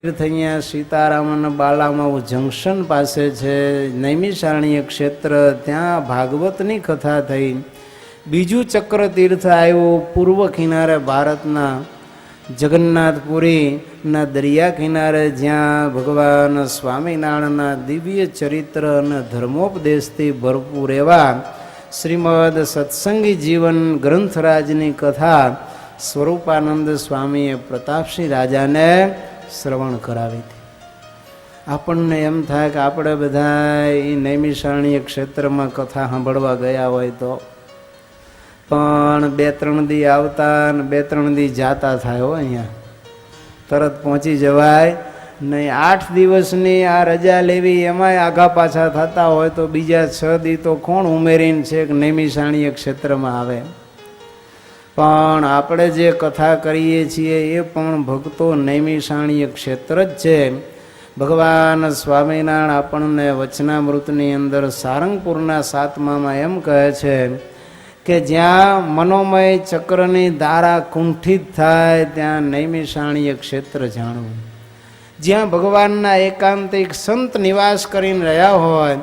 અહીંયા સીતારામ અને બાલામાં જંકશન પાસે છે નૈમિષારણ્ય ક્ષેત્ર, ત્યાં ભાગવતની કથા થઈ. બીજું ચક્ર તીર્થ આવ્યું પૂર્વ કિનારે ભારતના જગન્નાથપુરીના દરિયા કિનારે, જ્યાં ભગવાન સ્વામિનારાયણના દિવ્ય ચરિત્ર અને ધર્મોપદેશથી ભરપૂર એવા શ્રીમદ સત્સંગી જીવન ગ્રંથરાજની કથા સ્વરૂપાનંદ સ્વામીએ પ્રતાપસિંહ રાજાને શ્રવણ કરાવી હતી. આપણને એમ થાય કે આપણે બધા એ નૈમિષારણ્ય ક્ષેત્રમાં કથા સાંભળવા ગયા હોય તો પણ 2-3 દી આવતા ને 2-3 દી જાતા થાય હો. અહીંયા તરત પહોંચી જવાય નહીં. 8 દિવસની આ રજા લેવી એમાંય આઘા પાછા થતા હોય તો બીજા 6 દી તો કોણ ઉમેરીને છે કે નૈમિષારણ્ય ક્ષેત્રમાં આવે. પણ આપણે જે કથા કરીએ છીએ એ પણ ભક્તો નૈમિષારણ્ય ક્ષેત્ર જ છે. ભગવાન સ્વામિનારાયણ આપણને વચનામૃતની અંદર સારંગપુરના 7મામાં એમ કહે છે કે જ્યાં મનોમય ચક્રની ધારા કુંઠિત થાય ત્યાં નૈમિષારણ્ય ક્ષેત્ર જાણવું. જ્યાં ભગવાનના એકાંતિક સંત નિવાસ કરીને રહ્યા હોય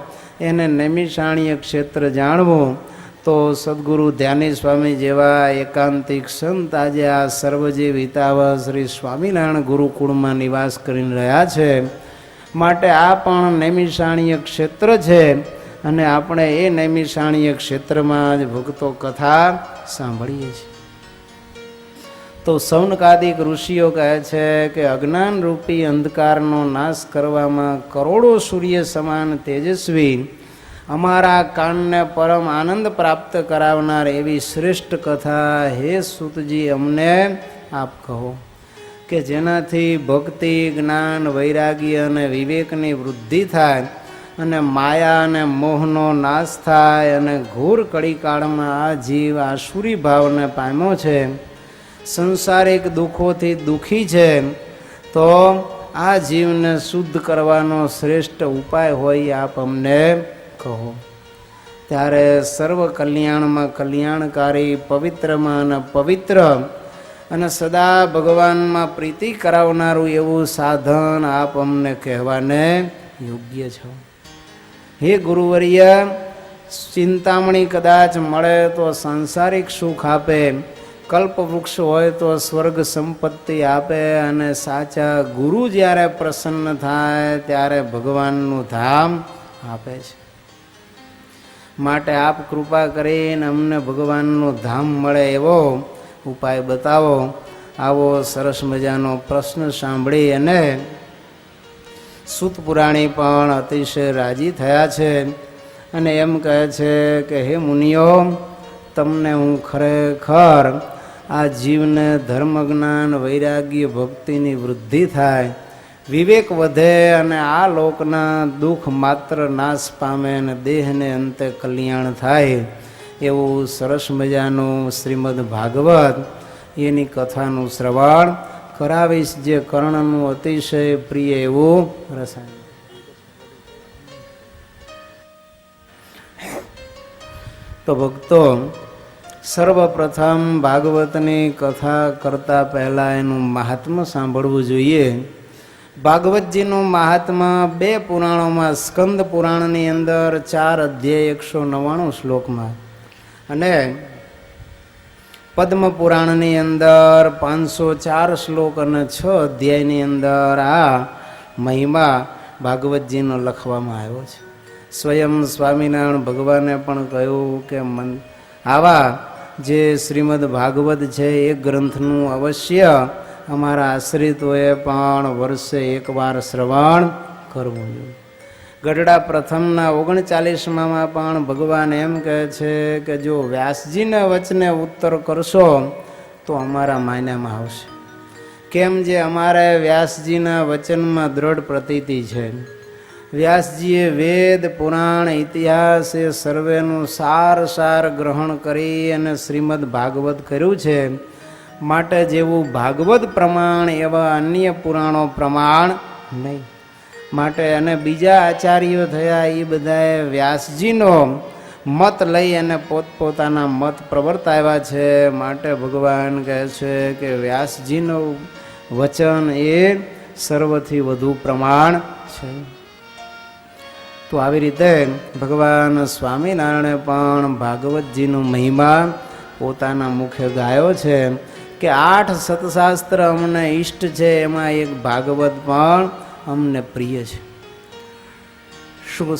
એને નૈમિષારણ્ય ક્ષેત્ર જાણવું. તો સદગુરુ ધ્યાની સ્વામી જેવા એકાંતિક સંત આજે આ સર્વજીવ હિતાવહ શ્રી સ્વામિનારાયણ ગુરુકુળમાં નિવાસ કરીને રહ્યા છે. માટે આ પણ નૈમિષારણ્ય ક્ષેત્ર છે અને આપણે એ નૈમિષારણ્ય ક્ષેત્રમાં જ ભક્તો કથા સાંભળીએ છીએ. તો સૌનકાદિક ઋષિઓ કહે છે કે અજ્ઞાન રૂપી અંધકારનો નાશ કરવામાં કરોડો સૂર્ય સમાન તેજસ્વી અમારા કાનને પરમ આનંદ પ્રાપ્ત કરાવનાર એવી શ્રેષ્ઠ કથા હે સૂતજી અમને આપ કહો, કે જેનાથી ભક્તિ, જ્ઞાન, વૈરાગ્ય અને વિવેકની વૃદ્ધિ થાય અને માયા અને મોહનો નાશ થાય અને ઘોર કળીકાળમાં આ જીવ આસુરી ભાવને પામ્યો છે, સંસારિક દુઃખોથી દુઃખી છે. તો આ જીવને શુદ્ધ કરવાનો શ્રેષ્ઠ ઉપાય હોય આપ અમને કહો. ત્યારે સર્વ કલ્યાણમાં કલ્યાણકારી, પવિત્રમાં અને પવિત્ર અને સદા ભગવાનમાં પ્રીતિ કરાવનારું એવું સાધન આપ અમને કહેવાને યોગ્ય છો. હે ગુરુવર્ય, ચિંતામણી કદાચ મળે તો સાંસારિક સુખ આપે, કલ્પવૃક્ષ હોય તો સ્વર્ગ સંપત્તિ આપે અને સાચા ગુરુ જ્યારે પ્રસન્ન થાય ત્યારે ભગવાનનું ધામ આપે છે. માટે આપ કૃપા કરીને અમને ભગવાનનું ધામ મળે એવો ઉપાય બતાવો. આવો સરસ મજાનો પ્રશ્ન સાંભળી અને સૂત પુરાણી પણ અતિશય રાજી થયા છે અને એમ કહે છે કે હે મુનિઓ, તમને હું ખરેખર આ જીવને ધર્મ, જ્ઞાન, વૈરાગ્ય, ભક્તિની વૃદ્ધિ થાય, વિવેક વધે અને આ લોકના દુઃખ માત્ર નાશ પામે અને દેહને અંતે કલ્યાણ થાય એવું સરસ મજાનું શ્રીમદ ભાગવત એની કથાનું શ્રવણ કરાવીશ, જે કર્ણનું અતિશય પ્રિય એવું રસાયણ. તો ભક્તો, સર્વપ્રથમ ભાગવતની કથા કરતા પહેલા એનું મહાત્મ્ય સાંભળવું જોઈએ. ભાગવતજીનું મહાત્મા 2 પુરાણોમાં, સ્કંદ પુરાણની અંદર 4 અધ્યાય 199 શ્લોકમાં અને પદ્મ પુરાણની અંદર 504 શ્લોક અને 6 અધ્યાયની અંદર આ મહિમા ભાગવતજીનો લખવામાં આવ્યો છે. સ્વયં સ્વામિનારાયણ ભગવાને પણ કહ્યું કે આવા જે શ્રીમદ ભાગવત છે એ ગ્રંથનું અવશ્ય અમારા આશ્રિતોએ પણ વર્ષે એકવાર શ્રવણ કરવું જોઈએ. ગઢડા પ્રથમના 39માં પણ ભગવાન એમ કહે છે કે જો વ્યાસજીના વચને ઉત્તર કરશો તો અમારા માન્યામાં આવશે. કેમ? જે અમારે વ્યાસજીના વચનમાં દ્રઢ પ્રતીતિ છે. વ્યાસજીએ વેદ, પુરાણ, ઇતિહાસ એ સર્વેનું સાર ગ્રહણ કરી અને શ્રીમદ ભાગવત કર્યું છે. માટે જેવું ભાગવત પ્રમાણ એવા અન્ય પુરાણો પ્રમાણ નહીં. માટે અને બીજા આચાર્યો થયા એ બધાએ વ્યાસજીનો મત લઈ અને પોતપોતાના મત પ્રવર્તાવ્યા છે. માટે ભગવાન કહે છે કે વ્યાસજીનું વચન એ સર્વથી વધુ પ્રમાણ છે. તો આવી રીતે ભગવાન સ્વામિનારાયણે પણ ભાગવતજીનો મહિમા પોતાના મુખે ગાયો છે કે 8 સતશાસ્ત્ર અમને ઈષ્ટ છે, એમાં એક ભાગવત પણ અમને પ્રિય છે.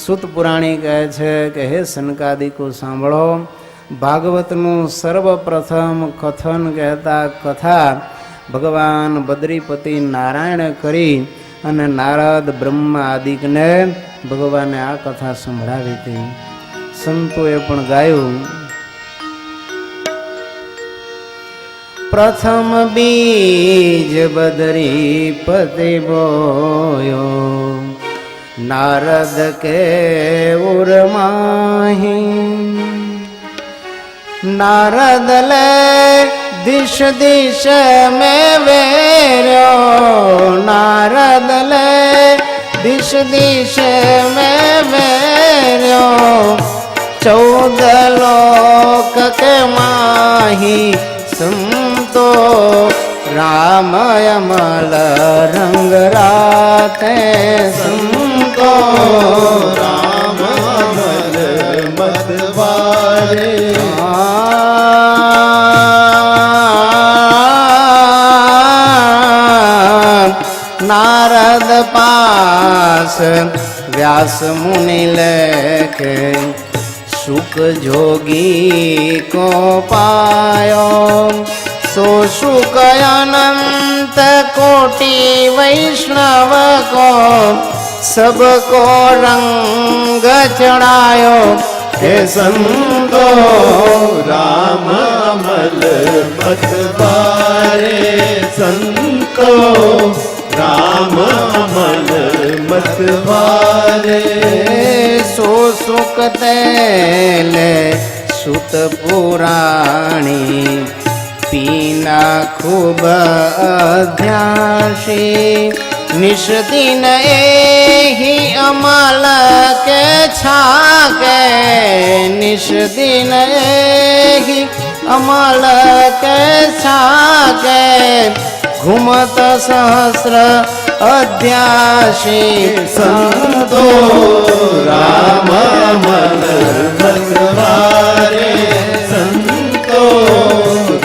સુત પુરાણી કહે છે કે હે સનકાદિકો સાંભળો, ભાગવતનું સર્વપ્રથમ કથન કહેતા કથા ભગવાન બદ્રીપતિ નારાયણે કરી અને નારદ બ્રહ્મા આદિકને ભગવાને આ કથા સંભળાવી હતી. સંતોએ પણ ગાયું. પ્રથમ બીજ બદ્રીપતિ બોયો, નારદ કે ઉરમાહી. નારદ લે દિશ દિશ में વેર્યો, નારદ લે દિશ દિશ में વેર્યો. 14 લોક કે માહી સંતો, રામ અમલ રંગ રાતે સંતો. રામ અમલ મતવારે. नारद पास व्यास मुनि लेके, सुख जोगी को पायो. सो सुख अनंत कोटि वैष्णव को, सबको रंग चढ़ायो. हे संतो राम अमल मतवारे. संतो राम अमल मतवारे. सो सुख तेले सुत पुराणी, पीना खूब अध्यासी. निश दिन एही अमल के छाके, निश दिन एही अमल के छाके. घुमत सहस्र अध्यासी. संतो राम अमल मतवारे. संतो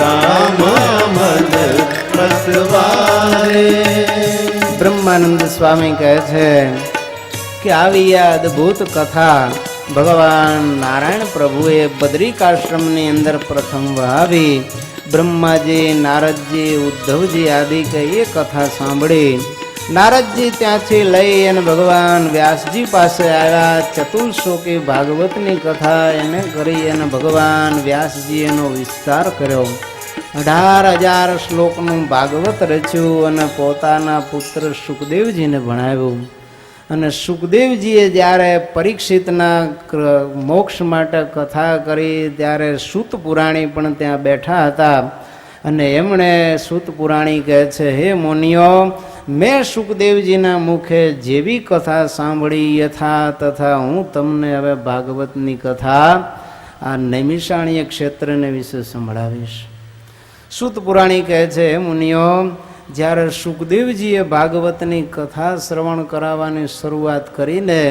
राम अमल मतवारे. બ્રહ્માનંદ સ્વામી કહે છે કે આવી આ અદ્ભુત કથા ભગવાન નારાયણ પ્રભુએ બદ્રિકાશ્રમની અંદર પ્રથમ વહાવી. બ્રહ્માજી, નારદજી, ઉદ્ધવજી આદિ એ કથા સાંભળી. નારદજી ત્યાંથી લઈ અને ભગવાન વ્યાસજી પાસે આવ્યા. ચતુર્શ્લોકી ભાગવતની કથા એને કરી અને ભગવાન વ્યાસજી એનો વિસ્તાર કર્યો. 18,000 શ્લોકનું ભાગવત રચ્યું અને પોતાના પુત્ર સુખદેવજીને ભણાવ્યું. અને સુખદેવજીએ જ્યારે પરીક્ષિતના મોક્ષ માટે કથા કરી ત્યારે સૂત પુરાણી પણ ત્યાં બેઠા હતા. અને એમણે સૂત પુરાણી કહે છે, હે મુનિઓ, મેં સુખદેવજીના મુખે જેવી કથા સાંભળી યથા તથા હું તમને હવે ભાગવતની કથા આ નૈમિષારણ્ય ક્ષેત્રને વિશે સંભળાવીશ. સૂત પુરાણી કહે છે, હે મુનિઓ, જ્યારે સુખદેવજીએ ભાગવતની કથા શ્રવણ કરાવવાની શરૂઆત કરીને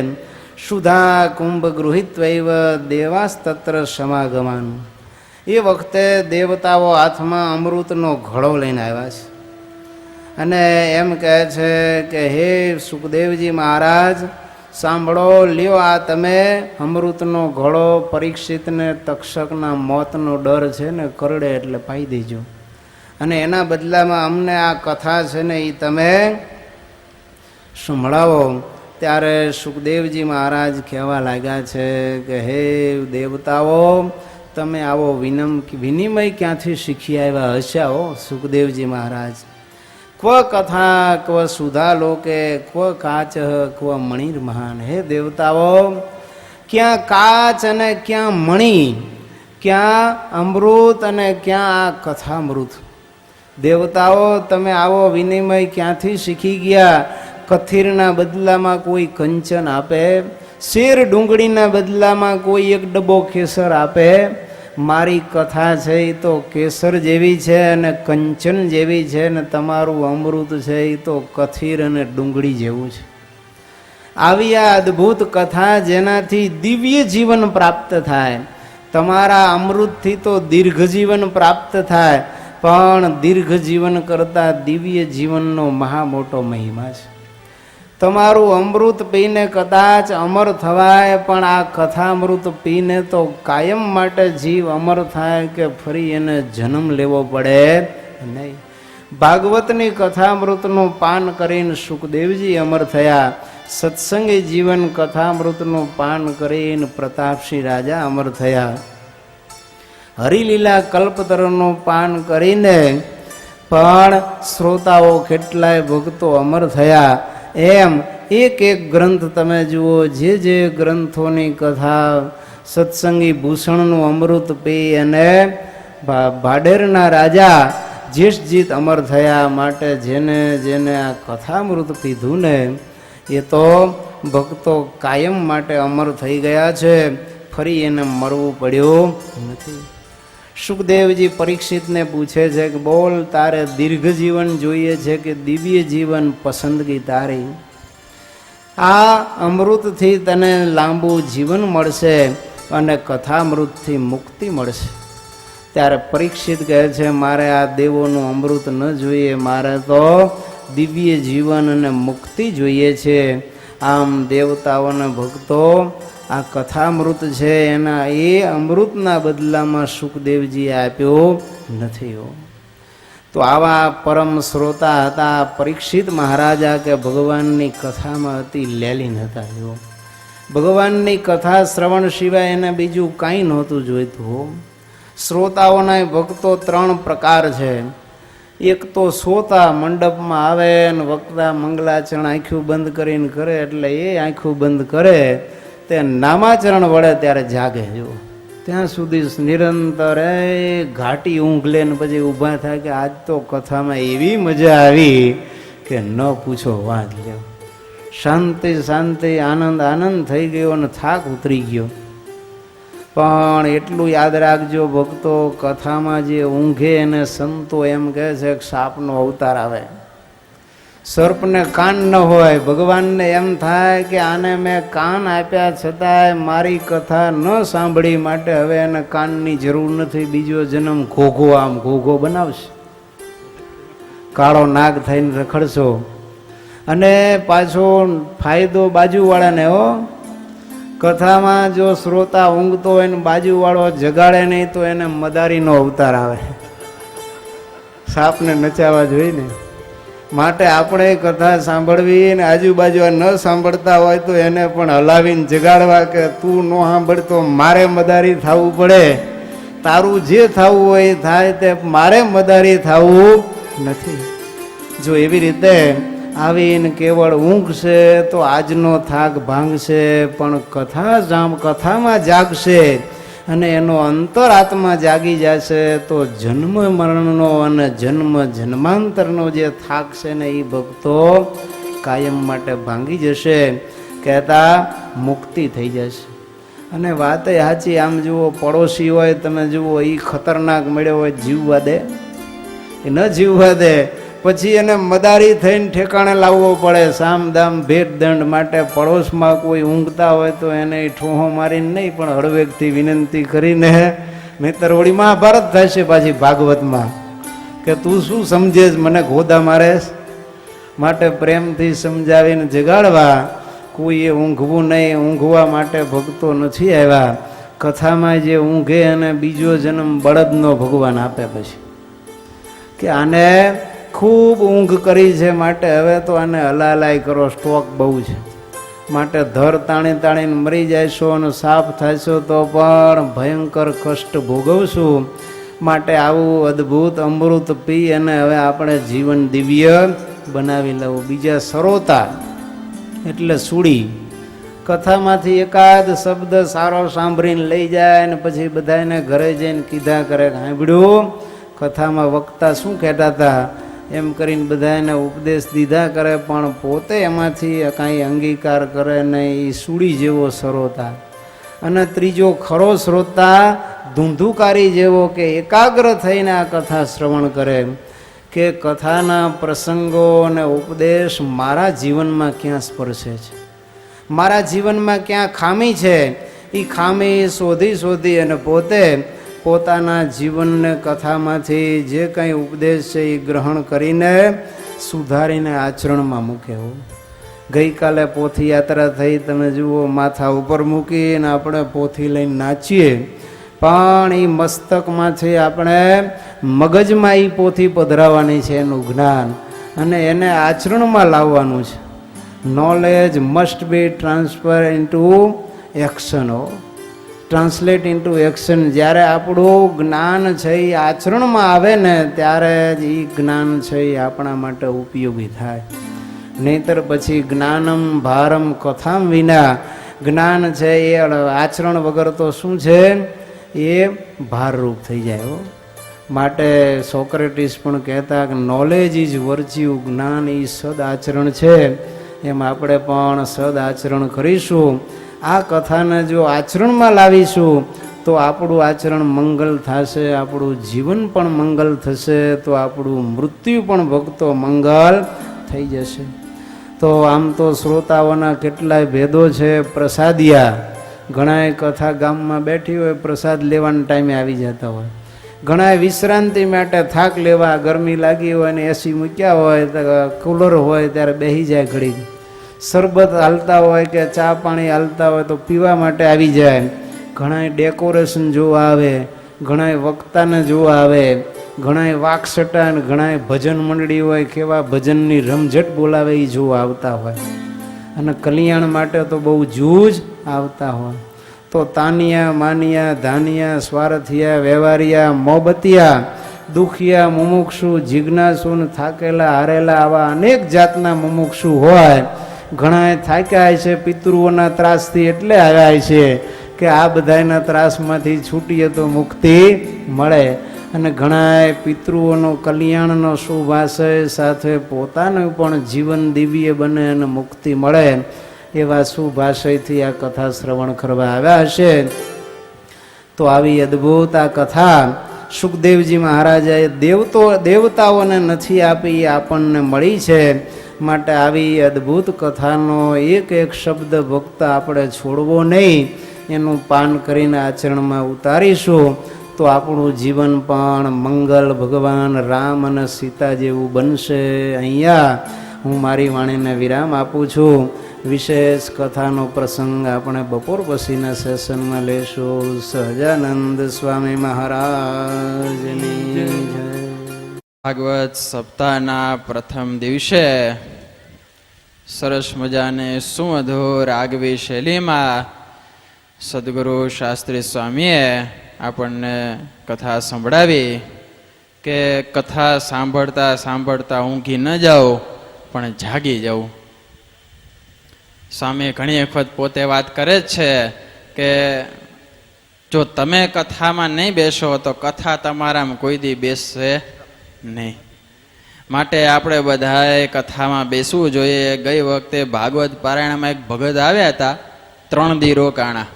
સુધા કુંભ ગૃહિત્વૈવ દેવાસ્તત્ર સમાગમાન, એ વખતે દેવતાઓ હાથમાં અમૃતનો ઘડો લઈને આવ્યા છે અને એમ કહે છે કે હે સુખદેવજી મહારાજ સાંભળો, લ્યો આ તમે અમૃતનો ઘડો પરીક્ષિતને તક્ષકના મોતનો ડર છે ને કરડે એટલે પાઈ દેજો અને એના બદલામાં અમને આ કથા છે ને એ તમે સંભળાવો. ત્યારે સુખદેવજી મહારાજ કહેવા લાગ્યા છે કે હે દેવતાઓ, તમે આવો વિનિમય ક્યાંથી શીખી આવ્યા હશે? હો સુખદેવજી મહારાજ, ક્વ કથા ક્વ સુધા લોકે ક્વ કાચ ક્વ મણિર મહાન. હે દેવતાઓ, ક્યાં કાચ અને ક્યાં મણિ, ક્યાં અમૃત અને ક્યાં આ કથામૃત. દેવતાઓ, તમે આવો વિનિમય ક્યાંથી શીખી ગયા? કથીરના બદલામાં કોઈ કંચન આપે, શેર ડુંગળીના બદલામાં કોઈ એક ડબ્બો કેસર આપે મારી કથા છે એ તો કેસર જેવી છે અને કંચન જેવી છે, ને તમારું અમૃત છે એ તો કથીર અને ડુંગળી જેવું છે. આવી આ અદ્ભુત કથા જેનાથી દિવ્ય જીવન પ્રાપ્ત થાય. તમારા અમૃતથી તો દીર્ઘ જીવન પ્રાપ્ત થાય, પણ દીર્ઘ જીવન કરતાં દિવ્ય જીવનનો મહા મોટો મહિમા છે. તમારું અમૃત પીને કદાચ અમર થવાય, પણ આ કથામૃત પીને તો કાયમ માટે જીવ અમર થાય કે ફરી એને જન્મ લેવો પડે નહીં. ભાગવતની કથામૃતનું પાન કરીને સુખદેવજી અમર થયા. સત્સંગી જીવન કથામૃતનું પાન કરીને પ્રતાપસિંહ રાજા અમર થયા. હરિલીલા કલ્પતરુનું પાન કરીને પણ શ્રોતાઓ કેટલાય ભક્તો અમર થયા. એમ એક એક ગ્રંથ તમે જુઓ, જે ગ્રંથોની કથા સત્સંગી ભૂષણનું અમૃત પી અને ભાડેરના રાજા જેઠજીત અમર થયા. માટે જેને જેને આ કથામૃત પીધું ને એ તો ભક્તો કાયમ માટે અમર થઈ ગયા છે, ફરી એને મરવું પડ્યું નથી. સુખદેવજી પરીક્ષિતને પૂછે છે કે બોલ, તારે દીર્ઘ જીવન જોઈએ છે કે દિવ્ય જીવન પસંદગી તારી? આ અમૃતથી તને લાંબુ જીવન મળશે અને કથામૃતથી મુક્તિ મળશે. ત્યારે પરીક્ષિત કહે છે મારે આ દેવોનું અમૃત ન જોઈએ, મારે તો દિવ્ય જીવન અને મુક્તિ જોઈએ છે. આમ દેવતાઓને ભક્તો આ કથામૃત છે એના એ અમૃતના બદલામાં સુખદેવજીએ આપ્યો નથી. તો આવા પરમ શ્રોતા હતા પરીક્ષિત મહારાજા, કે ભગવાનની કથામાં અતિ લેલીન હતા. જો ભગવાનની કથા શ્રવણ સિવાય એને બીજું કાંઈ નહોતું જોઈતું. શ્રોતાઓના ભક્તો ત્રણ પ્રકાર છે. એક તો શ્રોતા મંડપમાં આવે અને વક્તા મંગલાચરણ આંખું બંધ કરીને કરે, એટલે એ આંખું બંધ કરે તે નામાચરણ વળે ત્યારે જાગે. જો ત્યાં સુધી નિરંતર ઘાટી ઊંઘ લે ને પછી ઊભા થાય કે આજ તો કથામાં એવી મજા આવી કે ન પૂછો વાત. લ્યો શાંતિ શાંતિ આનંદ આનંદ થઈ ગયો અને થાક ઉતરી ગયો. પણ એટલું યાદ રાખજો ભક્તો, કથામાં જે ઊંઘે એને સંતો એમ કહે છે કે સાપનો અવતાર આવે. સર્પને કાન ન હોય, ભગવાનને એમ થાય કે આને મેં કાન આપ્યા છતાંય મારી કથા ન સાંભળી, માટે હવે એને કાનની જરૂર નથી, બીજો જન્મ ઘોઘો આમ ઘોઘો બનાવશે, કાળો નાગ થઈને રખડશો. અને પાછો ફાયદો બાજુવાળાને હો, કથામાં જો શ્રોતા ઊંઘતો હોય ને બાજુવાળો જગાડે નહીં તો એને મદારીનો અવતાર આવે, સાપને નચાવવા જોઈએ ને. માટે આપણે કથા સાંભળવી ને આજુબાજુ ન સાંભળતા હોય તો એને પણ હલાવીને જગાડવા કે તું ન સાંભળતો મારે મદારી થવું પડે, તારું જે થવું હોય એ થાય, તે મારે મદારી થવું નથી. જો એવી રીતે આવીને કેવળ ઊંઘશે તો આજનો થાક ભાંગશે, પણ કથામાં જાગશે અને એનો અંતરાત્મા જાગી જશે તો જન્મ મરણનો અને જન્મ જન્માંતરનો જે થાક છે ને એ ભક્તો કાયમ માટે ભાંગી જશે, કહેતા મુક્તિ થઈ જશે. અને વાત એ સાચી. આમ જુઓ, પડોશી હોય તમે જુઓ, એ ખતરનાક મળ્યો હોય, જીવવા દે? એ ન જીવવા દે. પછી એને મદારી થઈને ઠેકાણે લાવવો પડે. સામ દામ ભેટ દંડ માટે પડોશમાં કોઈ ઊંઘતા હોય તો એને ઠોહો મારીને નહીં, પણ હળવેકથી વિનંતી કરીને, નહીતર વળી મહાભારત થશે પાછી ભાગવતમાં કે તું શું સમજે મને ગોદા મારેશ. માટે પ્રેમથી સમજાવીને જગાડવા. કોઈએ ઊંઘવું નહીં, ઊંઘવા માટે ભક્તો નથી આવ્યા. કથામાં જે ઊંઘે અને બીજો જન્મ બળદનો ભગવાન આપે પછી કે આને ખૂબ ઊંઘ કરી છે, માટે હવે તો આને હલાલાઈ કરો, સ્ટોક બહુ છે, માટે ધર તાણી તાણીને મરી જશો અને સાફ થશો તો પણ ભયંકર કષ્ટ ભોગવશું. માટે આવું અદ્ભુત અમૃત પી અને હવે આપણે જીવન દિવ્ય બનાવી લેવું. બીજા સરોતા એટલે સુડી, કથામાંથી એકાદ શબ્દ સારો સાંભળીને લઈ જાય ને પછી બધાને ઘરે જઈને કીધા કરે, સાંભળ્યું કથામાં વક્તા શું કહેતા હતા એમ કરીને બધાને ઉપદેશ દીધા કરે, પણ પોતે એમાંથી કાંઈ અંગીકાર કરે નહીં. એ સુડી જેવો સરોતા. અને ત્રીજો ખરો શ્રોતા ધૂંધુકારી જેવો કે એકાગ્ર થઈને આ કથા શ્રવણ કરે કે કથાના પ્રસંગો અને ઉપદેશ મારા જીવનમાં ક્યાં સ્પર્શે છે, મારા જીવનમાં ક્યાં ખામી છે, એ ખામી શોધી શોધી અને પોતે પોતાના જીવનને કથામાંથી જે કંઈ ઉપદેશ છે એ ગ્રહણ કરીને સુધારીને આચરણમાં મૂકે હો. ગઈકાલે પોથી યાત્રા થઈ, તમે જુઓ માથા ઉપર મૂકીને આપણે પોથી લઈને નાચીએ, પણ એ મસ્તકમાંથી આપણે મગજમાં એ પોથી પધરાવવાની છે, એનું જ્ઞાન, અને એને આચરણમાં લાવવાનું છે. Knowledge must be transfer into action, translate into action. જ્યારે આપણું જ્ઞાન છે એ આચરણમાં આવે ને ત્યારે જ એ જ્ઞાન છે એ આપણા માટે ઉપયોગી થાય. નહીતર પછી જ્ઞાનમ ભારમ કથામ વિના, જ્ઞાન છે એ આચરણ વગર તો શું છે એ ભારરૂપ થઈ જાય. માટે સોક્રેટિસ પણ કહેતા કે નોલેજ ઇઝ વર્ચ્યુ, જ્ઞાન એ સદ આચરણ છે. એમ આપણે પણ સદ આચરણ કરીશું. આ કથાને જો આચરણમાં લાવીશું તો આપણું આચરણ મંગલ થશે, આપણું જીવન પણ મંગલ થશે, તો આપણું મૃત્યુ પણ ભક્તો મંગલ થઈ જશે. તો આમ તો શ્રોતાઓના કેટલાય ભેદો છે. પ્રસાદિયા ઘણાય કથા ગામમાં બેઠી હોય, પ્રસાદ લેવાના ટાઈમે આવી જતા હોય. ઘણાય વિશ્રાંતિ માટે થાક લેવા, ગરમી લાગી હોય ને એસી મૂક્યા હોય, કુલર હોય ત્યારે બેસી જાય ઘડી. શરબત હાલતા હોય કે ચા પાણી હાલતા હોય તો પીવા માટે આવી જાય. ઘણાય ડેકોરેશન જોવા આવે, ઘણાય વક્તાને જોવા આવે, ઘણાય વાકસટા અને ઘણાય ભજન મંડળી હોય, કેવા ભજનની રમઝટ બોલાવે એ જોવા આવતા હોય. અને કલ્યાણ માટે તો બહુ જૂજ આવતા હોય. તો તાનિયા માનિયા ધાનિયા સ્વાર્થિયા વ્યવહારિયા મોબતિયા દુખિયા મુમુક્ષુ જિજ્ઞાસુ થાકેલા હારેલા આવા અનેક જાતના મુમુક્ષુ હોય. ઘણા થાક્યા છે પિતૃઓના ત્રાસથી, એટલે આવ્યા છે કે આ બધાના ત્રાસમાંથી છૂટીએ તો મુક્તિ મળે. અને ઘણા પિતૃઓનો કલ્યાણનો શુભ આશય સાથે પોતાનું પણ જીવન દિવ્ય બને અને મુક્તિ મળે એવા શુભ આશયથી આ કથા શ્રવણ કરવા આવ્યા હશે. તો આવી અદ્ભુત આ કથા સુખદેવજી મહારાજાએ દેવતાઓને નથી આપી, આપણને મળી છે. માટે આવી અદ્ભુત કથાનો એક એક શબ્દ ભક્ત આપણે છોડવો નહીં, એનું પાન કરીને આચરણમાં ઉતારીશું તો આપણું જીવન પણ મંગલ ભગવાન રામ અને સીતા જેવું બનશે. અહીંયા હું મારી વાણીને વિરામ આપું છું. વિશેષ કથાનો પ્રસંગ આપણે બપોર પછીના સેશનમાં લેશું. સહજાનંદ સ્વામી મહારાજની જય. ભાગવત સપ્તાહના પ્રથમ દિવસે સરસ મજાને સુમધુર આગવી શૈલીમાં સદગુરુ શાસ્ત્રી સ્વામીએ આપણને કથા સંભળાવી કે કથા સાંભળતા સાંભળતા ઊંઘી ન જાઓ પણ જાગી જાઉં. સ્વામી ઘણી વખત પોતે વાત કરે જ છે કે જો તમે કથામાં નહીં બેસો તો કથા તમારામાં કોઈ દી બેસશે નહીં. માટે આપણે બધાએ કથામાં બેસવું જોઈએ. ગઈ વખતે ભાગવત પારાયણમાં એક ભગત આવ્યા હતા, 3 દી રોકાણા.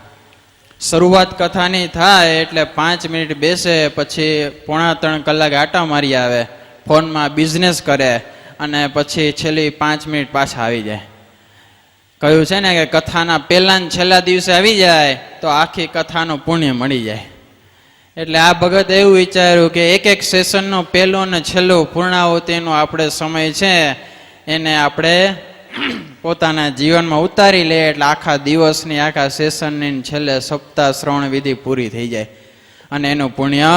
શરૂઆત કથાની થાય એટલે 5 મિનિટ બેસે, પછી 2.5 કલાક આટા મારી આવે, ફોનમાં બિઝનેસ કરે અને પછી છેલ્લી 5 મિનિટ પાછા આવી જાય. કહ્યું છે ને કે કથાના પહેલા ને છેલ્લા દિવસે આવી જાય તો આખી કથાનું પુણ્ય મળી જાય. એટલે આ ભગત એવું વિચાર્યું કે એક સેશનનો પહેલો ને છેલ્લો પૂર્ણાહુતિનો આપણે સમય છે એને આપણે પોતાના જીવનમાં ઉતારી લે એટલે આખા દિવસની આખા સેશનની છેલ્લે સપ્તાહ શ્રવણ વિધિ પૂરી થઈ જાય અને એનું પુણ્ય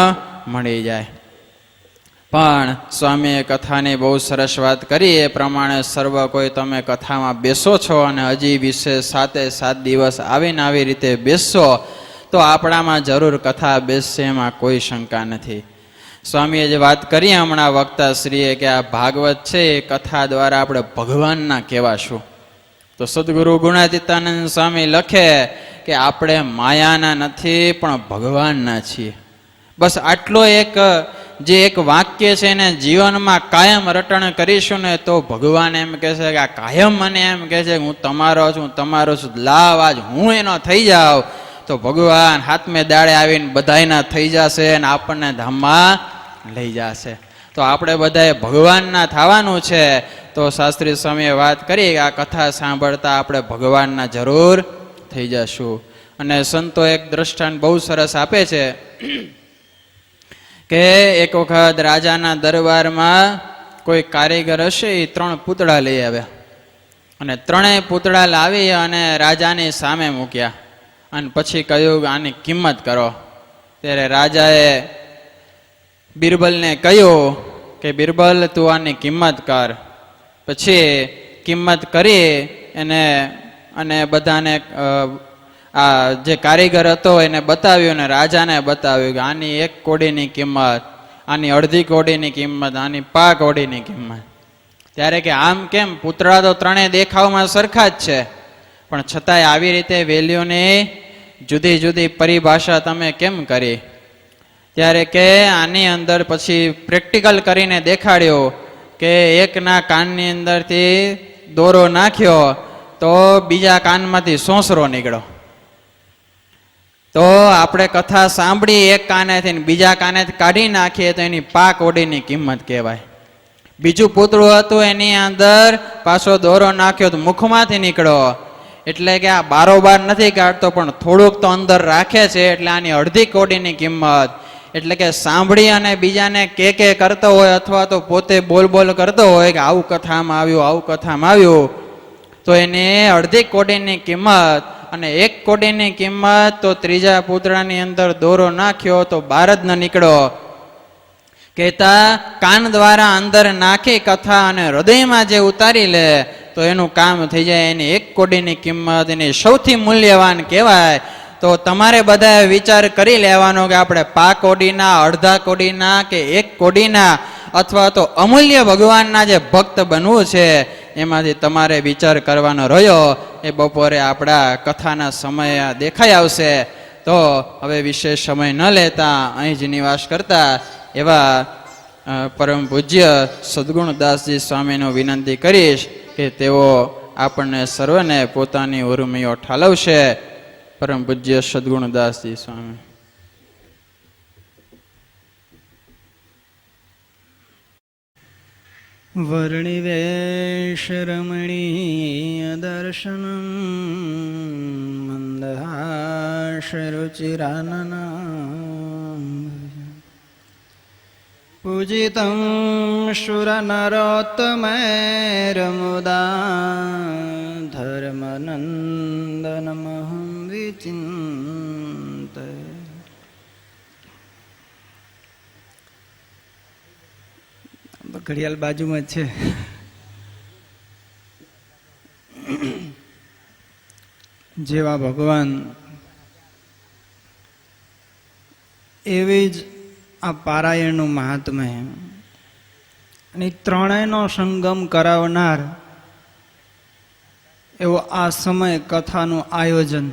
મળી જાય. પણ સ્વામીએ કથાની બહુ સરસ વાત કરી. એ પ્રમાણે સર્વ કોઈ તમે કથામાં બેસો છો અને હજી વિશેષ 7 દિવસ આવીને આવી રીતે બેસશો તો આપણામાં જરૂર કથા બેસશે, એમાં કોઈ શંકા નથી. સ્વામીએ જે વાત કરી હમણાં વક્તાશ્રીએ કે આ ભાગવત છે એ કથા દ્વારા આપણે ભગવાનના કહેવાશું. તો સદગુરુ ગુણાતીતાનંદ સ્વામી લખે કે આપણે માયાના નથી પણ ભગવાનના છીએ. બસ આટલો એક વાક્ય છે એને જીવનમાં કાયમ રટણ કરીશું ને તો ભગવાન એમ કહે છે કે આ કાયમ મને એમ કહે છે હું તમારો છું, તમારો છું, લાવ આજ હું એનો થઈ જાઉં તો ભગવાન હાથમે દાડે આવીને બધાયના થઈ જશે અને આપણને ધામમાં લઈ જશે. તો આપણે બધાએ ભગવાનના થવાનું છે. તો શાસ્ત્રી સ્વામીએ વાત કરી કે આ કથા સાંભળતા આપણે ભગવાનના જરૂર થઈ જશું. અને સંતો એક દ્રષ્ટાંત બહુ સરસ આપે છે કે એક વખત રાજાના દરબારમાં કોઈ કારીગર હશે એ 3 પૂતળા લઈ આવ્યા અને 3 પૂતળા લાવી અને રાજાની સામે મૂક્યા અને પછી કહ્યું આની કિંમત કરો. ત્યારે રાજાએ બિરબલને કહ્યું કે બિરબલ તું આની કિંમત કર. પછી કિંમત કરી અને બધાને આ જે કારીગર હતો એને બતાવ્યું અને રાજાને બતાવ્યું કે આની 1 કોડીની કિંમત, આની અડધી કોડીની કિંમત, આની 5 કોડીની કિંમત. ત્યારે કે આમ કેમ? પૂતળા તો 3 દેખાવમાં સરખા જ છે, પણ છતાંય આવી રીતે વેલ્યુની જુદી જુદી પરિભાષા તમે કેમ કરી? ત્યારે કે આની અંદર પછી પ્રેક્ટિકલ કરીને દેખાડ્યું કે એકના કાનની અંદરથી દોરો નાખ્યો તો બીજા કાનમાંથી સોંસરો નીકળ્યો. તો આપણે કથા સાંભળી એક કાનેથી બીજા કાનેથી કાઢી નાખીએ તો એની 5 કોડીની કિંમત કહેવાય. બીજું પૂતળું હતું એની અંદર પાછો દોરો નાખ્યો તો મુખમાંથી નીકળ્યો. એટલે કે આ બારોબાર નથી કાઢતો પણ થોડુંક તો અંદર રાખે છે, એટલે આની અડધી કોડીની કિંમત. એટલે કે સાંભળી અને બીજાને કે કરતો હોય અથવા તો પોતે બોલ કરતો હોય કે આવું કથામાં આવ્યું, આવું કથામાં આવ્યું, તો એને અડધી કોડીની કિંમત. અને 1 કોડીની કિંમત તો ત્રીજા પૂતળાની અંદર દોરો નાખ્યો તો બહાર જ ન નીકળ્યો. કહેતા કાન દ્વારા અંદર નાખી કથા અને હૃદયમાં જે ઉતારી લે તો એનું કામ થઈ જાય. એની 1 કોડીની કિંમત એની સૌથી મૂલ્યવાન કહેવાય. તો તમારે બધાએ વિચાર કરી લેવાનો કે આપણે 5 કોડીના, અડધા કોડીના કે 1 કોડીના અથવા તો અમૂલ્ય ભગવાનના જે ભક્ત બનવું છે એમાંથી તમારે વિચાર કરવાનો રહ્યો. એ બપોરે આપણા કથાના સમય દેખાઈ આવશે. તો હવે વિશેષ સમય ન લેતા અહીં જ નિવાસ કરતા એવા પરમ પૂજ્ય સદગુણદાસજી સ્વામીનું વિનંતી કરીશ કે તેઓ આપણને સર્વને પોતાની ઉર્મિઓ ઠાલવશે. પરમ પૂજ્ય સદગુણદાસજી સ્વામી. વર્ણિવેશ રમણીય દર્શનમ મંદહાસ રુચિરાનનમ પૂજિતમ શુરનરોત્તમૈર્મુદા ધર્મનંદનમહં વિચિંતયે. ઘડિયાળ બાજુમાં જ છે. જેવા ભગવાન એવી જ આ પારાયણનું મહાત્મ્ય અને ત્રણેયનો સંગમ કરાવનાર એવો આ સમય કથાનું આયોજન.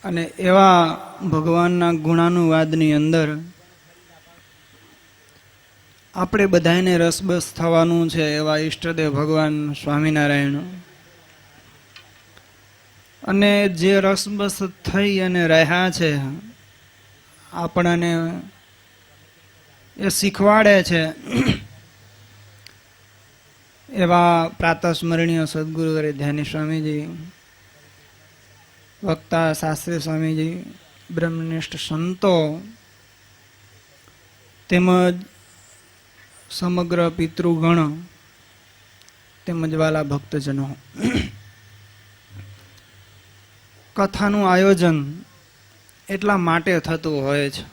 અને એવા ભગવાનના ગુણાનુવાદની અંદર આપણે બધાને રસબસ થવાનું છે. એવા ઈષ્ટદેવ ભગવાન સ્વામિનારાયણ અને જે રસબસ થઈ અને રહ્યા છે આપણને એ શીખવાડે છે એવા પ્રાતસ્મરણીય સદગુરુ ધ્યાની સ્વામીજી, વક્તા શાસ્ત્રી સ્વામીજી, બ્રહ્મનિષ્ઠ સંતો તેમજ સમગ્ર પિતૃગણ તેમજ વાલા ભક્તજનો. કથાનું આયોજન એટલા માટે થતું હોય છે.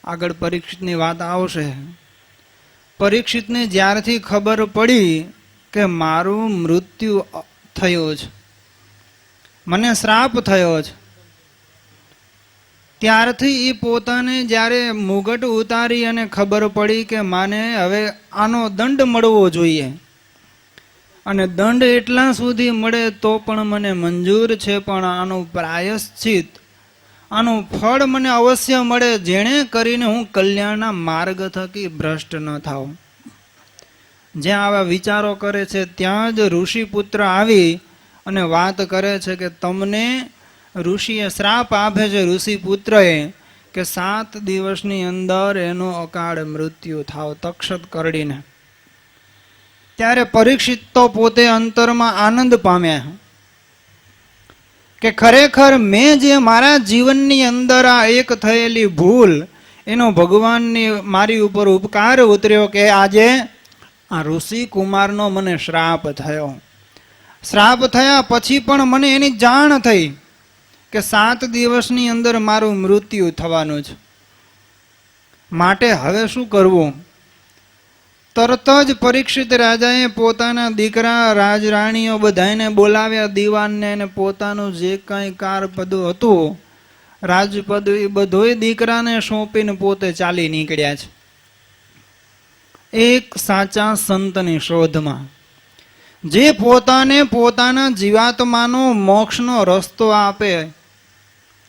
આગળ પરીક્ષિતની વાત આવશે. પરીક્ષિતને જ્યારથી ખબર પડી કે મારું મૃત્યુ થયું છે, મને શ્રાપ થયો છે, ત્યારથી એ પોતાને જ્યારે મુગટ ઉતારી અને ખબર પડી કે માને હવે આનો દંડ મળવો જોઈએ અને દંડ એટલા સુધી મળે તો પણ મને મંજૂર છે, પણ આનું પ્રાયશ્ચિત, આનું ફળ મને અવશ્ય મળે, જેણે કરીને હું કલ્યાણના માર્ગ થકી ભ્રષ્ટ ન થાઉં, જ્યાં આવા વિચારો કરે છે ત્યાં જ ઋષિપુત્ર આવી અને વાત કરે છે કે તમને ઋષિએ શ્રાપ આપે છે ઋષિપુત્રએ કે 7 દિવસની અંદર એનો અકાળ મૃત્યુ થાવ તક્ષત કરડીને. ત્યારે પરીક્ષિત તો પોતે અંતરમાં આનંદ પામ્યા કે ખરેખર મેં જે મારા જીવનની અંદર આ એક થયેલી ભૂલ એનો ભગવાનની મારી ઉપર ઉપકાર ઉતર્યો કે આજે આ ઋષિ કુમારનો મને શ્રાપ થયો. શ્રાપ થયા પછી પણ મને એની જાણ થઈ કે 7 દિવસની અંદર મારું મૃત્યુ થવાનું છે. માટે હવે શું કરવું? તરત જ પરીક્ષિત રાજાએ પોતાના દીકરા રાજરાણીઓ બધાને બોલાવ્યા, દીવાનને, અને પોતાનું જે કંઈ કારપદ હતું રાજપદ એ બધોય દીકરાને સોંપીને પોતે ચાલી નીકળ્યા છે એક સાચા સંતની શોધમાં, જે પોતાને પોતાના જીવાત્માનો મોક્ષનો રસ્તો આપે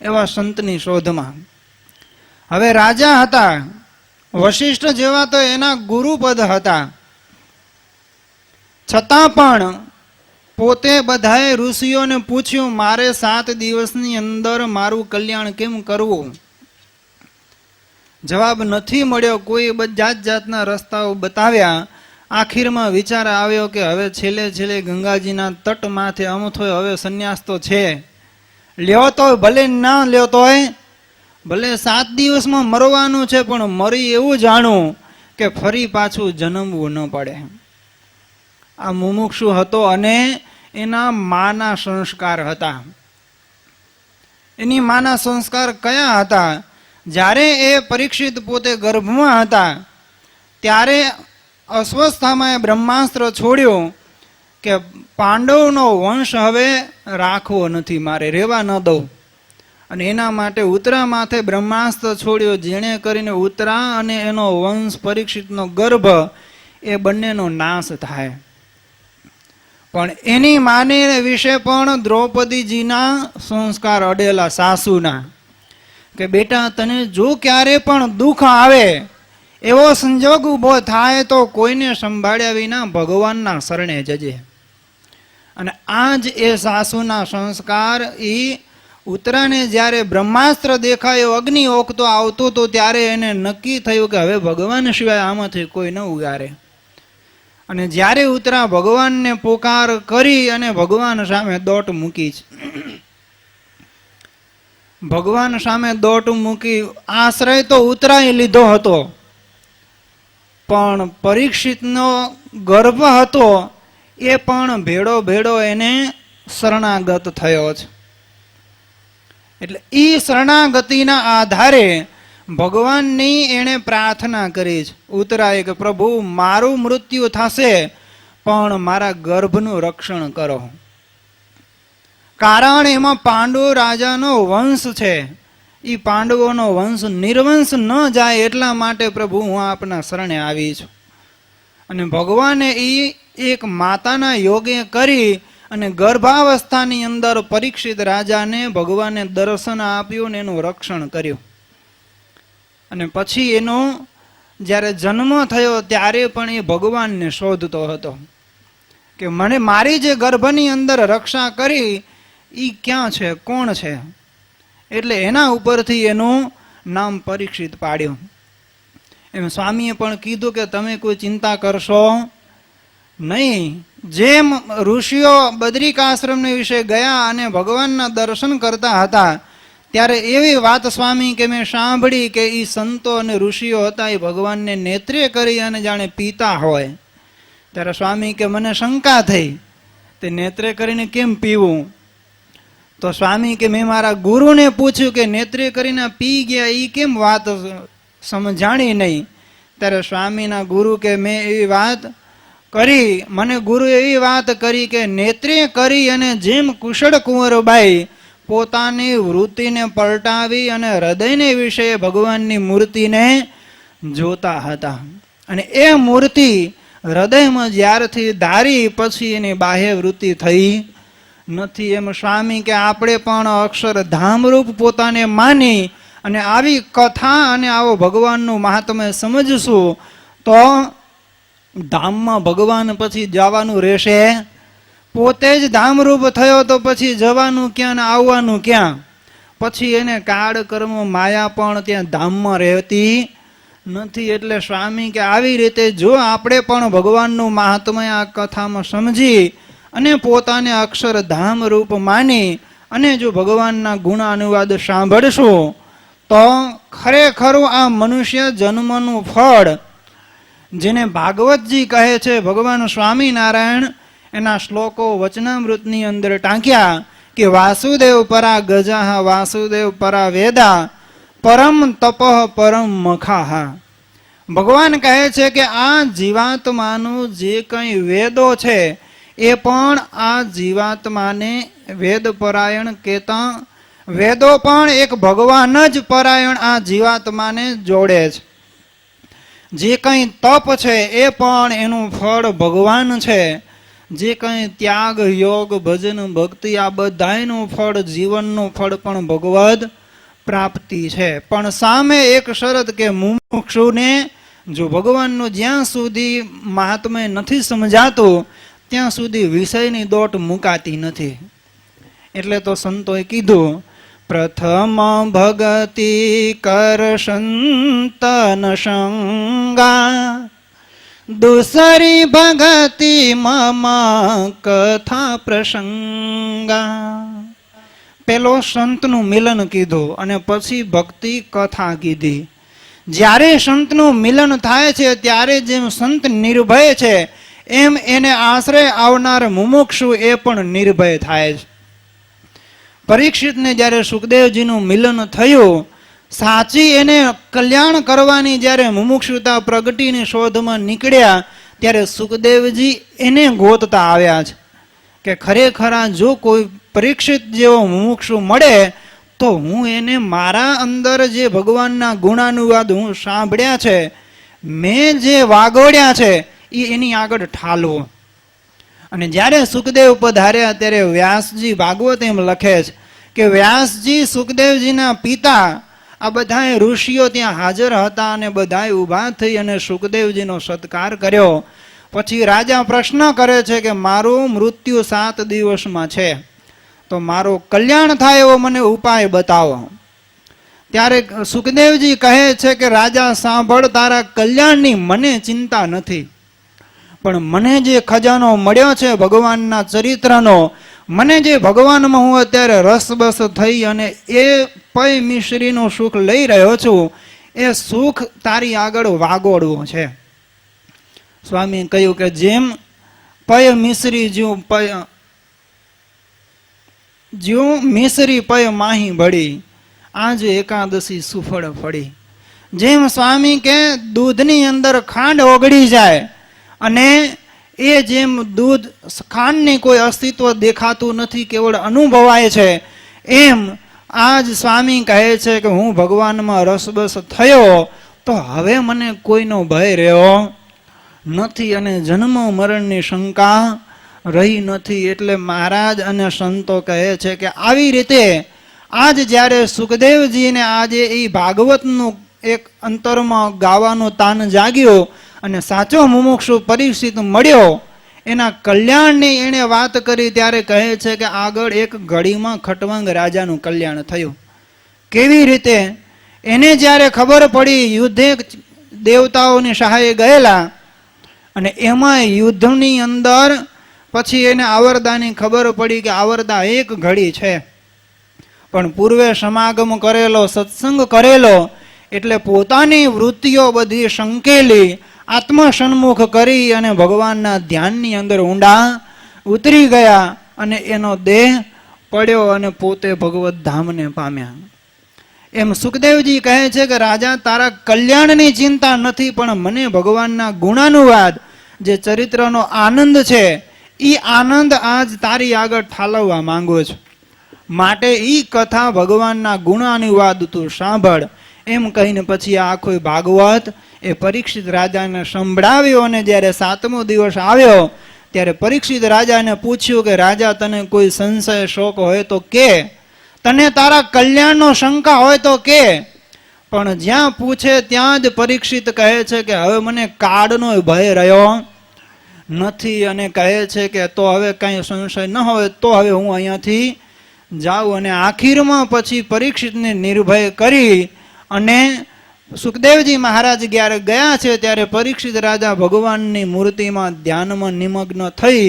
એવા સંતની શોધમાં. હવે રાજા હતા, વશિષ્ઠ જેવા તો એના ગુરુપદ હતા, છતાં પણ પોતે બધાએ ઋષિઓને પૂછ્યું મારે 7 દિવસની અંદર મારું કલ્યાણ કેમ કરવું? જવાબ નથી મળ્યો. કોઈ જાત જાતના રસ્તાઓ બતાવ્યા. આખીરમાં વિચાર આવ્યો કે હવે છેલ્લે ગંગાજીના તટ માથે અમથોય હવે સંન્યાસ તો છે, લ્યો તો ભલે ના લ્યો તોય ભલે 7 દિવસમાં મરવાનું છે, પણ મરી એવું જાણું કે ફરી પાછું જન્મવું ન પડે. આ મુમુક્ષુ હતો અને એના માના સંસ્કાર હતા. એની માના સંસ્કાર કયા હતા? જ્યારે એ પરીક્ષિત પોતે ગર્ભમાં હતા ત્યારે અસ્વસ્થામાં બ્રહ્માસ્ત્ર છોડ્યો કે પાંડવનો વંશ હવે રાખવો નથી, મારે રહેવા ન દઉં. અને એના માટે ઉત્તરા માથે બ્રહ્માસ્ત્ર છોડ્યો, જેણે કરીને ઉત્તરા અને એનો વંશ પરીક્ષિતનો ગર્ભ એ બંનેનો નાશ થાય. પણ એની માને વિશે પણ દ્રૌપદીજીના સંસ્કાર અડેલા સાસુના કે બેટા તને જો ક્યારે પણ દુઃખ આવે, એવો સંજોગ ઊભો થાય તો કોઈને સંભાળ્યા વિના ભગવાનના શરણે જજે. અને આ જ એ સાસુના સંસ્કાર એ ઉત્તરાને જ્યારે બ્રહ્માસ્ત્ર દેખાયો, અગ્નિ ઓકતો આવતો હતો, ત્યારે એને નક્કી થયું કે હવે ભગવાન સિવાય આમાંથી કોઈ ન ઉગારે. અને જ્યારે ઉત્તરા ભગવાનને પોકાર કરી અને ભગવાન સામે દોટ મૂકી છે, ભગવાન સામે દોટ મૂકી, આશ્રય તો ઉત્તરાએ લીધો હતો, પણ પરીક્ષિતનો ગર્ભ હતો એ પણ ભેડો ભેડો એને શરણાગત થયો છે. એટલે એ શરણાગતિના આધારે ભગવાનની એણે પ્રાર્થના કરી છે ઉત્તરાએ કે પ્રભુ મારું મૃત્યુ થશે પણ મારા ગર્ભનું રક્ષણ કરો. કારણ એમાં પાંડુ રાજાનો વંશ છે, એ પાંડવોનો વંશ નિર્વંશ ન જાય એટલા માટે પ્રભુ હું આપના શરણે આવી છું. અને ભગવાને એ એક માતાના યોગે કરી અને ગર્ભાવસ્થાની અંદર પરીક્ષિત રાજાને ભગવાને દર્શન આપ્યું ને એનું રક્ષણ કર્યું. અને પછી એનો જ્યારે જન્મ થયો ત્યારે પણ એ ભગવાનને શોધતો હતો કે મને મારી જે ગર્ભની અંદર રક્ષા કરી એ ક્યાં છે, કોણ છે? એટલે એના ઉપરથી એનું નામ પરીક્ષિત પાડ્યું. એમ સ્વામીએ પણ કીધું કે તમે કોઈ ચિંતા કરશો નહીં. જેમ ઋષિઓ બદ્રિકાશ્રમને વિશે ગયા અને ભગવાનના દર્શન કરતા હતા, ત્યારે એવી વાત સ્વામી કે મેં સાંભળી કે એ સંતો અને ઋષિઓ હતા એ ભગવાનને નેત્રે કરી અને જાણે પીતા હોય. ત્યારે સ્વામી કે મને શંકા થઈ, તે નેત્રે કરીને કેમ પીવું? તો સ્વામી કે મેં મારા ગુરુને પૂછ્યું કે નેત્રે કરીને પી ગયા, એ કેમ વાત સમજાણી નહીં. ત્યારે સ્વામીના ગુરુ કે મેં એવી વાત કરી, મને ગુરુએ એવી વાત કરી કે નેત્રે કરી અને જેમ કુશળ કુંવરબાઈ પોતાની વૃત્તિને પલટાવી અને હૃદયને વિશે ભગવાનની મૂર્તિને જોતા હતા, અને એ મૂર્તિ હૃદયમાં જ્યારથી ધારી પછી એની બાહ્ય વૃત્તિ થઈ નથી. એમ સ્વામી કે આપણે પણ અક્ષરધામરૂપ પોતાને માની અને આવી કથા અને આવો ભગવાનનું મહાત્મ્ય સમજશું તો ધામમાં ભગવાન પછી જવાનું રહેશે? પોતે જ ધામરૂપ થયો તો પછી જવાનું ક્યાં ને આવવાનું ક્યાં? પછી એને કાળ કર્મ માયા પણ ત્યાં ધામમાં રહેતી નથી. એટલે સ્વામી કે આવી રીતે જો આપણે પણ ભગવાનનું મહાત્મય આ કથામાં સમજી અને પોતાને અક્ષરધામ રૂપ માની અને જો ભગવાનના ગુણ અનુવાદ સાંભળશું તો ખરેખરું આ મનુષ્ય જન્મનું ફળ જેને ભાગવતજી કહે છે, ભગવાન સ્વામિનારાયણ એના શ્લોકો વચનામૃતની અંદર ટાંક્યા કે વાસુદેવ પરા ગજાહ વાસુદેવ પરા વેદા પરમ તપઃ પરમ મખાહા. ભગવાન કહે છે કે આ જીવાત્માનું જે કંઈ વેદો છે એ પણ આ જીવાત્માને વેદ પરાયણ કહેતા, વેદો પણ એક ભગવાન જ પરાયણ આ જીવાત્માને જોડે છે. જે કંઈ તપ છે એ પણ એનું ફળ ભગવાન છે. જે કંઈ ત્યાગ યોગ ભજન ભક્તિ આ બધાયનું ફળ જીવનનું ફળ પણ ભગવદ પ્રાપ્તિ છે. પણ સામે એક શરત કે મુમુક્ષુને જો ભગવાનનું જ્યાં સુધી મહાત્મ્ય નથી સમજાતું ત્યાં સુધી વિષયની દોટ મુકાતી નથી. એટલે તો સંતોએ કીધું પ્રથમ ભગતિ કર સંતન સંગા દુસરી ભગતિ મમ કથા પ્રસંગા. પેલો સંતનું મિલન કીધું અને પછી ભક્તિ કથા કીધી. જ્યારે સંતનું મિલન થાય છે ત્યારે જેમ સંત નિર્ભય છે એમ એને આશ્રય આવનાર મુમુક્ષુ એ પણ નિર્ભય થાય છે. પરીક્ષિતને જ્યારે સુખદેવજીનું મિલન થયું, સાચી એને કલ્યાણ કરવાની જ્યારે મુમુક્ષુતા પ્રગટીની શોધમાં નીકળ્યા ત્યારે સુખદેવજી એને ગોતતા આવ્યા છે કે ખરેખર જો કોઈ પરીક્ષિત જેવો મુમુક્ષુ મળે તો હું એને મારા અંદર જે ભગવાનના ગુણાનુવાદ હું સાંભળ્યા છે, મેં જે વાગોડ્યા છે એ એની આગળ ઠાલવો. અને જ્યારે સુખદેવ પધાર્યા ત્યારે વ્યાસજી ભાગવત એમ લખે છે કે વ્યાસજી સુખદેવજીના પિતા આ બધા ઋષિઓ ત્યાં હાજર હતા અને બધા ઊભા થઈ અને સુખદેવજીનો સત્કાર કર્યો. પછી રાજા પ્રશ્ન કરે છે કે મારું મૃત્યુ 7 દિવસમાં છે તો મારો કલ્યાણ થાય એવો મને ઉપાય બતાવો. ત્યારે સુખદેવજી કહે છે કે રાજા સાંભળ, તારા કલ્યાણની મને ચિંતા નથી, પણ મને જે ખજાનો મળ્યો છે ભગવાનના ચરિત્રનો, મને જે ભગવાનમાં હું અત્યારે રસબસ થઈ અને એ પય મિશ્રીનું સુખ લઈ રહ્યો છું એ સુખ તારી આગળ વાગોડવું છે. સ્વામી કહ્યું કે જેમ પય મિશ્રી જ્યું મિશ્રી પય માહી ભળી આજ એકાદશી સુફળ ફળી. જેમ સ્વામી કે દૂધની અંદર ખાંડ ઓગળી જાય અને એ જેમ દૂધ ખાંડની કોઈ અસ્તિત્વ દેખાતું નથી, કેવળ અનુભવાય છે, એમ આજ સ્વામી કહે છે કે હું ભગવાનમાં રસબસ થયો તો હવે મને કોઈનો ભય રહ્યો નથી અને જન્મ મરણની શંકા રહી નથી. એટલે મહારાજ અને સંતો કહે છે કે આવી રીતે આજ જ્યારે સુખદેવજીને આજે એ ભાગવતનું એક અંતરમાં ગાવાનું તાન જાગ્યું અને સાચો મુમુક્ષુ પરીક્ષિત મળ્યો, એના કલ્યાણની એણે વાત કરી ત્યારે કહે છે કે આગળ એક ઘડીમાં ખટવાંગ રાજાનું કલ્યાણ થયું. કેવી રીતે? એને જ્યારે ખબર પડી યુદ્ધે દેવતાઓની સહાયે ગયેલા અને એમાં યુદ્ધની અંદર પછી એને આવરદાની ખબર પડી કે આવરદા એક ઘડી છે, પણ પૂર્વે સમાગમ કરેલો સત્સંગ કરેલો એટલે પોતાની વૃત્તિઓ બધી સંકેલી આત્મસન્મુખ કરી અને ભગવાનના ધ્યાનની અંદર ઊંડા ઉતરી ગયા અને એનો દેહ પડ્યો અને પોતે ભગવત ધામને પામ્યા. એમ સુખદેવજી કહે છે કે રાજા તારા કલ્યાણની ચિંતા નથી, પણ મને ભગવાનના ગુણાનુવાદ જે ચરિત્રનો આનંદ છે એ આનંદ આજ તારી આગળ ઠાલવવા માંગુ છું, માટે ઈ કથા ભગવાનના ગુણાનુવાદ તું સાંભળ. એમ કહીને પછી આ આખો ભાગવત એ પરીક્ષિત રાજાને સંભળાવ્યો. અને જ્યારે 7મો દિવસ આવ્યો ત્યારે પરીક્ષિત રાજાને પૂછ્યું કે રાજા તને કોઈ સંશય શોક હોય તો કે, તને તારા કલ્યાણનો શંકા હોય તો કે. પણ જ્યાં પૂછે ત્યાં જ પરીક્ષિત કહે છે કે હવે મને કાળનો ભય રહ્યો નથી, અને કહે છે કે તો હવે કઈ સંશય ન હોય તો હવે હું અહીંયાથી જાઉં. અને આખીરમાં પછી પરીક્ષિતને નિર્ભય કરી અને સુખદેવજી મહારાજ જ્યારે ગયા છે ત્યારે પરીક્ષિત રાજા ભગવાનની મૂર્તિમાં ધ્યાનમાં નિમગ્ન થઈ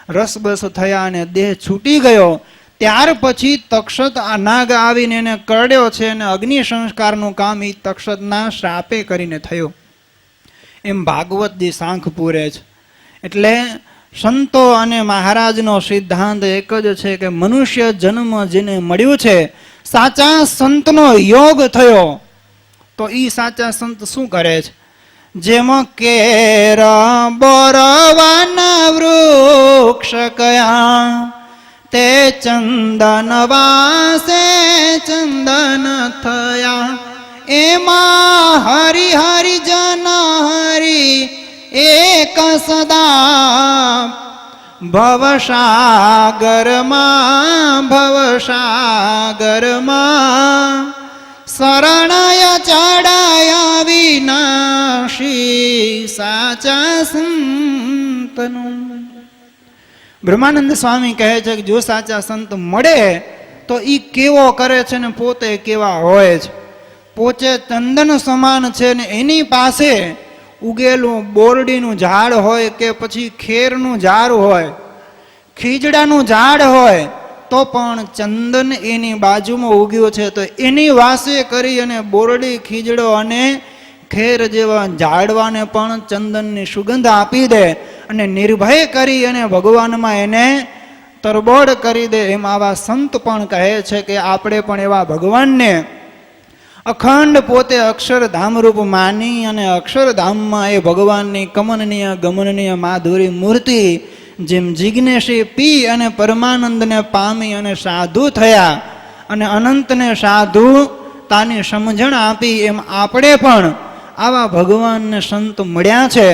રસબસ થયા અને દેહ છૂટી ગયો. ત્યાર પછી તક્ષત નાગ આવીને એને કરડ્યો છે અને અગ્નિ સંસ્કારનું કામ એ તક્ષતના શ્રાપે કરીને થયું, એમ ભાગવતજી સાંખ પૂરે છે. એટલે સંતો અને મહારાજનો સિદ્ધાંત એક જ છે કે મનુષ્ય જન્મ જેને મળ્યું છે, સાચા સંતનો યોગ થયો તો ઈ સાચા સંત શું કરે છે? જેમાં કેર બોરવાના વૃક્ષ કયા તે ચંદન વાસે ચંદન થયા, એમાં હરિ હરિ જન હરિ એક સદા ભવસાગરમાં શરણય ચડાયા વિનાશી સાચા સંતનું. બ્રહ્માનંદ સ્વામી કહે છે કે જો સાચા સંત મળે તો ઈ કેવો કરે છે ને પોતે કેવા હોય છે. પોતે ચંદન સમાન છે ને એની પાસે ઉગેલું બોરડીનું ઝાડ હોય કે પછી ખેરનું ઝાડ હોય, ખીજડાનું ઝાડ હોય તો પણ ચંદન એની બાજુમાં ઉગ્યું છે તો એની વાસે કરી અને બોરડી, ખીજડો અને ખેર જેવા ઝાડવાને પણ ચંદનની સુગંધ આપી દે અને નિર્ભય કરી અને ભગવાનમાં એને તરબોળ કરી દે. એમ આવા સંત પણ કહે છે કે આપણે પણ એવા ભગવાનને અખંડ પોતે અક્ષરધામ રૂપ માની અને અક્ષરધામમાં એ ભગવાનની કમનનીય ગમનનીય માધુરી મૂર્તિ જેમ જિજ્ઞેશી પી અને પરમાનંદને પામી અને સાધુ થયા અને અનંતને સાધુ તાની સમજણ આપી, એમ આપણે પણ આવા ભગવાનને સંત મળ્યા છે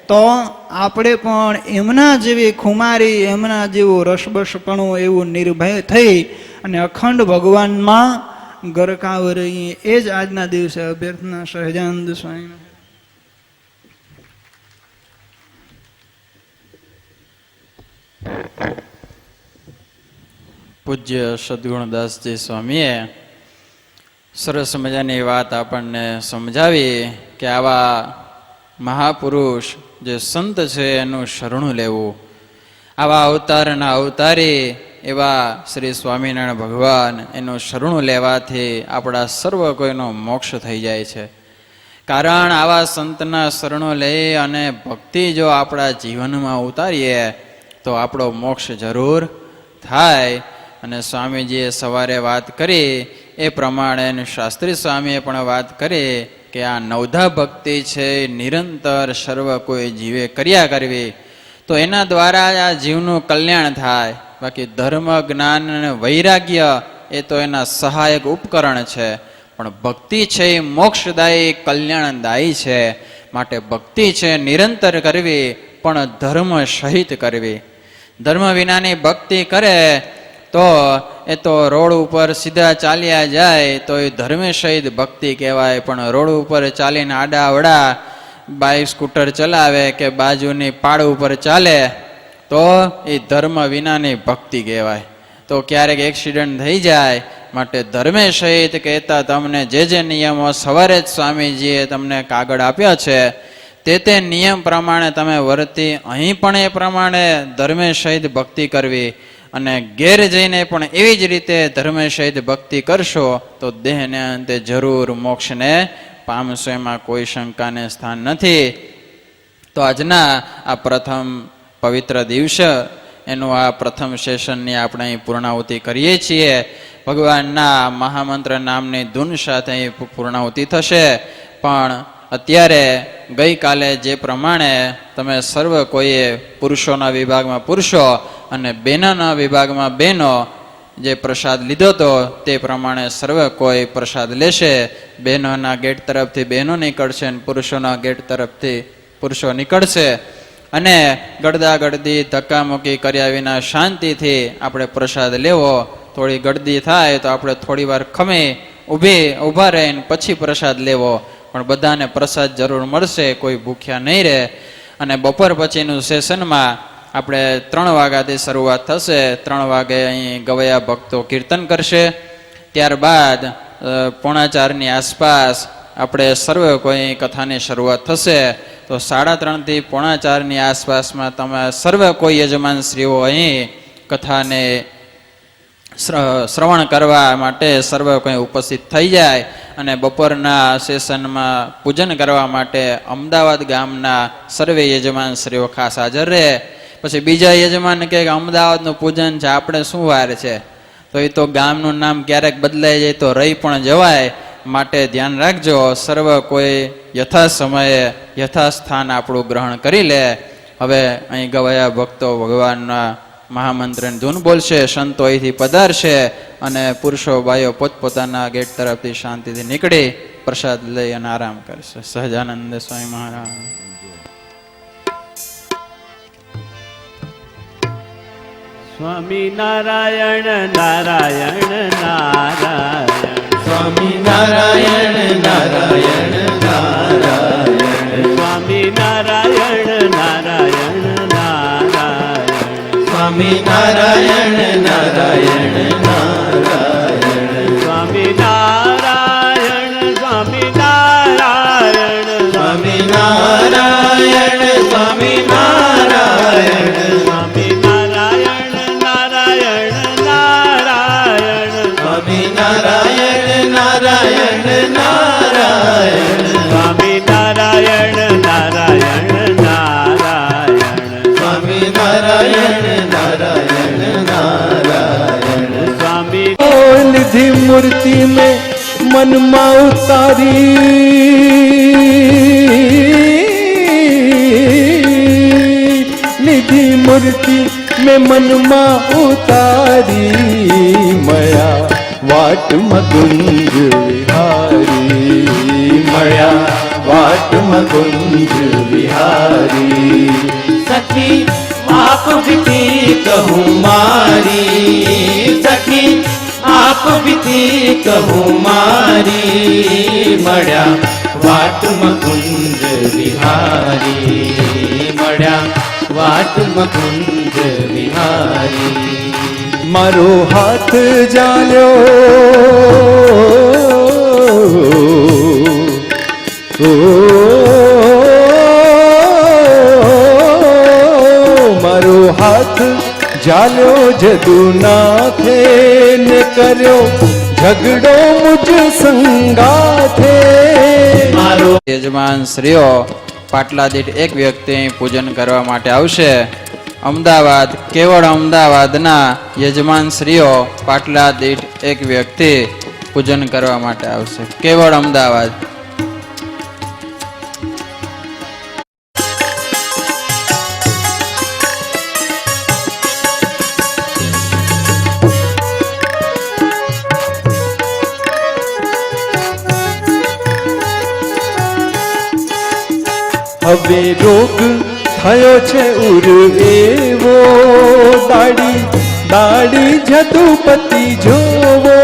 તો આપણે પણ એમના જેવી ખુમારી, એમના જેવું રસબસપણું એવું નિર્ભય થઈ અને અખંડ ભગવાનમાં ગરકાવ રહીએ. એ જ આજના દિવસે અભ્યર્થના સહજાનંદ સ્વામી. પૂજ્ય સદગુણદાસજી સ્વામીએ સરસ મજાની વાત આપણને સમજાવી કે આવા મહાપુરુષ જે સંત છે એનું શરણું લેવું. આવા અવતારના અવતારી એવા શ્રી સ્વામિનારાયણ ભગવાન એનું શરણું લેવાથી આપણા સર્વ કોઈનો મોક્ષ થઈ જાય છે. કારણ આવા સંતના શરણો લઈ અને ભક્તિ જો આપણા જીવનમાં ઉતારીએ તો આપણો મોક્ષ જરૂર થાય. અને સ્વામીજીએ સવારે વાત કરી એ પ્રમાણે શાસ્ત્રી સ્વામીએ પણ વાત કરી કે આ નવધા ભક્તિ છે નિરંતર સર્વ કોઈ જીવે કર્યા કરવી તો એના દ્વારા આ જીવનું કલ્યાણ થાય. બાકી ધર્મ, જ્ઞાન અને વૈરાગ્ય એ તો એના સહાયક ઉપકરણ છે, પણ ભક્તિ છે એ મોક્ષદાયી કલ્યાણદાયી છે. માટે ભક્તિ છે નિરંતર કરવી પણ ધર્મ સહિત કરવી. ધર્મ વિનાની ભક્તિ કરે તો એ તો રોડ ઉપર સીધા ચાલ્યા જાય તો એ ધર્મ સહિત ભક્તિ કહેવાય, પણ રોડ ઉપર ચાલીને આડા અવડા બાઇક સ્કૂટર ચલાવે કે બાજુની પાડ ઉપર ચાલે તો એ ધર્મ વિનાની ભક્તિ કહેવાય. તો ક્યારેક એક્સિડન્ટ થઈ જાય. માટે ધર્મે સહિત કહેતા તમને જે નિયમો સવારે જ સ્વામીજીએ તમને કાગળ આપ્યા છે તે નિયમ પ્રમાણે તમે વર્તી અહીં પણ એ પ્રમાણે ધર્મે સહિત ભક્તિ કરવી અને ઘેર જઈને પણ એવી જ રીતે ધર્મે સહિત ભક્તિ કરશો તો દેહને અંતે જરૂર મોક્ષને પામશો, એમાં કોઈ શંકાને સ્થાન નથી. તો આજના આ પ્રથમ પવિત્ર દિવસ એનું આ પ્રથમ સેશનની આપણે અહીં પૂર્ણાહુતિ કરીએ છીએ. ભગવાનના મહામંત્ર નામની ધૂન સાથે અહીં પૂર્ણાહુતિ થશે. પણ અત્યારે ગઈકાલે જે પ્રમાણે તમે સર્વ કોઈએ પુરુષોના વિભાગમાં પુરુષો અને બહેનોના વિભાગમાં બહેનો જે પ્રસાદ લીધો હતો તે પ્રમાણે સર્વ કોઈ પ્રસાદ લેશે. બહેનોના ગેટ તરફથી બહેનો નીકળશે અને પુરુષોના ગેટ તરફથી પુરુષો નીકળશે. અને ગળદા ગળદી ધક્કામુક્કી કર્યા વિના શાંતિથી આપણે પ્રસાદ લેવો. થોડી ગળદી થાય તો આપણે થોડી વાર ખમી ઊભા રહીને પછી પ્રસાદ લેવો, પણ બધાને પ્રસાદ જરૂર મળશે, કોઈ ભૂખ્યા નહીં રહે. અને બપોર પછીનું સેશનમાં આપણે 3 વાગ્યાથી શરૂઆત થશે. 3 વાગે અહીં ગવૈયા ભક્તો કીર્તન કરશે. ત્યારબાદ 3:45ની આસપાસ આપણે સર્વે કોઈ કથાની શરૂઆત થશે. તો 3:30 થી 4:45ની આસપાસમાં તમે સર્વે કોઈ યજમાન શ્રીઓ અહીં કથાને શ્રવણ કરવા માટે સર્વે કોઈ ઉપસ્થિત થઈ જાય. અને બપોરના સેશનમાં પૂજન કરવા માટે અમદાવાદ ગામના સર્વે યજમાન શ્રીઓ ખાસ હાજર રહે. પછી બીજા યજમાન કહે કે અમદાવાદનું પૂજન છે, આપણે શું વાર છે? તો એ તો ગામનું નામ ક્યારેક બદલાઈ જાય તો રહી પણ જવાય, માટે ધ્યાન રાખજો. સર્વ કોઈ યથા સમયે યથાસ્થાન આપણું ગ્રહણ કરી લે. હવે અહીં ગવાયા ભક્તો ભગવાનના મહામંત્રની ધૂન બોલશે, સંતો અહીંથી પધારશે અને પુરુષો ભાઈઓ પોતપોતાના ગેટ તરફથી શાંતિથી નીકળી પ્રસાદ લઈ અને આરામ કરશે. સહજાનંદ સ્વામી મહારાજ. સ્વામી નારાયણ નારાયણ નારાયણ, સ્વામી નારાયણ નારાયણ નારાયણ, સ્વામી નારાયણ નારાયણ નારાયણ, સ્વામી નારાયણ નારાયણ નારાયણ, સ્વામી નારાયણ સ્વામી નારાયણ, સ્વામી નારાયણ સ્વામી નારાયણ, સ્વામી નારાયણ નારાયણ નારાયણ, સ્વામી નારાયણ નારાયણ નારાયણ, સ્વામી નારાયણ નારાયણ નારાયણ, સ્વામી निधि मूर्ति में मन में उतारी, निधि मूर्ति में मन में उतारी, मया वाट मकुंज विहारी, मया वाट मकुंज विहारी, सखी आप बीती कहूँ मारी, सखी आप बीती कहूँ मारी, मड़ा वाट मकुंज विहारी, मड़ा वाट मकुंज विहारी, मारो हाथ जाल्यो मारो हाथ जाल्यो जदुनाथे ने कर्यो झगड़ो मुझ संगाथे, मारो યજમાન શ્રીઓ પાટલા દીઠ એક વ્યક્તિ પૂજન કરવા માટે આવશે. અમદાવાદ, કેવળ અમદાવાદના યજમાન શ્રીઓ પાટલા દીઠ એક વ્યક્તિ પૂજન કરવા માટે આવશે. કેવળ અમદાવાદ. હવે રોગ થયો છે ઉર એવો, દાડી દાડી જદુપતિ જોવો,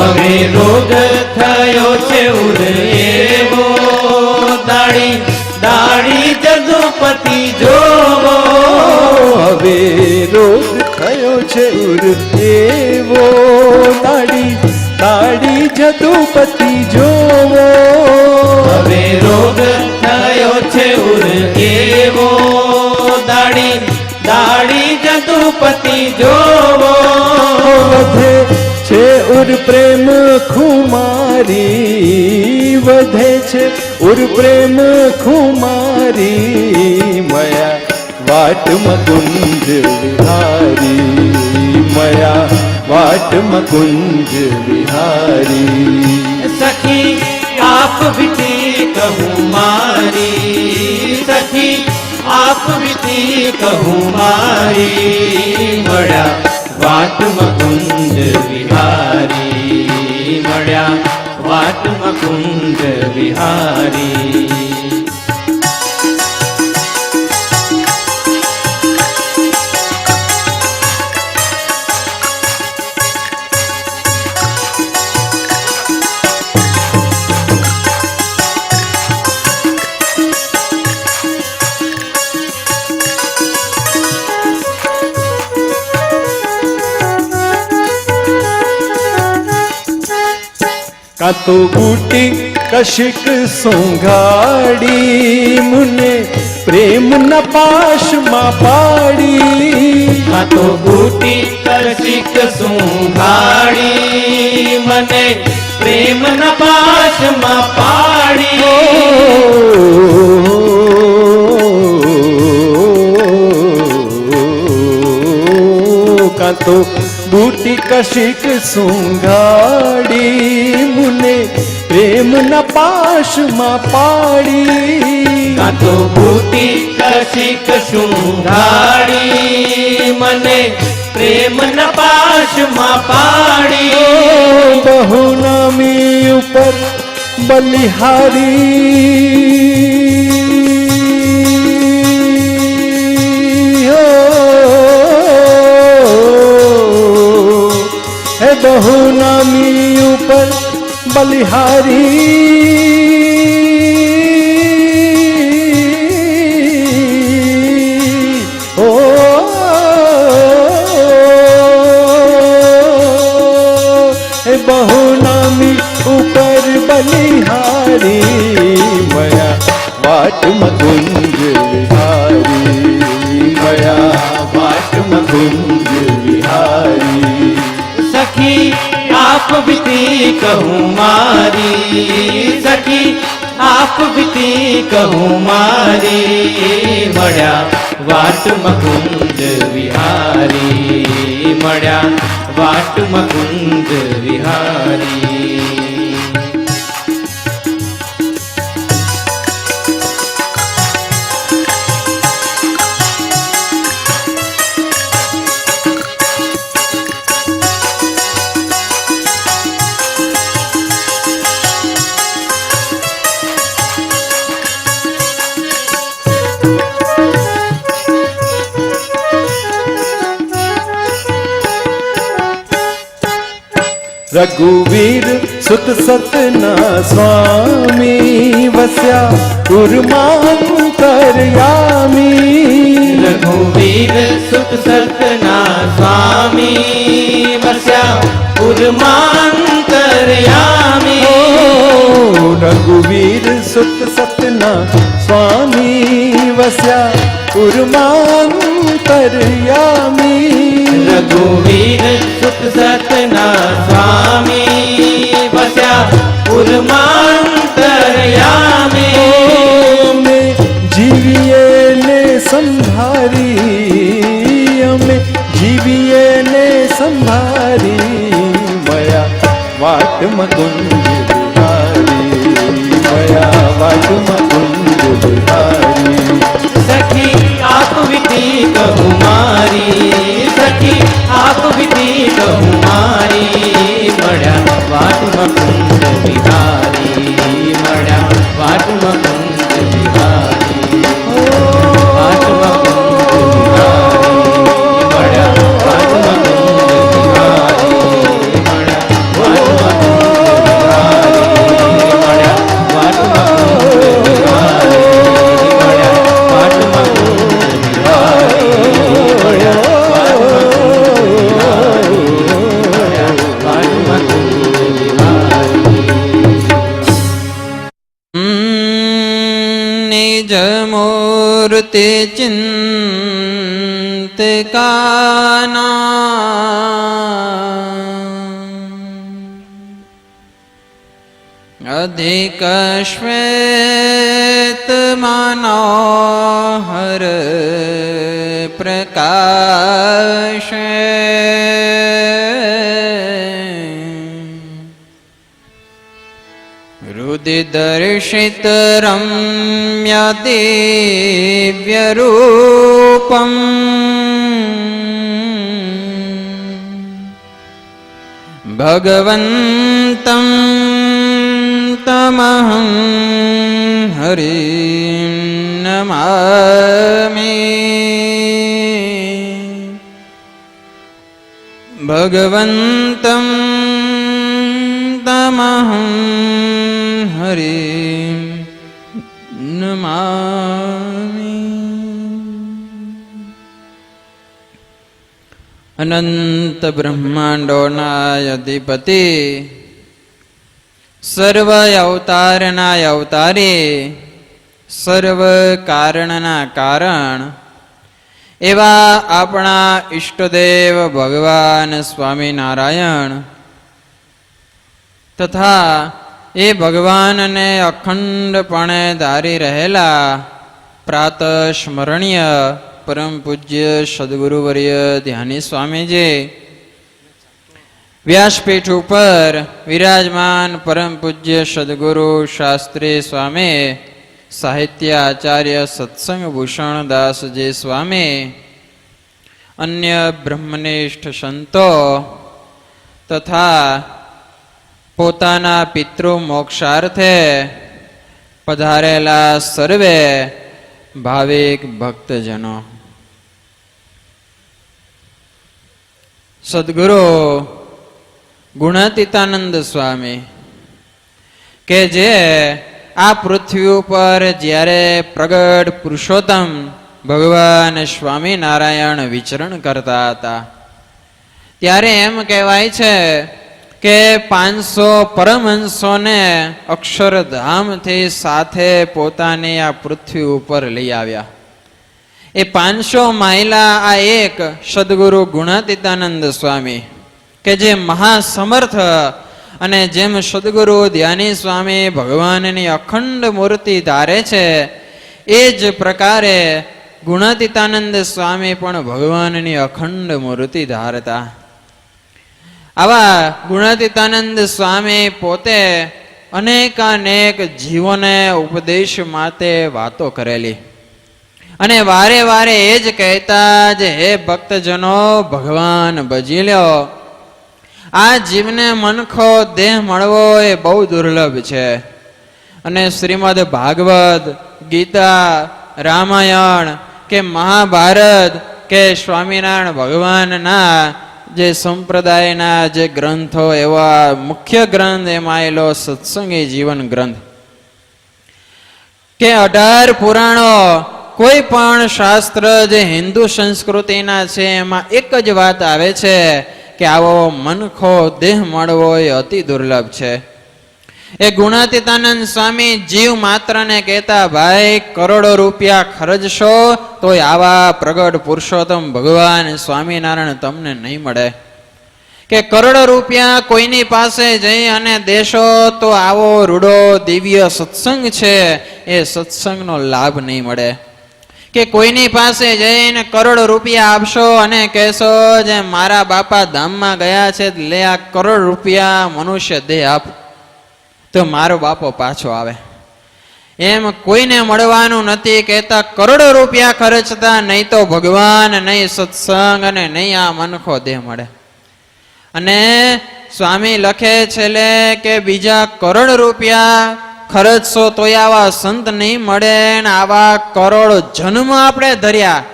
હવે રોગ થયો છે ઉર એવો, દાડી દાડી જદુપતિ જોવો, હવે રોગ થયો છે ઉર એવો, દાડી દાડી જદુપતિ જોવો, હવે રોગ થયો છે ઉર એવો, દાડી દાડી જદુપતિ જોવો, વધે છે ઉર પ્રેમ ખુમારી, વધે છે ઉર પ્રેમ ખુમારી, મયા વાટ મકુંજ વિહારી, મયા વાટ મકુંજ વિહારી, सखी आप बीती कहूँ मारी, सखी आप बीती कहूँ मारी, मड़ा वाट मकुंज विहारी, मड़ा वाट मकुंज विहारी, કાં તો બૂટી કશિક સોંઘાડી મુને પ્રેમ ન પાશમાં પાડી. આ તો બૂટી કશિક સુંઘાડી મને પ્રેમ ન પાશમાં પાડી. કાં તો બૂટી કશિક સુંઘાડી મુને પ્રેમ ન પાશમાં પાડી. કાં તો બૂટી કશિક સુંઘાડી મને પ્રેમ ન પાશમાં પાડી. બહુ નામી ઉપર બલિહારી હે બહુ નામી ઉપર બલિહારી ઓ હે બહુ નામી ઉપર બલિહારી મયા વાટમાં કુંજ વિહારી મયા વાટમાં કુંજ વિહારી. સખી આપ બીતી કહું મારી સખી આપ બીતી કહું મારી મળ્યા વાટમાં કુંજ વિહારી મળ્યા વાટમાં કુંજ વિહારી. રઘુવીર સુત સતના સ્વામી વસ્યા ઉર્માંતરયામી. રઘુવીર સુત સતના સ્વામી વસ્યા ઉર્માંતરયામી. રઘુવીર સુત સતના સ્વામી વસ્યા ઉર્માંતરયામી. રઘુવીર સુત સતના સ્વામી વસ્યા ઉર્માંતરયામી. અમે જીવીએ ને સંભારી અમે જીવીએ ને સંભારી મયા વાટમાં કુંજ વિહારી મયા વાટમાં કુંજ વિહારી. સખી આપ વિધિ કહું મારી સખી આપ વિધિ કહું મારી મળ્યા વાટમાં કુંજ વિહારી મળ્યા વાટમાં કુંજ વિહારી વાટમાં કુંજ વિહારી મળ્યા વાટમાં કુંજ વિહારી મળ્યા વાટમાં કુંજ વિહારી મળ્યા વાટમાં કુંજ વિહારી મળ્યા વાટમાં કુંજ વિહારી મળ્યા વાટમાં કુંજ વિહારી. નિજ મૂર્તિ ચિંતકાના અધિક શ્વેત મનોહર પ્રકાશે હૃદય દર્શિત રમ્ય દિવ્ય રૂપમ ભગવંતમ તમહં હરિં નમામિ. ભગવંતમ તમહં હરિં નમામિ. અનંત બ્રહ્માંડોના અધિપતિ સર્વ અવતારના અવતારી, સર્વ કારણના કારણ એવા આપણા ઈષ્ટદેવ ભગવાન સ્વામિનારાયણ તથા એ ભગવાનને અખંડપણે ધારી રહેલા પ્રાત સ્મરણીય પરમ પૂજ્ય સદગુરુવર્ય ધ્યાની સ્વામીજી, વ્યાસપીઠ ઉપર વિરાજમાન પરમ પૂજ્ય સદગુરુ શાસ્ત્રી સ્વામી, સાહિત્ય આચાર્ય સત્સંગ ભૂષણ દાસજી સ્વામી, અન્ય બ્રહ્મનિષ્ઠ સંતો તથા પોતાના પિતૃ મોક્ષાર્થે પધારેલા સર્વે ભાવિક ભક્તજનો, સદગુરુ ગુણાતીતાનંદ સ્વામી કે જે આ પૃથ્વી ઉપર જ્યારે પ્રગટ પુરુષોત્તમ ભગવાન સ્વામિનારાયણ વિચરણ કરતા હતા ત્યારે એમ કહેવાય છે કે 500 પરમહંસોને અક્ષરધામથી સાથે પોતાની આ પૃથ્વી ઉપર લઈ આવ્યા. એ 500 માયલા આ એક સદગુરુ ગુણાતીતાનંદ સ્વામી કે જે મહાસમર્થ અને જેમ સદગુરુ ધ્યાની સ્વામી ભગવાનની અખંડ મૂર્તિ ધારે છે એ જ પ્રકારે ગુણાતીતાનંદ સ્વામી પણ ભગવાનની અખંડ મૂર્તિ ધારતા. આવા ગુણાતીતાનંદ સ્વામી પોતે અનેકાનેક જીવોને ઉપદેશ માટે વાતો કરેલી અને વારે વારે એ જ કહેતા જ હે ભક્તજનો, ભગવાન ભજી લ્યો. આ જીવને મનખો દેહ મળવો એ બહુ દુર્લભ છે અને શ્રીમદ ભાગવત, ગીતા, રામાયણ કે મહાભારત કે સ્વામિનારાયણ ભગવાનના જે સંપ્રદાયના જે ગ્રંથો, એવા મુખ્ય ગ્રંથ એમાં આવેલો સત્સંગી જીવન ગ્રંથ કે 18 પુરાણો, કોઈ પણ શાસ્ત્ર જે હિન્દુ સંસ્કૃતિના છે એમાં એક જ વાત આવે છે કે આવો મનખો દેહ મળવો એ અતિ દુર્લભ છે. એ ગુણાતીતાનંદ સ્વામી જીવ માત્રને કહેતા, ભાઈ કરોડો રૂપિયા ખર્ચશો તોય આવા પ્રગટ પુરુષોત્તમ ભગવાન સ્વામિનારાયણ તમને નહીં મળે. કે કરોડો રૂપિયા કોઈની પાસે જઈ અને દેશો તો આવો રૂડો દિવ્ય સત્સંગ છે એ સત્સંગનો લાભ નહીં મળે. કે કોઈની પાસે જઈને કરોડો રૂપિયા આપશો અને કહેશો જે મારા બાપા ધામમાં ગયા છે, લે આ કરોડ રૂપિયા મનુષ્ય દેહ આપ, તો મારો બાપો પાછો આવે. એમ કોઈને મળવાનું નથી. કહેતા કરોડો રૂપિયા ખર્ચતા નહીં તો ભગવાન, નહીં સત્સંગ અને નહીં આ મનખો દેહ મળે. અને સ્વામી લખે છેલ્લે કે બીજા કરોડ રૂપિયા ખર્ચશો તોય આવા સંત નહીં મળે. ને આવા કરોડ જન્મ આપણે ધર્યા,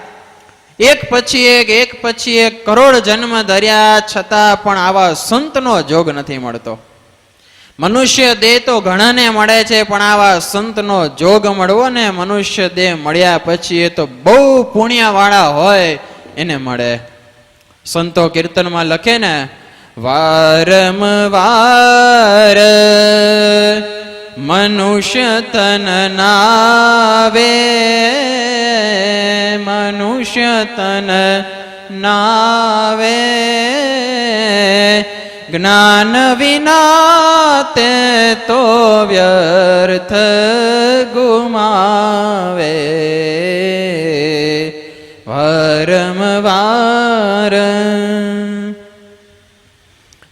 એક પછી એક કરોડ જન્મ ધર્યા છતાં પણ આવા સંતનો જોગ નથી મળતો. મનુષ્ય દેહ તો ઘણાને મળે છે પણ આવા સંતનો જોગ મળવો ને મનુષ્ય દેહ મળ્યા પછી એ તો બહુ પુણ્યવાળા હોય એને મળે. સંતો કીર્તનમાં લખે ને, વારંવાર મનુષ્ય તન નાવે, મનુષ્ય તન નાવે, જ્ઞાન વિના તે તો વ્યર્થ ગુમાવે. વારંવાર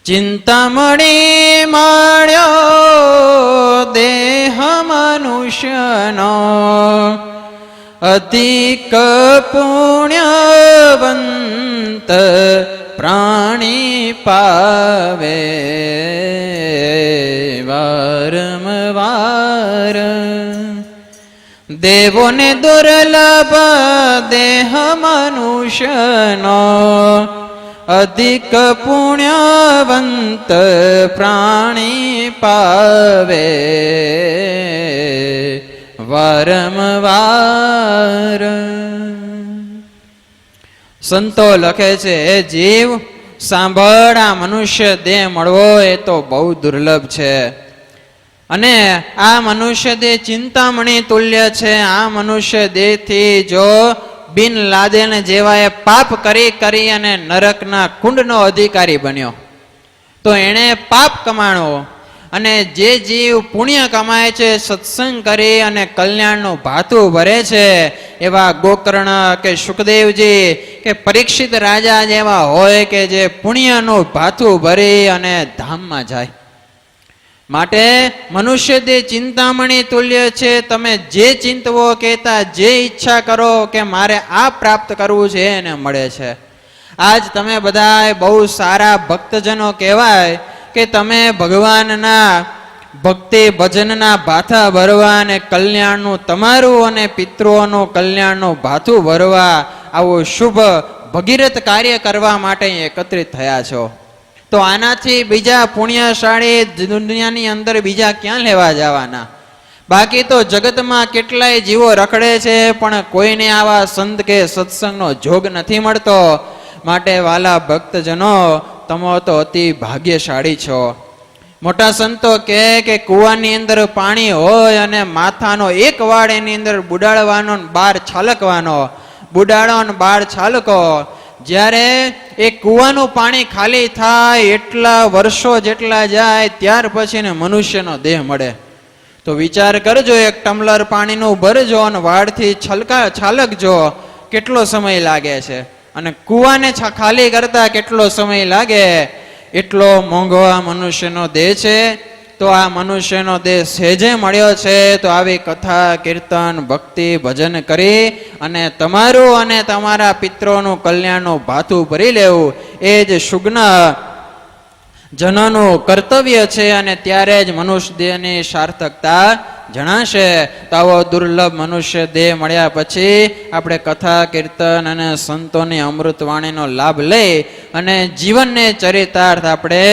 ચિંતામણી મળ્યો દેહ મનુષ્યનો, અધિક પુણ્યવંત પ્રાણી પાવે. વારંવાર દેવોને દુર્લભ દેહ મનુષ્યનો, અધિક પુણ્યવંત પ્રાણી પાવે. વારંવાર સંતો લખે છે, હે જીવ સાંભળ, આ મનુષ્ય દેહ મળવો એ તો બહુ દુર્લભ છે. અને આ મનુષ્ય દેહ ચિંતામણી તુલ્ય છે. આ મનુષ્ય દેહથી જો બિન લાદેન જેવાએ પાપ કરી અને નરકના કુંડનો અધિકારી બન્યો તો એણે પાપ કમાણો. અને જે જીવ પુણ્ય કમાય છે, સત્સંગ કરી અને કલ્યાણનું ભાથું ભરે છે, એવા ગોકર્ણ કે સુખદેવજી કે પરીક્ષિત રાજા જેવા હોય કે જે પુણ્યનું ભાથું ભરી અને ધામમાં જાય. માટે મનુષ્ય દેહ ચિંતામણી તુલ્ય છે. તમે જે ચિંતવો કહેતા જે ઈચ્છા કરો કે મારે આ પ્રાપ્ત કરવું છે એને મળે છે. આજ તમે બધા બહુ સારા ભક્તજનો કહેવાય કે તમે ભગવાનના ભક્તિ ભજનના ભાથા ભરવા અને કલ્યાણનું તમારું અને પિતૃઓનું કલ્યાણનું ભાથું ભરવા આવું શુભ ભગીરથ કાર્ય કરવા માટે એકત્રિત થયા છો. તો આનાથી બીજા પુણ્યશાળી દુનિયાની અંદર બીજા ક્યાં લેવા જવાના? બાકી તો જગતમાં કેટલાય જીવો રખડે છે, પણ કોઈને આવા સંત કે સત્સંગનો જોગ નથી મળતો. માટે વાલા ભક્તજનો, તમે તો અતિ ભાગ્યશાળી છો. મોટા સંતો કે કુવાની અંદર પાણી હોય અને માથાનો એક વાળ એની અંદર બુડાડવાનો, બાર છાલકવાનો, બુડાડો ને બાર છાલકો. જ્યારે એ કુવાનું પાણી ખાલી થાય, એટલા વર્ષો જેટલા જાય, ત્યાર પછી ને મનુષ્યનો દેહ મળે. તો વિચાર કરજો, એક ટમ્લર પાણીનું ભરજો અને વાળથી છાલકજો, કેટલો સમય લાગે છે. અને કુવાને ખાલી કરતા કેટલો સમય લાગે. એટલો મોંઘો આ મનુષ્યનો દેહ છે. તો આ મનુષ્યનો દેહ સહેજે મળ્યો છે. તો આવી કથા કીર્તન ભક્તિ ભજન કરી અને તમારું અને તમારા પિત્રોનું કલ્યાણનું ભાથું ભરી લેવું એ જ સુગ્ન જનોનું કર્તવ્ય છે. અને ત્યારે જ મનુષ્ય દેહની સાર્થકતા જણાશે. તો આવો દુર્લભ મનુષ્ય દેહ મળ્યા પછી આપણે કથા કીર્તન અને સંતોની અમૃતવાણીનો લાભ લઈ અને જીવનને ચરિતાર્થ આપણે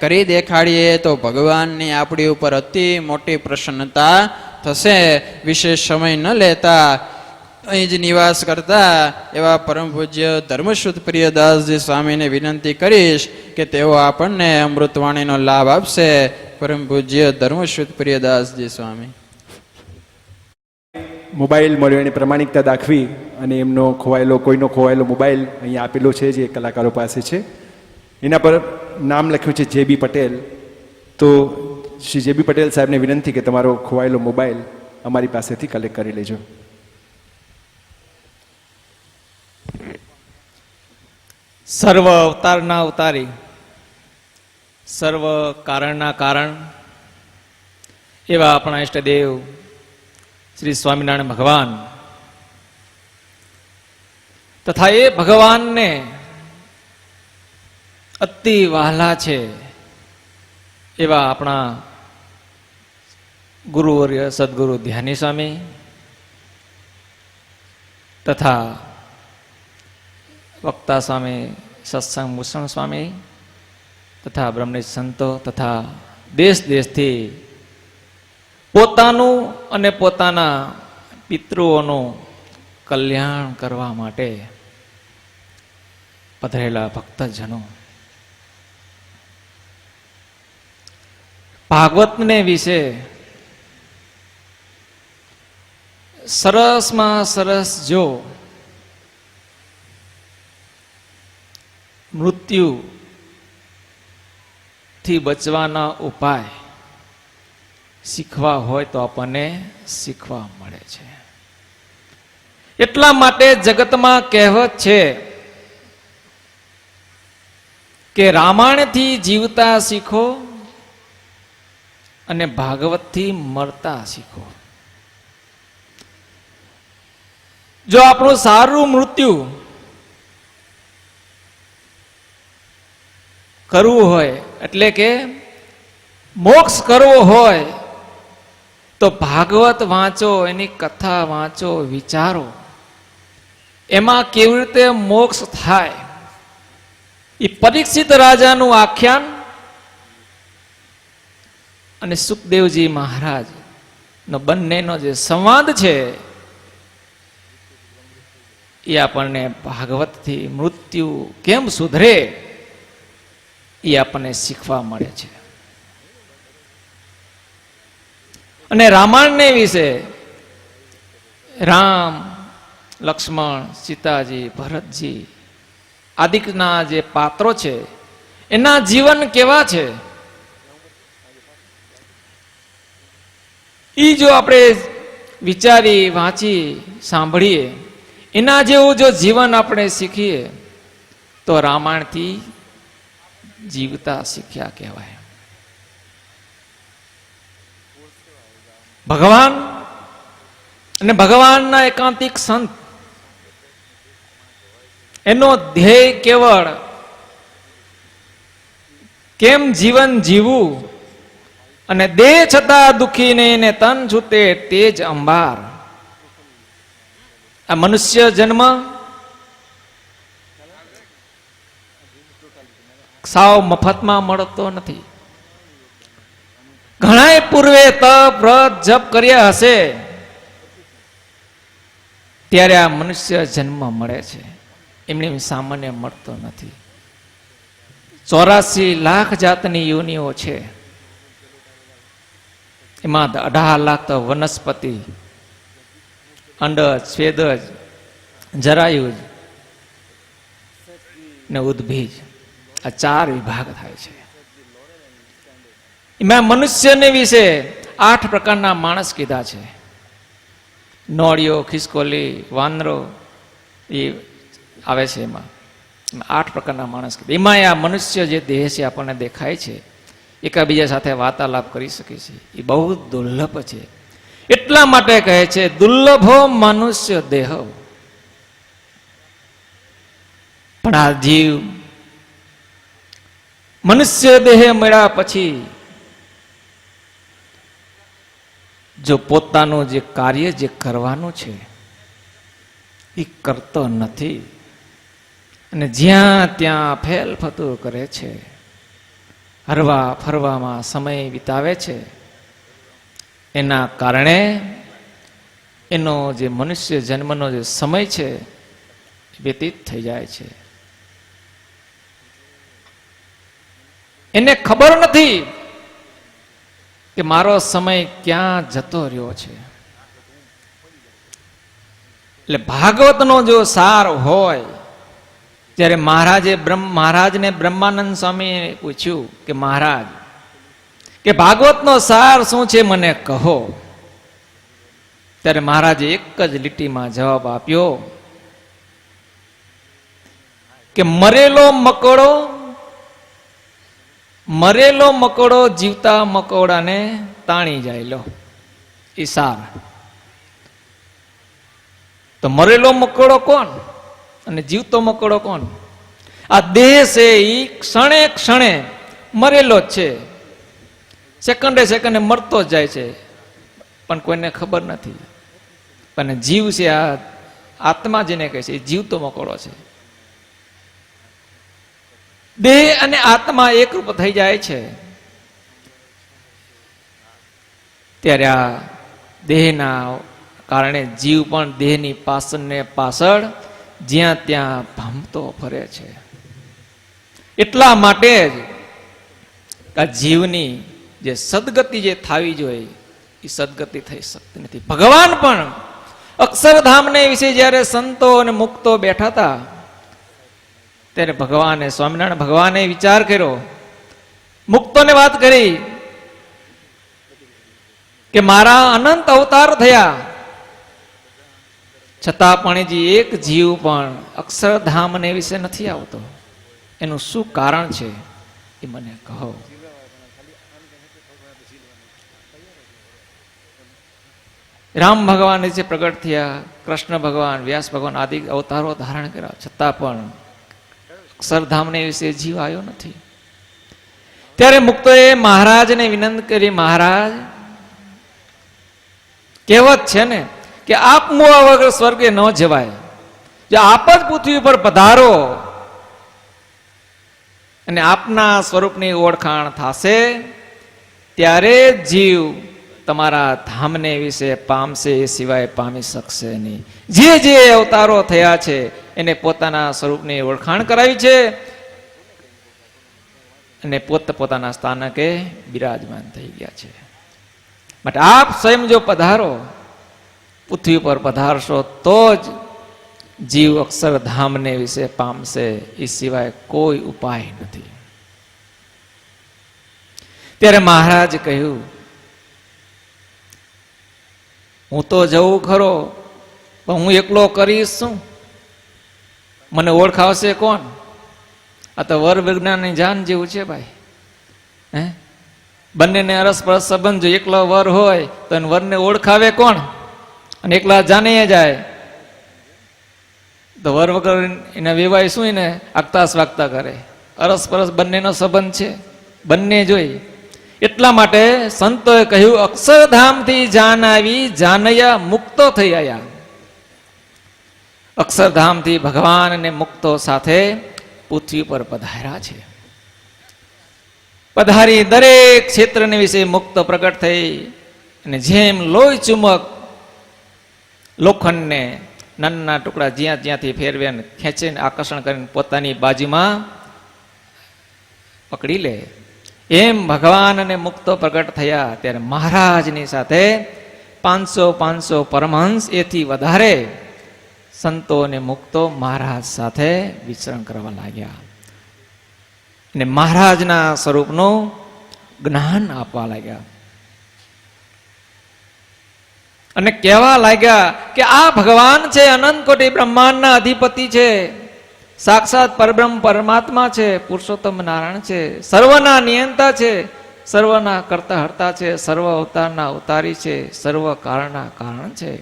કરી દેખાડીએ તો ભગવાનની આપણી ઉપર અતિ મોટી પ્રસન્નતા થશે. વિશેષ સમય ન લેતા અહીં જ નિવાસ કરતા એવા પરમ પૂજ્ય ધર્મશુદ્ધ પ્રિયદાસજી સ્વામીને વિનંતી કરીશ કે તેઓ આપણને અમૃતવાણીનો લાભ આપશે. પરમ પૂજ્ય ધર્મશુદ્ધ પ્રિયદાસજી સ્વામી. મોબાઈલ મળ્યો એની પ્રમાણિકતા દાખવી અને એમનો કોઈનો ખોવાયેલો મોબાઈલ અહીંયા આપેલો છે, જે કલાકારો પાસે છે. એના પર નામ લખ્યું છે જે.બી. પટેલ. તો શ્રી જે.બી. પટેલ સાહેબને વિનંતી કે તમારો ખોવાયેલો મોબાઈલ અમારી પાસેથી કલેક્ટ કરી લેજો. સર્વ અવતારના અવતારી, સર્વ કારણના કારણ એવા આપણા ઈષ્ટદેવ શ્રી સ્વામિનારાયણ ભગવાન તથા એ ભગવાનને અતિ વહાલા છે એવા આપણા ગુરુવર્ય સદગુરુ ધ્યાની સ્વામી તથા વક્તા સ્વામી સત્સંગ ભૂષણ સ્વામી તથા બ્રહ્મનિષ્ઠ સંતો તથા દેશ દેશથી પોતાનું અને પોતાના પિતૃઓનું કલ્યાણ કરવા માટે પધરેલા ભક્તજનો, ભાગવતને વિશે સરસમાં સરસ જો મૃત્યુથી બચવાના ઉપાય શીખવા હોય તો આપણને શીખવા મળે છે. એટલા માટે જગતમાં કહેવત છે કે રામાયણથી જીવતા શીખો અને ભાગવતથી મરતા શીખો. જો આપણું સારું મૃત્યુ કરવું હોય, એટલે કે મોક્ષ કરવો હોય, તો ભાગવત વાંચો, એની કથા વાંચો, વિચારો એમાં કેવી રીતે મોક્ષ થાય. એ પરીક્ષિત રાજાનું આખ્યાન અને સુખદેવજી મહારાજ નો બંનેનો જે સંવાદ છે એ આપણને ભાગવતથી મૃત્યુ કેમ સુધરે એ આપણને શીખવા મળે છે. અને રામાયણને વિશે રામ, લક્ષ્મણ, સીતાજી, ભરતજી આદિકના જે પાત્રો છે એના જીવન કેવા છે એ જો આપણે વિચારી, વાંચી, સાંભળીએ, એના જેવું જો જીવન આપણે શીખીએ તો રામાયણથી જીવતા શીખ્યા કહેવાય. ભગવાન અને ભગવાનના એકાંતિક સંત, એનો ધ્યેય કેવળ કેમ જીવન જીવવું અને દેહ છતાં દુખી નહીં ને તન છૂટે તે જ અંબાર. આ મનુષ્ય જન્મ સાવ મફતમાં મળતો નથી. ઘણાય પૂર્વે તપ, વ્રત, જપ કર્યા હશે ત્યારે આ મનુષ્ય જન્મ મળે છે, એમને સામાન્ય મળતો નથી. 84 લાખ જાતની યોનિઓ છે, એમાં 18 લાખ તો વનસ્પતિ, અંડજ, સ્વેદજ, જરાયુજ ને ઉદ્ભીજ, આ 4 વિભાગ થાય છે. એમાં મનુષ્યને વિશે 8 પ્રકારના માણસ કીધા છે. નોળિયો, ખિસકોલી, વાનરો એ આવે છે. એમાં 8 પ્રકારના માણસ કીધા. એમાં આ મનુષ્ય જે દેહ છે આપણને દેખાય છે, એકાબીજા સાથે વાર્તાલાપ કરી શકે છે, એ બહુ દુર્લભ છે. એટલા માટે કહે છે દુર્લભો મનુષ્ય દેહ. પણ આ જીવ મનુષ્ય દેહ મળ્યા પછી જો પોતાનું જે કાર્ય જે કરવાનું છે એ કરતો નથી અને જ્યાં ત્યાં ફેલ ફતું કરે છે, હરવા ફરવામાં સમય વિતાવે છે. એના કારણે એનો જે મનુષ્ય જન્મનો જે સમય છે વ્યતીત થઈ જાય છે. એને ખબર નથી કે મારો સમય ક્યાં જતો રહ્યો છે. એટલે ભાગવતનો જો સાર હોય, ત્યારે મહારાજને બ્રહ્માનંદ સ્વામીએ પૂછ્યું કે મહારાજ કે ભાગવતનો સાર શું છે મને કહો. ત્યારે મહારાજે એક જ લીટીમાં જવાબ આપ્યો કે મરેલો મકોડો જીવતા મકોડાને તાણી જાય. લો એ સાર. તો મરેલો મકોડો કોણ અને જીવતો મકોડો કોણ? આ દેહ છે એ ક્ષણે ક્ષણે મરેલો જ છે, સેકન્ડે સેકન્ડે મરતો જ જાય છે, પણ કોઈને ખબર નથી. પણ જીવ છે, આ આત્મા જેને કહે છે એ જીવતો મકોડો છે. દેહ અને આત્મા એકરૂપ થઈ જાય છે ત્યારે આ દેહના કારણે જીવ પણ દેહની પાછળ જ્યાં ત્યાં ભમતો ફરે છે. એટલા માટે જ આ જીવની જે સદગતિ જે થવી જોઈએ એ સદગતિ થઈ શકતી નથી. ભગવાન પણ અક્ષરધામને વિશે જ્યારે સંતો અને મુક્તો બેઠા હતા ત્યારે ભગવાને, સ્વામિનારાયણ ભગવાને વિચાર કર્યો, મુક્તોને વાત કરી કે મારા અનંત અવતાર થયા છતાં પણ જે એક જીવ પણ અક્ષરધામને વિશે નથી આવતો, એનું શું કારણ છે એ મને કહો. રામ ભગવાન નીચે પ્રગટ થયા, કૃષ્ણ ભગવાન, વ્યાસ ભગવાન આદિ અવતારો ધારણ કર્યા, છતાં પણ અક્ષરધામને વિશે જીવ આવ્યો નથી. ત્યારે મુક્તોએ મહારાજને વિનંતી કરી, મહારાજ કહેવત છે ને કે આપ મુવા વગર સ્વર્ગે ન જવાય. જો આપ જ પૃથ્વી ઉપર પધારો અને આપના સ્વરૂપની ઓળખાણ થશે ત્યારે જીવ તમારા ધામને વિશે પામશે, એ સિવાય પામી શકશે નહીં. જે જે અવતારો થયા છે એને પોતાના સ્વરૂપની ઓળખાણ કરાવી છે અને પોતાના સ્થાનકે બિરાજમાન થઈ ગયા છે. માટે આપ સ્વયં જો પધારો, પૃથ્વી પર પધારશો તો જ જીવ અક્ષરધામને વિશે પામશે, એ સિવાય કોઈ ઉપાય નથી. ત્યારે મહારાજ કહ્યું, હું તો જવું ખરો, પણ હું એકલો કરીશ શું? મને ઓળખાવશે કોણ? આ તો વર વિજ્ઞાનની જાન જેવું છે ભાઈ. હે, બંનેને અરસપરસ સંબંધ, જો એકલો વર હોય તો વરને ઓળખાવે કોણ? અને એકલા જાને જાય તો વર વગર એના વેવાય શું એને આગતા સ્વાગતા કરે? અરસપરસ બંનેનો સંબંધ છે, બંને જોઈ. એટલા માટે સંતોએ કહ્યું, અક્ષરધામથી જાન આવી, જાનયા મુક્તો થઈ આયા. અક્ષરધામથી ભગવાન અને મુક્તો સાથે પૃથ્વી પર પધાર્યા છે. પધારી દરેક ક્ષેત્રને વિશે મુક્ત પ્રગટ થઈ, અને જેમ લોહી ચુમક લોખંડને નાના ટુકડા જ્યાં જ્યાંથી ફેરવે અને ખેંચીને આકર્ષણ કરીને પોતાની બાજુમાં પકડી લે, એમ ભગવાન અને મુક્તો પ્રગટ થયા. ત્યારે મહારાજની સાથે 500 પરમહંસ, એથી વધારે સંતો અને મુક્તો મહારાજ સાથે વિચરણ કરવા લાગ્યા અને મહારાજના સ્વરૂપનું જ્ઞાન આપવા લાગ્યા અને કહેવા લાગ્યા કે આ ભગવાન છે, અનંત કોટી બ્રહ્માંડના અધિપતિ છે, સાક્ષાત પરબ્રહ્મ પરમાત્મા છે, પુરુષોત્તમ નારાયણ છે, સર્વના નિયંતા છે, સર્વના કરતા હર્તા છે, સર્વ અવતારના અવતારી છે, સર્વ કારણના કારણ છે.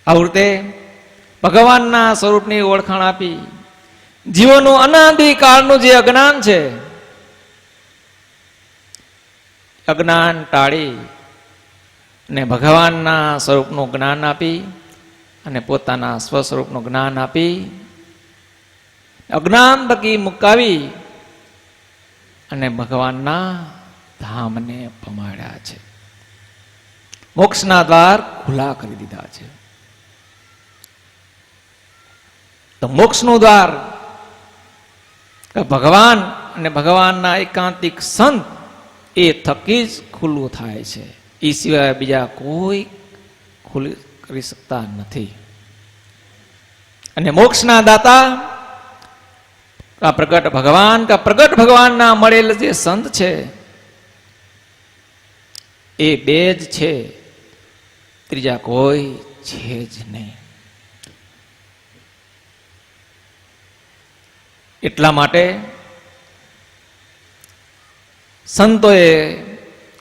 આ રીતે ભગવાનના સ્વરૂપની ઓળખાણ આપી, જીવોનું અનાદિકાળનું જે અજ્ઞાન છે, અજ્ઞાન ટાળી અને ભગવાનના સ્વરૂપનું જ્ઞાન આપી અને પોતાના સ્વસ્વરૂપનું જ્ઞાન આપી અજ્ઞાન થકી મુકાવી અને ભગવાનના ધામને પમાડ્યા છે. મોક્ષના દ્વાર ખુલ્લા કરી દીધા છે. તો મોક્ષનું દ્વાર ભગવાન અને ભગવાનના એકાંતિક સંત એ થકી જ ખુલ્લું થાય છે. એ સિવાય બીજા કોઈ ખુલ્લી કરી શકતા નથી. અને મોક્ષના દાતા કા પ્રગટ ભગવાન કા પ્રગટ ભગવાનના મળેલ જે સંત છે એ બે જ છે, ત્રીજા કોઈ છે જ નહીં. એટલા માટે સંતોએ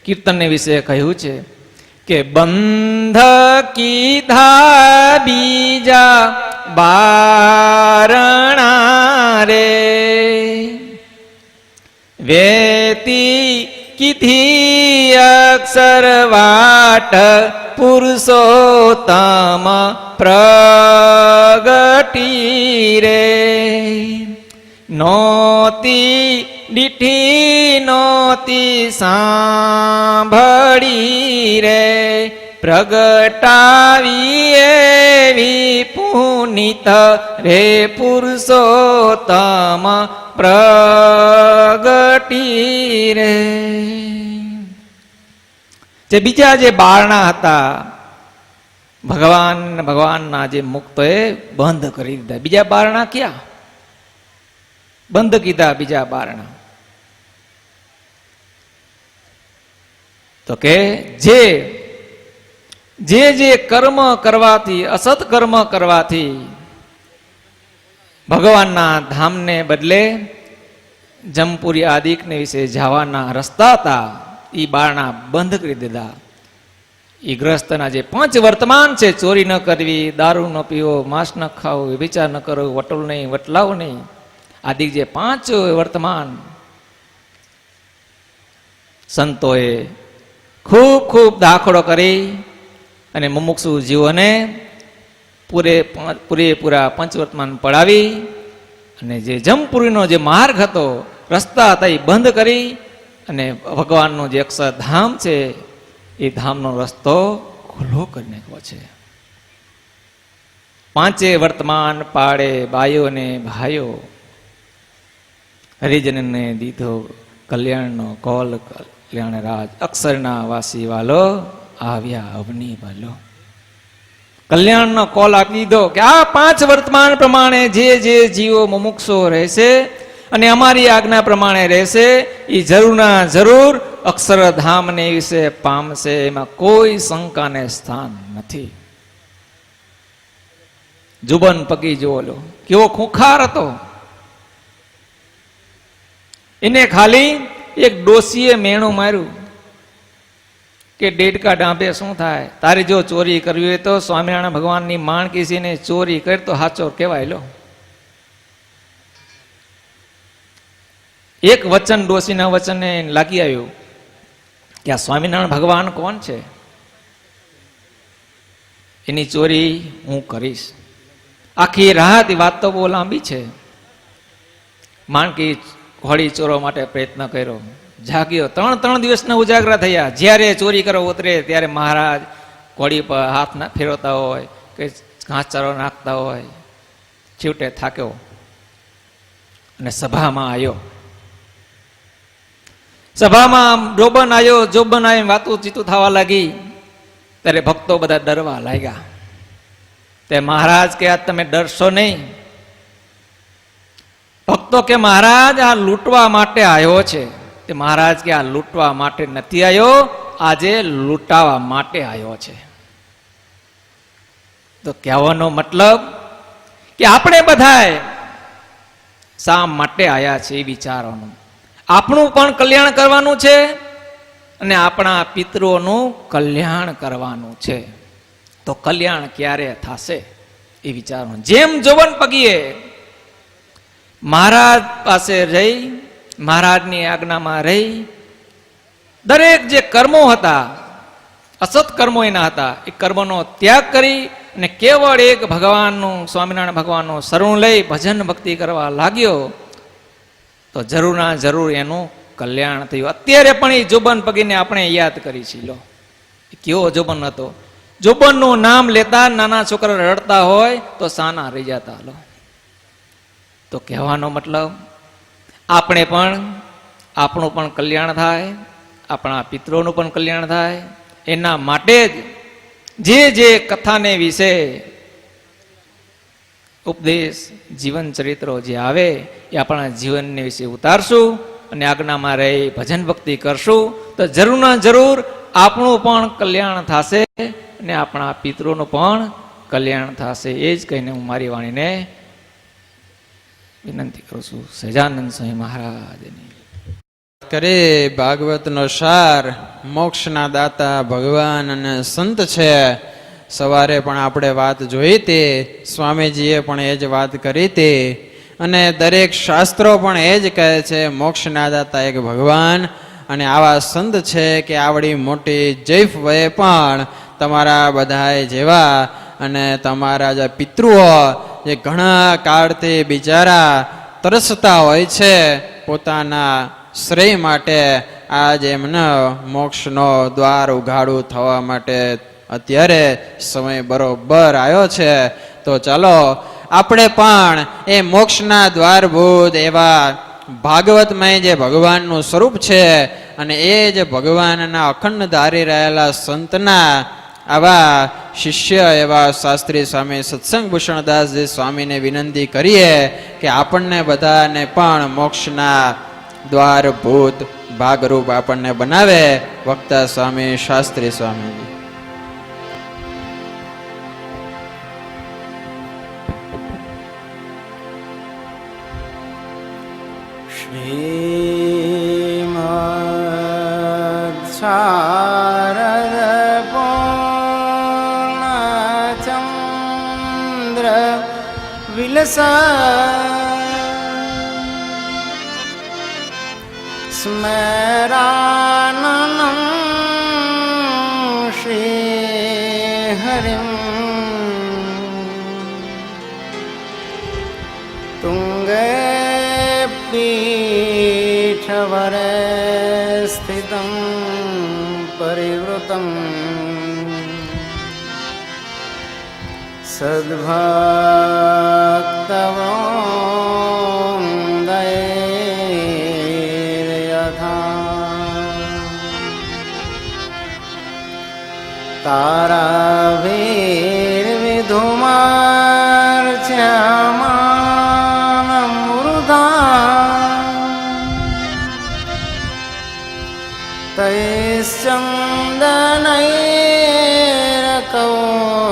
કીર્તનને વિશે કહ્યું છે કે બંધ કીધા બીજા બારણા રે, વેતી કીધી અક્ષર વાટ પુરુષોત્તમ પ્રગટી રે, નોતી દીઠી નોતી સાંભળી રે, પ્રગટાવી એવી પુનિત રે પુરુષોત્તમ પ્રગટી રે. જે બીજા જે બારણા હતા ભગવાનના જે મુક્તોએ બંધ કરી દીધા. બીજા બારણા ક્યાં બંધ કીધા? બીજા બારણા તો કે જે કર્મ કરવાથી, અસત કર્મ કરવાથી ભગવાનના ધામને બદલે જમપુરી આદિકને વિશે જવાના રસ્તા હતા, એ બારણા બંધ કરી દીધા. એ ગ્રસ્તના જે 5 વર્તમાન છે, ચોરી ન કરવી, દારૂ ન પીવો, માંસ ન ખાવું, વિચાર ન કરવો, વટોલ નહીં, વટલાવ નહીં, આદિ જે 5 વર્તમાન સંતોએ ખૂબ દાખલો કરી અને મુમુક્ષુ જીવોને પૂરેપૂરા પંચવર્તમાન પડાવી અને જે જમપુરીનો જે માર્ગ હતો, રસ્તા હતા, એ બંધ કરી અને ભગવાનનું જે અક્ષરધામ છે એ ધામનો રસ્તો ખુલ્લો કરી નાખ્યો છે. 5 વર્તમાન પાડે બાયો ને ભાઈઓ, હરિજનને દીધો કલ્યાણનો કોલ કલ્યાણ રાજ અક્ષરના વાસી વાલો આવ્યા અવની વાલો. કલ્યાણનો કોલ આપી દીધો કે આ 5 વર્તમાન પ્રમાણે જે જે જીવો મુમુક્ષો રહેશે અને અમારી આજ્ઞા પ્રમાણે રહેશે એ જરૂરના જરૂર અક્ષરધામને વિશે પામશે, એમાં કોઈ શંકાને સ્થાન નથી. જુબન પગી જો લો કેવો ખૂંખાર હતો. એને ખાલી એક ડોસીએ મેણું માર્યું કે ડેડકા ડાંભે શું થાય, તારી જો ચોરી કરવી હોય તો સ્વામિનારાયણ ભગવાનની માણકીસીને ચોરી કર તો હાચો કહેવાય લો. એક વચન ડોસીના વચનને લાગી આવ્યું કે આ સ્વામિનારાયણ ભગવાન કોણ છે, એની ચોરી હું કરીશ. આખી રાત વાત તો બહુ લાંબી છે. માણકી ઘોડી ચોરવા માટે પ્રયત્ન કર્યો, જાગ્યો, 3 દિવસના ઉજાગરા થયા. જ્યારે ચોરી કરવા ઉતરે ત્યારે મહારાજ ઘોડી પર હાથ ફેરવતા હોય કે ઘાસચારો નાખતા હોય. છેવટે થાક્યો અને સભામાં આવ્યો. સભામાં જોબન આવ્યો, વાતું ચીતું થવા લાગી. ત્યારે ભક્તો બધા ડરવા લાગ્યા. તે મહારાજ કે આ તમે ડરશો નહીં. ભક્તો કે મહારાજ આ લૂંટવા માટે આવ્યો છે. તે મહારાજ કે આ લૂંટવા માટે નથી આવ્યો, આજે લૂંટાવા માટે આવ્યો છે. તો કહેવાનો મતલબ કે આપણે બધાએ શા માટે આવ્યા છે એ વિચારવાનું. આપણું પણ કલ્યાણ કરવાનું છે અને આપણા પિતૃઓનું કલ્યાણ કરવાનું છે. તો કલ્યાણ ક્યારે થશે એ વિચારવાનું. જેમ જોબન પગીએ મહારાજ પાસે રહી, મહારાજની આજ્ઞામાં રહી, દરેક જે કર્મો હતા, અસત કર્મો એના હતા, એ કર્મોનો ત્યાગ કરી અને કેવળ એક ભગવાનનું, સ્વામિનારાયણ ભગવાનનું શરણ લઈ ભજન ભક્તિ કરવા લાગ્યો તો જરૂરના જરૂર એનું કલ્યાણ થયું. અત્યારે પણ એ જોબન પગીને આપણે યાદ કરી છીએ. લો કેવો જોબન હતો. જોબનનું નામ લેતા નાના છોકરા રડતા હોય તો સાના રહી જતા. લો તો કહેવાનો મતલબ આપણે પણ, આપણું પણ કલ્યાણ થાય, આપણા પિતરોનું પણ કલ્યાણ થાય. એના માટે જ જે કથાને વિશે ઉપદેશ, જીવન ચરિત્રો જે આવે એ આપણા જીવનને વિશે ઉતારશું અને આજ્ઞામાં રહી ભજન ભક્તિ કરશું તો જરૂરના જરૂર આપણું પણ કલ્યાણ થશે અને આપણા પિતરોનું પણ કલ્યાણ થશે. એ જ કહીને હું મારી વાણીને વિનંતી કરું છું. સહજાનંદ સ્વામી મહારાજની કરે ભાગવતનો સાર, મોક્ષના દાતા ભગવાન અને સંત છે. સવારે પણ આપણે વાત જોઈ હતી, સ્વામીજીએ પણ એ જ વાત કરી હતી અને દરેક શાસ્ત્રો પણ એ જ કહે છે મોક્ષના દાતા એક ભગવાન અને આવા સંત છે કે આવડી મોટી જૈફ વયે પણ તમારા બધાએ જેવા અને તમારા જે પિતૃઓ જે ઘણા કાળથી બિચારા તરસતા હોય છે પોતાના શ્રેય માટે, આજ એમને મોક્ષનો દ્વાર ઉઘાડું થવા માટે અત્યારે સમય બરોબર આવ્યો છે. તો ચાલો આપણે પણ એ મોક્ષના દ્વારભૂત એવા ભાગવતમય જે ભગવાનનું સ્વરૂપ છે અને એ જે ભગવાનના અખંડ ધારી રહેલા સંતના આવા શિષ્ય એવા શાસ્ત્રી સ્વામી સત્સંગ ભૂષણદાસજી સ્વામીને વિનંતી કરીએ કે આપણને બધાને પણ મોક્ષના દ્વારભૂત ભાગરૂપ આપણને બનાવે. વક્તા સ્વામી શાસ્ત્રી સ્વામી. શ્રીમદ્ શારદ પૂર્ણચંદ્ર વિલસા સ્મરાનનં શ્રી હરિમ તુંગે પીઠવરે સ્થિતં પરિવૃતં સદ્ભક્તવૃંદૈર્યથા ताराभिर्विधुमार्च्यामानमृधा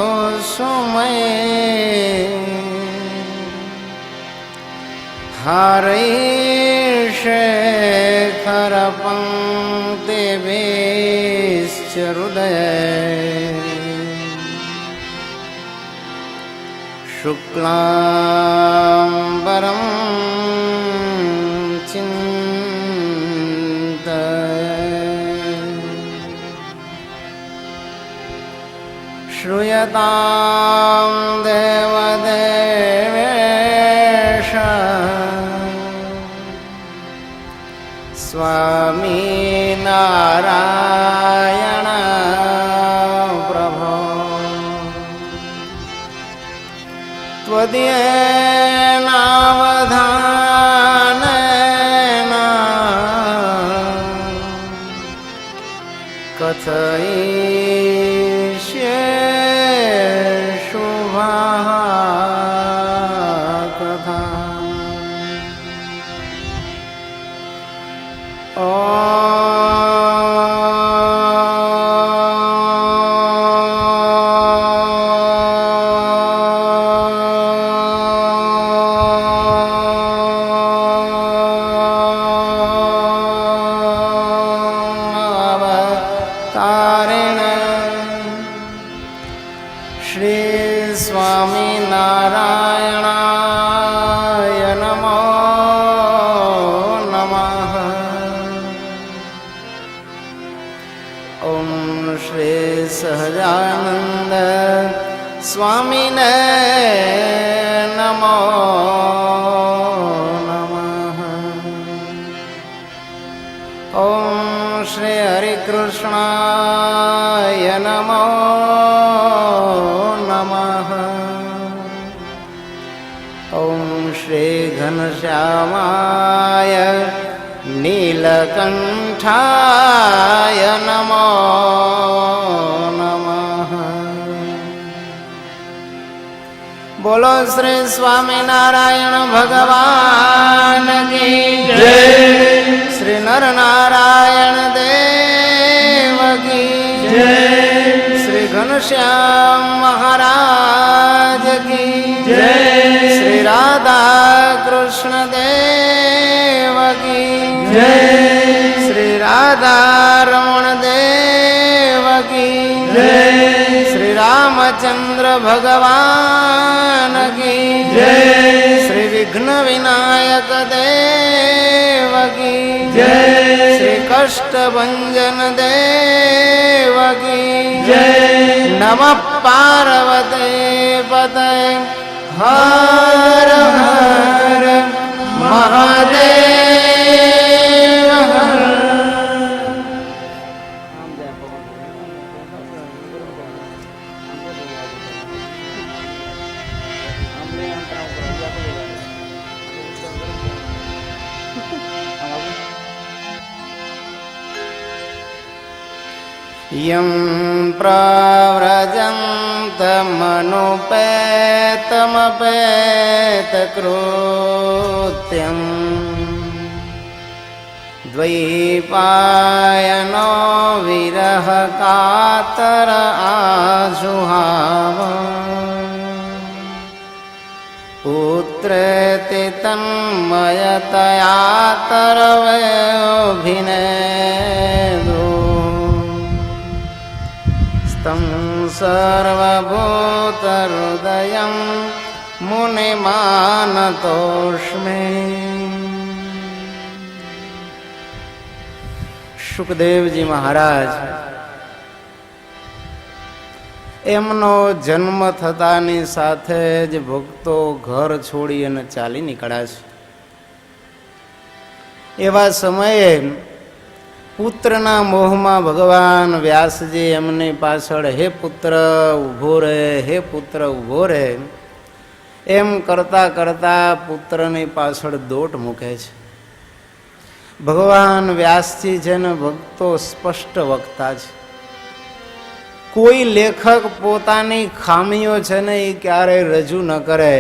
तैश्चन्दनैरकौसुमये हारैशेखरपङ्क्तिभिश्च हृदये शुक्लाम्बरं श्रूयतां देवदेवेश स्वामी नारायण प्रभो त्वदीयेनावधानेन कथयिष्ये श्री स्वामीनारायणाय नमो नमः। ओम श्री सहजानंद स्वामिने नमो नमः। ओम श्री हरिकृष्णाय नमो नमः। ओम श्री घनश्यामाय नीलकंठाय नमो नमः। बोलो श्री स्वामीनारायण भगवान की जय। श्री नर नारायण देव की जय। श्री घनश्याम महाराज की जय। श्री राधा कृष्ण देव की जय। श्री राधा रमण देव की जय। श्री रामचंद्र भगवान की जय। श्री विघ्न विनायक देव की जय। श्री कष्ट भंजन देव की जय। नमः पार्वते पतये हर हर महादेव हर। यं प्रव्रजन्तमनुपेतमपेतकृत्यम् द्वैपायनो विरह कातर आजुहाव पुत्रेति तन्मयतया तरवेऽभिनेदु तं सर्वभूतहृदयं मुनिमानतोऽस्मि। સુખદેવજી મહારાજ એમનો જન્મ થતાની સાથે જ ભક્તો ઘર છોડી અને ચાલી નીકળ્યા છે. એવા સમયે પુત્રના મોહમાં ભગવાન વ્યાસજી એમની પાછળ હે પુત્ર ઊભો રહે, હે પુત્ર ઊભો રહે એમ કરતા કરતા પુત્રની પાછળ દોટ મૂકે છે. ભગવાન વ્યાસજી છે ને ભક્તો સ્પષ્ટ વક્તા છે. કોઈ લેખક પોતાની ખામીઓ છે ને એ ક્યારેય રજૂ ન કરે.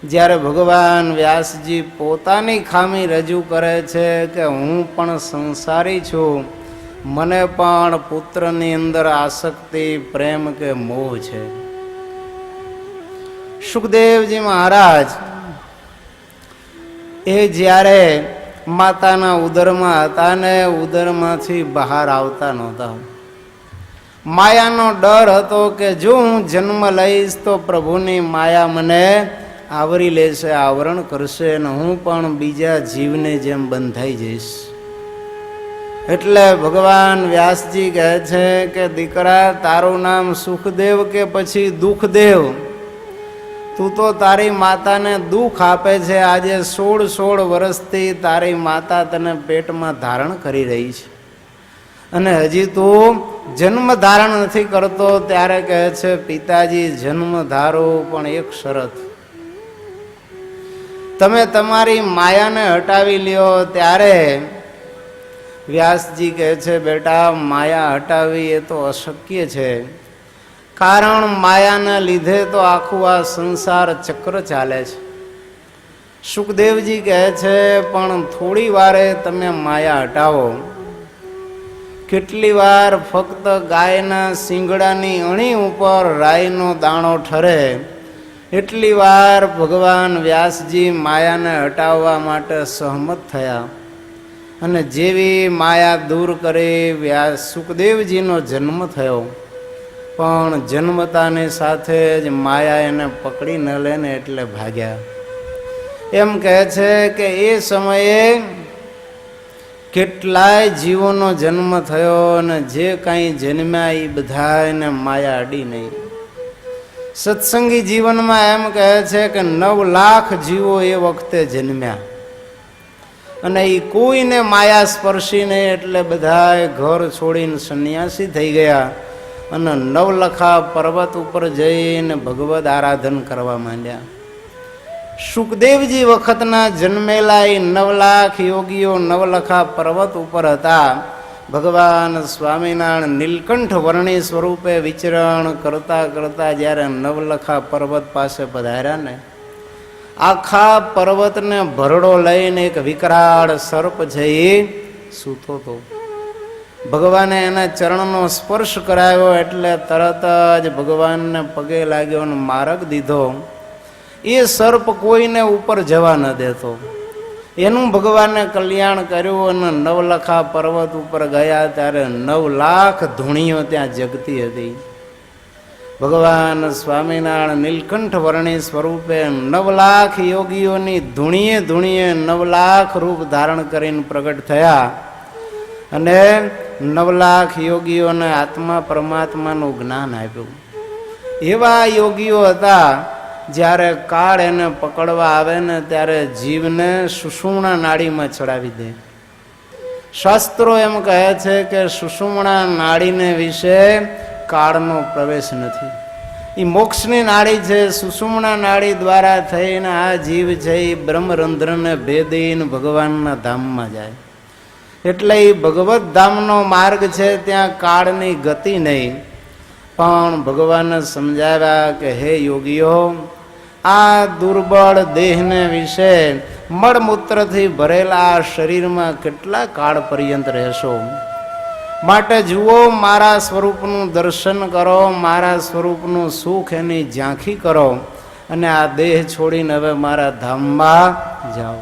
જ્યારે ભગવાન વ્યાસજી પોતાની ખામી રજૂ કરે છે કે હું પણ સંસારી છું, મને પણ પુત્રની અંદર આસક્તિ, પ્રેમ કે મોહ છે. સુખદેવજી મહારાજ એ જ્યારે માતાના ઉદરમાં હતા ને ઉદરમાંથી બહાર આવતા નહોતા. માયાનો ડર હતો કે જો હું જન્મ લઈશ તો પ્રભુની માયા મને આવરી લેશે, આવરણ કરશે અને હું પણ બીજા જીવને જેમ બંધાઈ જઈશ. એટલે ભગવાન વ્યાસજી કહે છે કે દીકરા, તારું નામ સુખદેવ કે પછી દુઃખદેવ? તું તો તારી માતાને દુઃખ આપે છે. આજે 16 વર્ષથી તારી માતા તને પેટમાં ધારણ કરી રહી છે અને હજી તું જન્મ ધારણ નથી કરતો. ત્યારે કહે છે પિતાજી, જન્મ ધારો પણ એક શરત, તમે તમારી માયાને હટાવી લ્યો. ત્યારે વ્યાસજી કહે છે બેટા, માયા હટાવી એ તો અશક્ય છે, કારણ માયાના લીધે તો આખું આ સંસાર ચક્ર ચાલે છે. સુખદેવજી કહે છે પણ થોડી વારે તમે માયા હટાવો. કેટલી વાર ફક્ત ગાયના શિંગડાની અણી ઉપર રાઈનો દાણો ઠરે એટલી વાર ભગવાન વ્યાસજી માયાને હટાવવા માટે સહમત થયા અને જેવી માયા દૂર કરી સુખદેવજીનો જન્મ થયો. પણ જન્મતાની સાથે જ માયા એને પકડી ન લે ને એટલે ભાગ્યા. એમ કહે છે કે એ સમયે કેટલાય જીવોનો જન્મ થયો અને જે કાંઈ જન્મ્યા એ બધા એને માયા અડી નહીં. સત્સંગી જીવનમાં એમ કહે છે કે 9 લાખ જીવો એ વખતે જન્મ્યા અને એ કોઈને માયા સ્પર્શી નહીં, એટલે બધા ઘર છોડીને સંન્યાસી થઈ ગયા અને 9 લખા પર્વત ઉપર જઈને ભગવદ આરાધન કરવા માંડ્યા. સુખદેવજી વખતના જન્મેલા એ 9 લાખ યોગીઓ 9 લખા પર્વત ઉપર હતા. ભગવાન સ્વામિનારાયણ નીલકંઠ વર્ણી સ્વરૂપે વિચરણ કરતા કરતા જ્યારે 9 લખા પર્વત પાસે પધાર્યા ને, આખા પર્વતને ભરડો લઈને એક વિકરાળ સર્પ છે એ સૂતો હતો. ભગવાને એના ચરણનો સ્પર્શ કરાવ્યો એટલે તરત જ ભગવાનને પગે લાગ્યો અને માર્ગ દીધો. એ સર્પ કોઈને ઉપર જવા ન દેતો. એનું ભગવાને કલ્યાણ કર્યું અને 9 લખા પર્વત ઉપર ગયા ત્યારે 9 લાખ ધૂણીઓ ત્યાં જગતી હતી. ભગવાન સ્વામિનારાયણ નીલકંઠ વર્ણી સ્વરૂપે 9 લાખ યોગીઓની ધૂણીએ ધૂણીએ 9 લાખ રૂપ ધારણ કરીને પ્રગટ થયા અને 9 લાખ યોગીઓને આત્મા પરમાત્માનું જ્ઞાન આપ્યું. એવા યોગીઓ હતા જ્યારે કાળ એને પકડવા આવે ને ત્યારે જીવને સુષુમ્ના નાડીમાં ચડાવી દે. શાસ્ત્રો એમ કહે છે કે સુષુમ્ના નાડીને વિશે કાળનો પ્રવેશ નથી. એ મોક્ષની નાડી છે. સુષુમ્ના નાડી દ્વારા થઈને આ જીવ છે એ બ્રહ્મરંધ્રને ભેદીને ભગવાનના ધામમાં જાય. એટલે એ ભગવત ધામનો માર્ગ છે, ત્યાં કાળની ગતિ નહીં. પણ ભગવાને સમજાવ્યા કે હે યોગીઓ, આ દુર્બળ દેહને વિશે મળમૂત્રથી ભરેલા આ શરીરમાં કેટલા કાળ પર્યંત રહેશો? માટે જુઓ, મારા સ્વરૂપનું દર્શન કરો, મારા સ્વરૂપનું સુખ એની ઝાંખી કરો અને આ દેહ છોડીને હવે મારા ધામમાં જાઓ.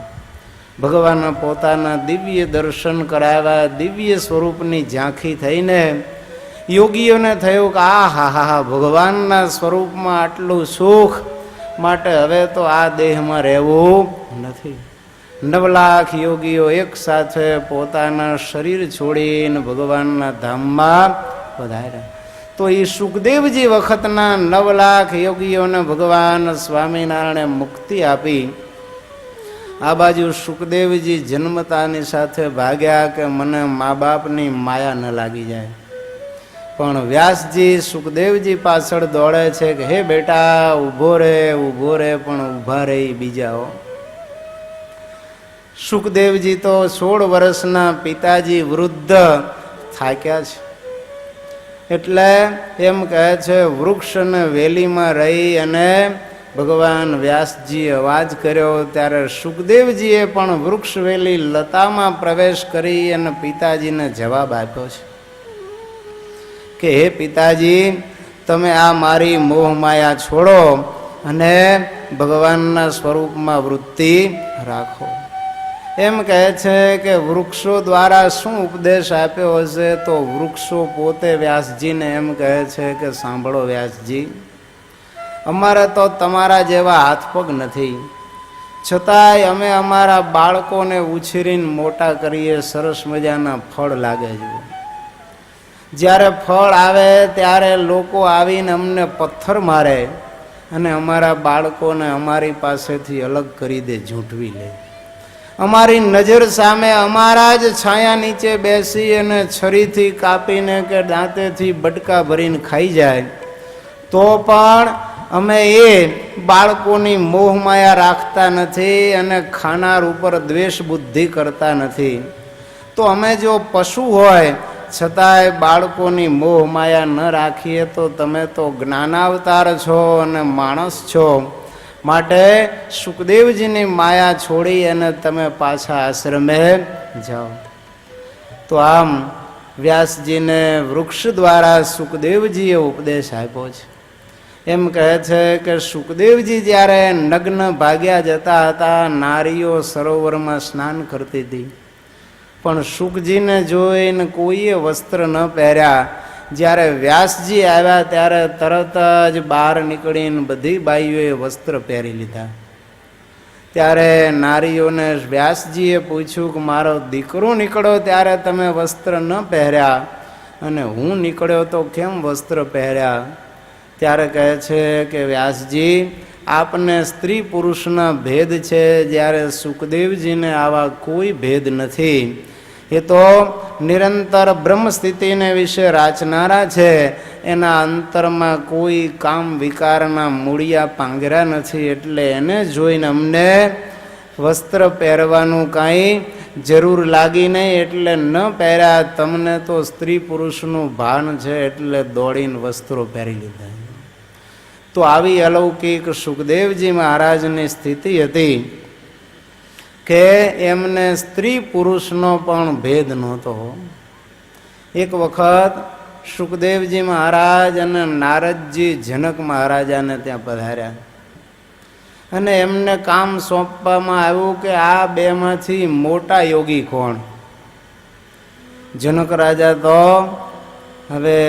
ભગવાનના પોતાના દિવ્ય દર્શન કરાવ્યા. દિવ્ય સ્વરૂપની ઝાંખી થઈને યોગીઓને થયું કે આ હા હા હા, ભગવાનના સ્વરૂપમાં આટલું સુખ, માટે હવે તો આ દેહમાં રહેવું નથી. 9 લાખ યોગીઓ એક સાથે પોતાના શરીર છોડીને ભગવાનના ધામમાં પધાર્યા. તો એ સુખદેવજી વખતના 9 લાખ યોગીઓને ભગવાન સ્વામિનારાયણે મુક્તિ આપી. આ બાજુ સુખદેવજી જન્મતાની સાથે ભાગ્યા કે મને મા બાપની માયા ન લાગી જાય. પણ વ્યાસજી સુખદેવજી પાછળ દોડે છે કે હે બેટા, ઊભો રે, પણ ઊભા રહી બીજાઓ. સુખદેવજી તો 16 વર્ષના પિતાજી વૃદ્ધ થાક્યા છે એટલે એમ કહે છે વૃક્ષ અને વેલીમાં રહી અને ભગવાન વ્યાસજીએ અવાજ કર્યો ત્યારે સુખદેવજીએ પણ વૃક્ષ વેલી લતામાં પ્રવેશ કરી અને પિતાજીને જવાબ આપ્યો છે કે હે પિતાજી, તમે આ મારી મોહ માયા છોડો અને ભગવાનના સ્વરૂપમાં વૃત્તિ રાખો. એમ કહે છે કે વૃક્ષો દ્વારા શું ઉપદેશ આપ્યો હશે? તો વૃક્ષો પોતે વ્યાસજીને એમ કહે છે કે સાંભળો વ્યાસજી, અમારે તો તમારા જેવા હાથ પગ નથી, છતાંય અમે અમારા બાળકોને ઉછેરીને મોટા કરીએ, સરસ મજાના ફળ લાગે છે. જ્યારે ફળ આવે ત્યારે લોકો આવીને અમને પથ્થર મારે અને અમારા બાળકોને અમારી પાસેથી અલગ કરી દે, ઝૂંટવી લે. અમારી નજર સામે અમારા જ છાયા નીચે બેસી અને છરીથી કાપીને કે દાંતેથી બટકા ભરીને ખાઈ જાય, તો પણ અમે એ બાળકોની મોહ માયા રાખતા નથી અને ખાનાર ઉપર દ્વેષ બુદ્ધિ કરતા નથી. તો અમે જો પશુ હોય છતાંય બાળકોની મોહ માયા ન રાખીએ તો તમે તો જ્ઞાનાવતાર છો અને માણસ છો. માટે સુખદેવજીની માયા છોડી અને તમે પાછા આશ્રમે જાઓ. તો આમ વ્યાસજીને વૃક્ષ દ્વારા સુખદેવજીએ ઉપદેશ આપ્યો છે. એમ કહે છે કે સુખદેવજી જ્યારે નગ્ન ભાગ્યા જતા હતા, નારીઓ સરોવરમાં સ્નાન કરતી હતી, પણ સુખજીને જોઈને કોઈએ વસ્ત્ર ન પહેર્યા. જ્યારે વ્યાસજી આવ્યા ત્યારે તરત જ બહાર નીકળીને બધી બાઈઓએ વસ્ત્ર પહેરી લીધા. ત્યારે નારીઓને વ્યાસજીએ પૂછ્યું કે મારો દીકરો નીકળ્યો ત્યારે તમે વસ્ત્ર ન પહેર્યા અને હું નીકળ્યો તો કેમ વસ્ત્ર પહેર્યા? ત્યારે કહે છે કે વ્યાસજી, આપને સ્ત્રી પુરુષના ભેદ છે, જ્યારે સુખદેવજીને આવા કોઈ ભેદ નથી. એ તો નિરંતર બ્રહ્મ સ્થિતિને વિશે રાચનારા છે, એના અંતરમાં કોઈ કામ વિકારના મૂળિયા પાંગરા નથી, એટલે એને જોઈને અમને વસ્ત્ર પહેરવાનું કાંઈ જરૂર લાગી નહીં, એટલે ન પહેર્યા. તમને તો સ્ત્રી પુરુષનું ભાન છે એટલે દોડીને વસ્ત્રો પહેરી લીધા. તો આવી અલૌકિક સુખદેવજી મહારાજની સ્થિતિ હતી કે એમને સ્ત્રી પુરુષનો પણ ભેદ નહોતો. એક વખત સુખદેવજી મહારાજ અને નારદજી જનક મહારાજાને ત્યાં પધાર્યા અને એમને કામ સોંપવામાં આવ્યું કે આ બેમાંથી મોટા યોગી કોણ? જનક રાજા તો હવે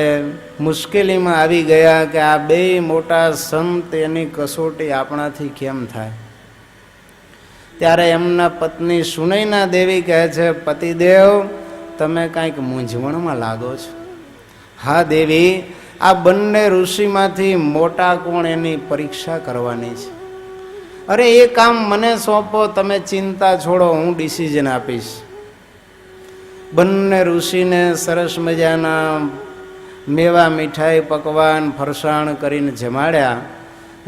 મુશ્કેલીમાં આવી ગયા કે આ બે મોટા સંત, એની કસોટી આપણાથી કેમ થાય? ત્યારે એમના પત્ની સુનૈના દેવી કહે છે, પતિદેવ તમે કાંઈક મૂંઝવણમાં લાગો છો. હા દેવી, આ બંને ઋષિમાંથી મોટા કોણ એની પરીક્ષા કરવાની છે. અરે એ કામ મને સોંપો, તમે ચિંતા છોડો, હું ડિસિઝન આપીશ. બંને ઋષિને સરસ મજાના મેવા મીઠાઈ પકવાન ફરસાણ કરીને જમાડ્યા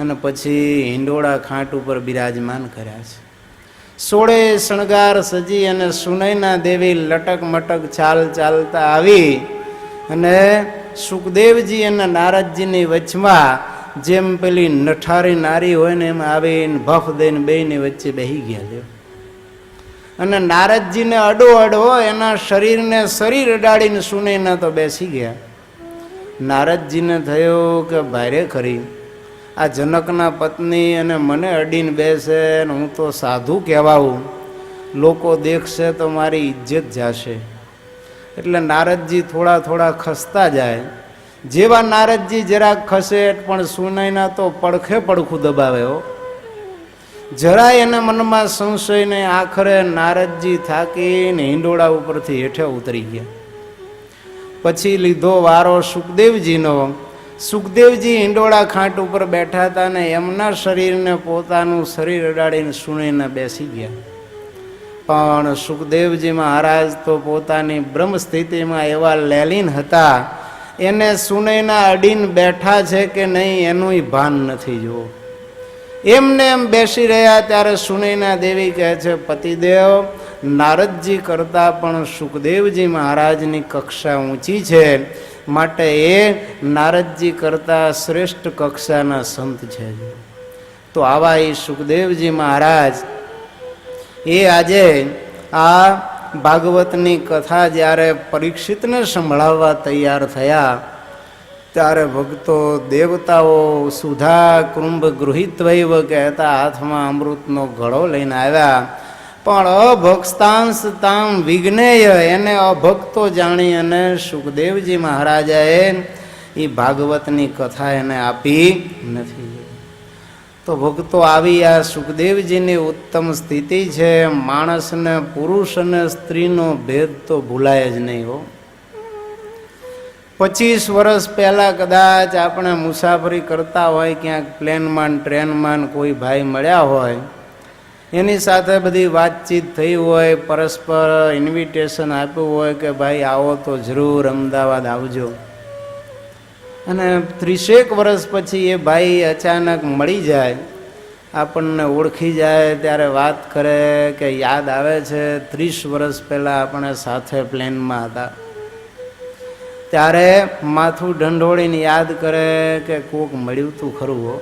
અને પછી હિંડોળા ખાંટ ઉપર બિરાજમાન કર્યા છે. 16 શણગાર સજી અને સુનૈના દેવી લટક મટક ચાલ ચાલતા આવી અને સુખદેવજી અને નારદજીની વચમાં જેમ પેલી નઠારી નારી હોય ને એમ આવીને ભફ દઈને બેયની વચ્ચે બેહી ગયા લ્યો. અને નારદજીને અડો અડો એના શરીરને શરીર અડાડીને સુનૈના તો બેસી ગયા. નારદજીને થયું કે ભારે ખરી, આ જનકના પત્ની અને મને અડીને બેસે ને હું તો સાધુ કહેવાઉં, લોકો દેખશે તો મારી ઇજ્જત જશે. એટલે નારદજી થોડા થોડા ખસતા જાય. જેવા નારદજી જરાક ખસે પણ સુનૈના તો પડખે પડખું દબાવે હો. જરાય એના મનમાં સંશય નહીં. આખરે નારદજી થાકીને હિંડોળા ઉપરથી હેઠે ઉતરી ગયા. પછી લીધો વારો સુખદેવજીનો. સુખદેવજી હિંડોળા ખાંટ ઉપર બેઠા હતા ને એમના શરીરને પોતાનું શરીર અડાડીને સુનૈના બેસી ગયા. પણ સુખદેવજી મહારાજ તો પોતાની બ્રહ્મ સ્થિતિમાં એવા લેલીન હતા, એને સુનૈના અડીને બેઠા છે કે નહીં એનું ભાન નથી. જુઓ, એમને એમ બેસી રહ્યા ત્યારે સુનૈના દેવી કહે છે, પતિદેવ નારદજી કરતા પણ સુખદેવજી મહારાજની કક્ષા ઊંચી છે, માટે એ નારદજી કરતા શ્રેષ્ઠ કક્ષાના સંત છે. તો આવા એ સુખદેવજી મહારાજ એ આજે આ ભાગવતની કથા જ્યારે પરીક્ષિતને સંભળાવવા તૈયાર થયા ત્યારે ભક્તો દેવતાઓ સુધા કુંભ ગૃહિત્વૈવ કહેતા હાથમાં અમૃતનો ઘડો લઈને આવ્યા. પણ અભક્તાંશ તામ વિઘ્નેય એને અભક્તો જાણી અને સુખદેવજી મહારાજાએ એ ભાગવતની કથા એને આપી નથી. તો ભક્તો આવી આ સુખદેવજીની ઉત્તમ સ્થિતિ છે. માણસને પુરુષ અને સ્ત્રીનો ભેદ તો ભૂલાય જ નહીં હો. 25 વર્ષ પહેલા કદાચ આપણે મુસાફરી કરતા હોય ક્યાંક પ્લેનમાં ટ્રેનમાં કોઈ ભાઈ મળ્યા હોય, એની સાથે બધી વાતચીત થઈ હોય, પરસ્પર ઇન્વિટેશન આપ્યું હોય કે ભાઈ આવો તો જરૂર અમદાવાદ આવજો, અને 30 વર્ષ પછી એ ભાઈ અચાનક મળી જાય, આપણને ઓળખી જાય, ત્યારે વાત કરે કે યાદ આવે છે 30 વર્ષ પહેલા આપણે સાથે પ્લેનમાં હતા, ત્યારે માથું ઢંઢોળીને યાદ કરે કે કોક મળ્યું તું ખરું હો.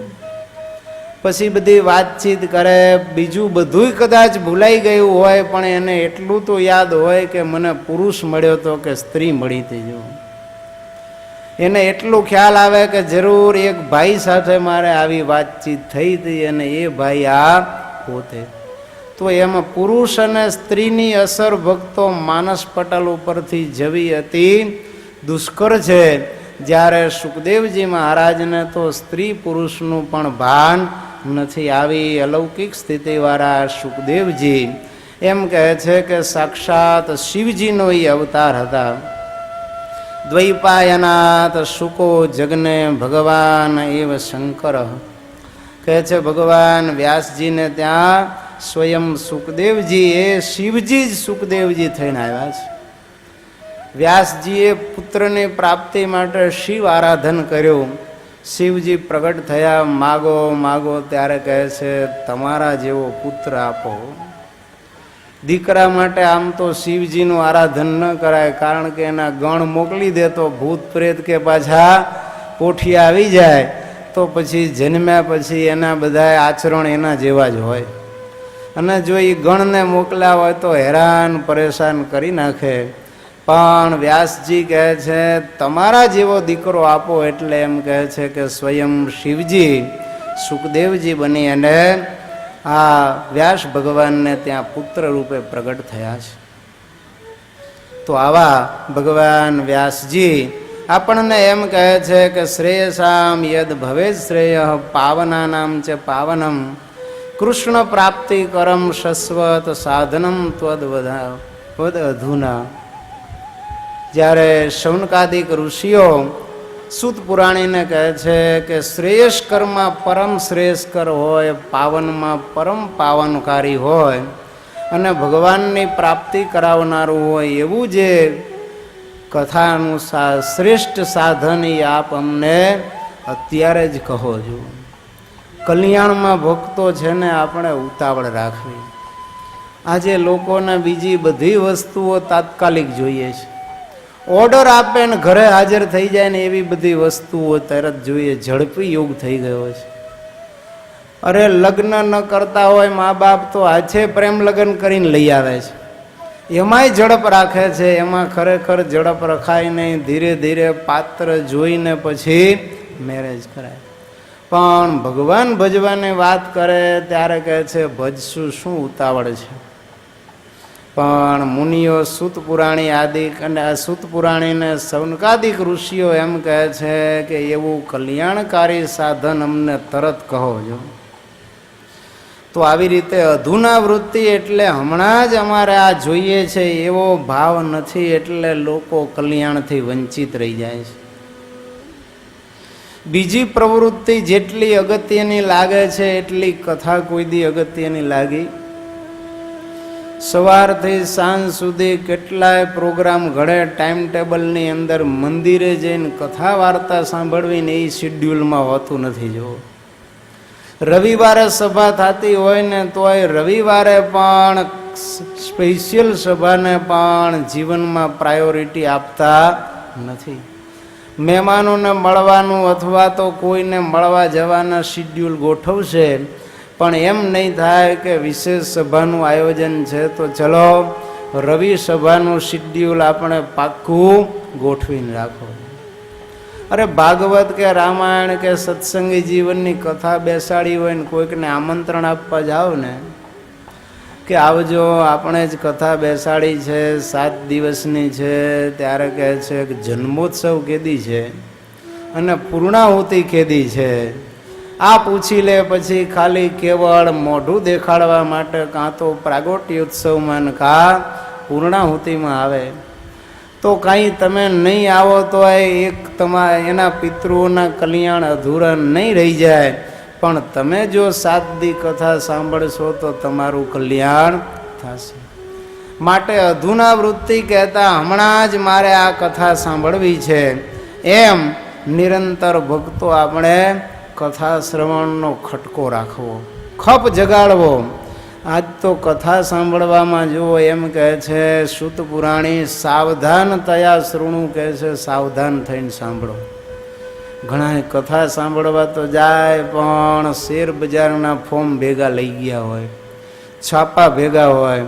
પછી બધી વાતચીત કરે, બીજું બધુંય કદાચ ભૂલાઈ ગયું હોય પણ એને એટલું તો યાદ હોય કે મને પુરુષ મળ્યો તો કે સ્ત્રી મળી હતી. જો એને એટલું ખ્યાલ આવે કે જરૂર એક ભાઈ સાથે મારે આવી વાતચીત થઈ હતી અને એ ભાઈ આ પોતે. તો એમાં પુરુષ અને સ્ત્રીની અસર ભક્તો માનસ પટલ ઉપરથી જવી હતી દુષ્કર છે. જ્યારે સુખદેવજી મહારાજને તો સ્ત્રી પુરુષનું પણ ભાન નથી. આવી અલૌકિક સ્થિતિવાળા સુખદેવજી એમ કહે છે કે સાક્ષાત શિવજીનો એ અવતાર હતા. દ્વૈપાયનાથ શુકો જગને ભગવાન એવ શંકર કહે છે ભગવાન વ્યાસજીને ત્યાં સ્વયં સુખદેવજી એ શિવજી જ સુખદેવજી થઈને આવ્યા છે. વ્યાસજીએ પુત્રની પ્રાપ્તિ માટે શિવ આરાધન કર્યું. શિવજી પ્રગટ થયા, માગો માગો, ત્યારે કહે છે તમારા જેવો પુત્ર આપો. દીકરા માટે આમ તો શિવજીનું આરાધન ન કરાય, કારણ કે એના ગણ મોકલી દે તો ભૂત પ્રેત કે પાછા પોઠિયા આવી જાય તો પછી જન્મ્યા પછી એના બધા આચરણ એના જેવા જ હોય, અને જો એ ગણને મોકલ્યા હોય તો હેરાન પરેશાન કરી નાખે. પણ વ્યાસજી કહે છે તમારા જેવો દીકરો આપો, એટલે એમ કહે છે કે સ્વયં શિવજી સુખદેવજી બની અને આ વ્યાસ ભગવાનને ત્યાં પુત્ર રૂપે પ્રગટ થયા છે. તો આવા ભગવાન વ્યાસજી આપણને એમ કહે છે કે શ્રેયસામ યદ ભવે શ્રેય પાવનાનામ ચ પાવનમ કૃષ્ણ પ્રાપ્તિ કરમ શશ્વત સાધનમ ત્વદ અધુના. જ્યારે શૌનકાદિક ઋષિઓ સૂત પુરાણીને કહે છે કે શ્રેયસ્કરમાં પરમ શ્રેયસ્કર હોય, પાવનમાં પરમ પાવનકારી હોય અને ભગવાનની પ્રાપ્તિ કરાવનારું હોય એવું જે કથાનું શ્રેષ્ઠ સાધન એ આપ અમને અત્યારે જ કહો છો. કલ્યાણમાં ભક્તો છે ને આપણે ઉતાવળ રાખવી. આજે લોકોને બીજી બધી વસ્તુઓ તાત્કાલિક જોઈએ છે, ઓર્ડર આપે ને ઘરે હાજર થઈ જાય ને એવી બધી વસ્તુઓ તરત જોઈએ. ઝડપી યુગ થઈ ગયો છે. અરે લગ્ન ન કરતા હોય મા બાપ તો હાથે પ્રેમ લગ્ન કરીને લઈ આવે છે, એમાંય ઝડપ રાખે છે. એમાં ખરેખર ઝડપ રખાય નહીં, ધીરે ધીરે પાત્ર જોઈને પછી મેરેજ કરાય. પણ ભગવાન ભજવાની વાત કરે ત્યારે કહે છે ભજશું, શું ઉતાવળ છે. પણ મુનિઓ સૂત પુરાણી આદિ અને સૂત પુરાણીને સૌનકાદિક ઋષિઓ એમ કહે છે કે એવું કલ્યાણકારી સાધન અમને તરત કહો છો. તો આવી રીતે અધુના વૃત્તિ એટલે હમણાં જ અમારે આ જોઈએ છે એવો ભાવ નથી, એટલે લોકો કલ્યાણથી વંચિત રહી જાય છે. બીજી પ્રવૃત્તિ જેટલી અગત્યની લાગે છે એટલી કથા કોઈ દી અગત્યની લાગી. સવારથી સાંજ સુધી કેટલાય પ્રોગ્રામ ઘડે ટાઈમ ટેબલની અંદર, મંદિરે જઈને કથા વાર્તા સાંભળવીને એ શિડ્યુલમાં હોતું નથી. જો રવિવારે સભા થતી હોય ને તોય રવિવારે પણ સ્પેશિયલ સભાને પણ જીવનમાં પ્રાયોરિટી આપતા નથી. મહેમાનોને મળવાનું અથવા તો કોઈને મળવા જવાના શિડ્યુલ ગોઠવશે, પણ એમ નહીં થાય કે વિશેષ સભાનું આયોજન છે તો ચલો રવિ સભાનું શિડ્યુલ આપણે પાક્કું ગોઠવીને રાખો. અરે ભાગવત કે રામાયણ કે સત્સંગી જીવનની કથા બેસાડી હોય ને કોઈકને આમંત્રણ આપવા જાઓ ને કે આવજો, આપણે જ કથા બેસાડી છે, 7 દિવસની છે, ત્યારે કહે છે કે જન્મોત્સવ કેદી છે અને પૂર્ણાહુતિ કેદી છે, આ પૂછી લે. પછી ખાલી કેવળ મોઢું દેખાડવા માટે કાં તો પ્રાગટ્યોત્સવમાં ને કાં પૂર્ણાહુતિમાં આવે. તો કાંઈ તમે નહીં આવો તો એક એના પિતૃઓના કલ્યાણ અધૂરા નહીં રહી જાય, પણ તમે જો 7 દી કથા સાંભળશો તો તમારું કલ્યાણ થશે. માટે અધુના વૃત્તિ કહેતા હમણાં જ મારે આ કથા સાંભળવી છે એમ નિરંતર ભક્તો આપણે કથા શ્રવણનો ખટકો રાખવો, ખપ જગાડવો. આજ તો કથા સાંભળવામાં જુઓ એમ કહે છે સુત પુરાણી, સાવધાન તયા શ્રુણું કહે છે, સાવધાન થઈને સાંભળો. ઘણા કથા સાંભળવા તો જાય પણ શેર બજારના ફોર્મ ભેગા લઈ ગયા હોય, છાપા ભેગા હોય,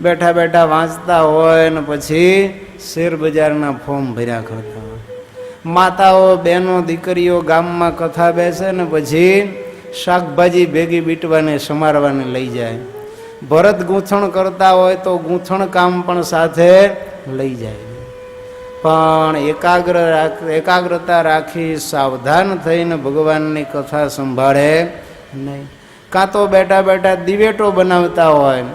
બેઠા બેઠા વાંચતા હોય ને પછી શેર બજારના ફોર્મ ભર્યા કરતા હોય. માતાઓ બહેનો દીકરીઓ ગામમાં કથા બેસે ને પછી શાકભાજી ભેગી બીટવાને સમારવાને લઈ જાય. ભરત ગૂંથણ કરતા હોય તો ગૂંથણ કામ પણ સાથે લઈ જાય. પણ એકાગ્રતા રાખી સાવધાન થઈને ભગવાનની કથા સંભાળે નહીં. કાં તો બેઠા બેઠા દિવેટો બનાવતા હોય,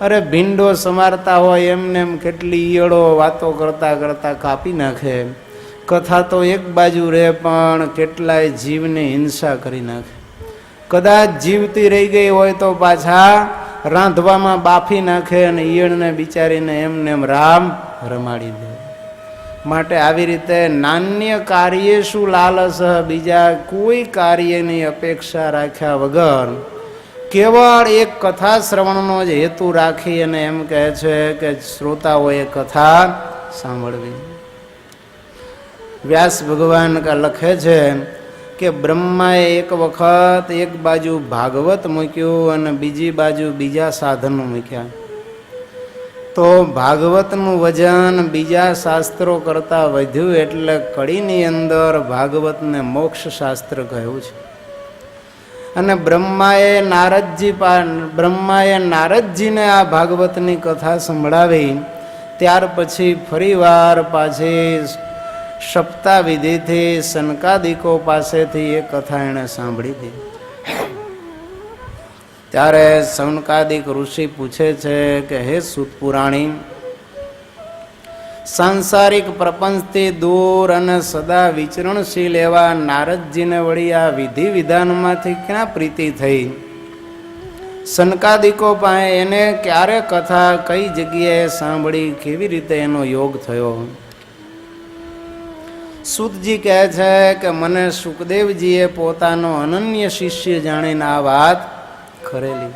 અરે ભીંડો સમારતા હોય, એમને એમ કેટલી ઈયળો વાતો કરતા કરતા કાપી નાખે. કથા તો એક બાજુ રહે પણ કેટલાય જીવની હિંસા કરી નાખે. કદાચ જીવતી રહી ગઈ હોય તો પાછા રાંધવામાં બાફી નાખે અને ઈયળને બિચારીને એમને એમ રામ રમાડી દે. માટે આવી રીતે નાન્ય કાર્ય શું લાલસ, બીજા કોઈ કાર્યની અપેક્ષા રાખ્યા વગર કેવળ એક કથા શ્રવણનો જ હેતુ રાખી અને એમ કહે છે કે શ્રોતાઓએ કથા સાંભળવી. વ્યાસ ભગવાન લખે છે કે બ્રહ્માએ એક વખત એક બાજુ ભાગવત મૂક્યું અને બીજી બાજુ બીજા સાધનો મૂક્યા. તો ભાગવતનું વજન બીજા શાસ્ત્રો કરતાં વધ્યું એટલે કડીની અંદર ભાગવતને મોક્ષ શાસ્ત્ર કહ્યું છે. અને બ્રહ્માએ નારદજીને આ ભાગવતની કથા સંભળાવી. ત્યાર પછી ફરીવાર પાછી સપ્તાહ વિધિથી સનકાદિકો પાસેથી એ કથા એણે સાંભળી હતી. ત્યારે સનકાદિક ઋષિ પૂછે છે કે હે સુત પુરાણી, સાંસારિક પ્રપંચથી દૂર અને સદા વિચરણશીલ એવા નારદજીને વળી આ વિધિ વિધાનમાંથી ક્યાં પ્રીતિ થઈ? સનકાદિકો પાસે એને ક્યારે કથા કઈ જગ્યાએ સાંભળી, કેવી રીતે એનો યોગ થયો? સુતજી કહે છે કે મને સુખદેવજીએ પોતાનો અનન્ય શિષ્ય જાણીને આ વાત કરેલી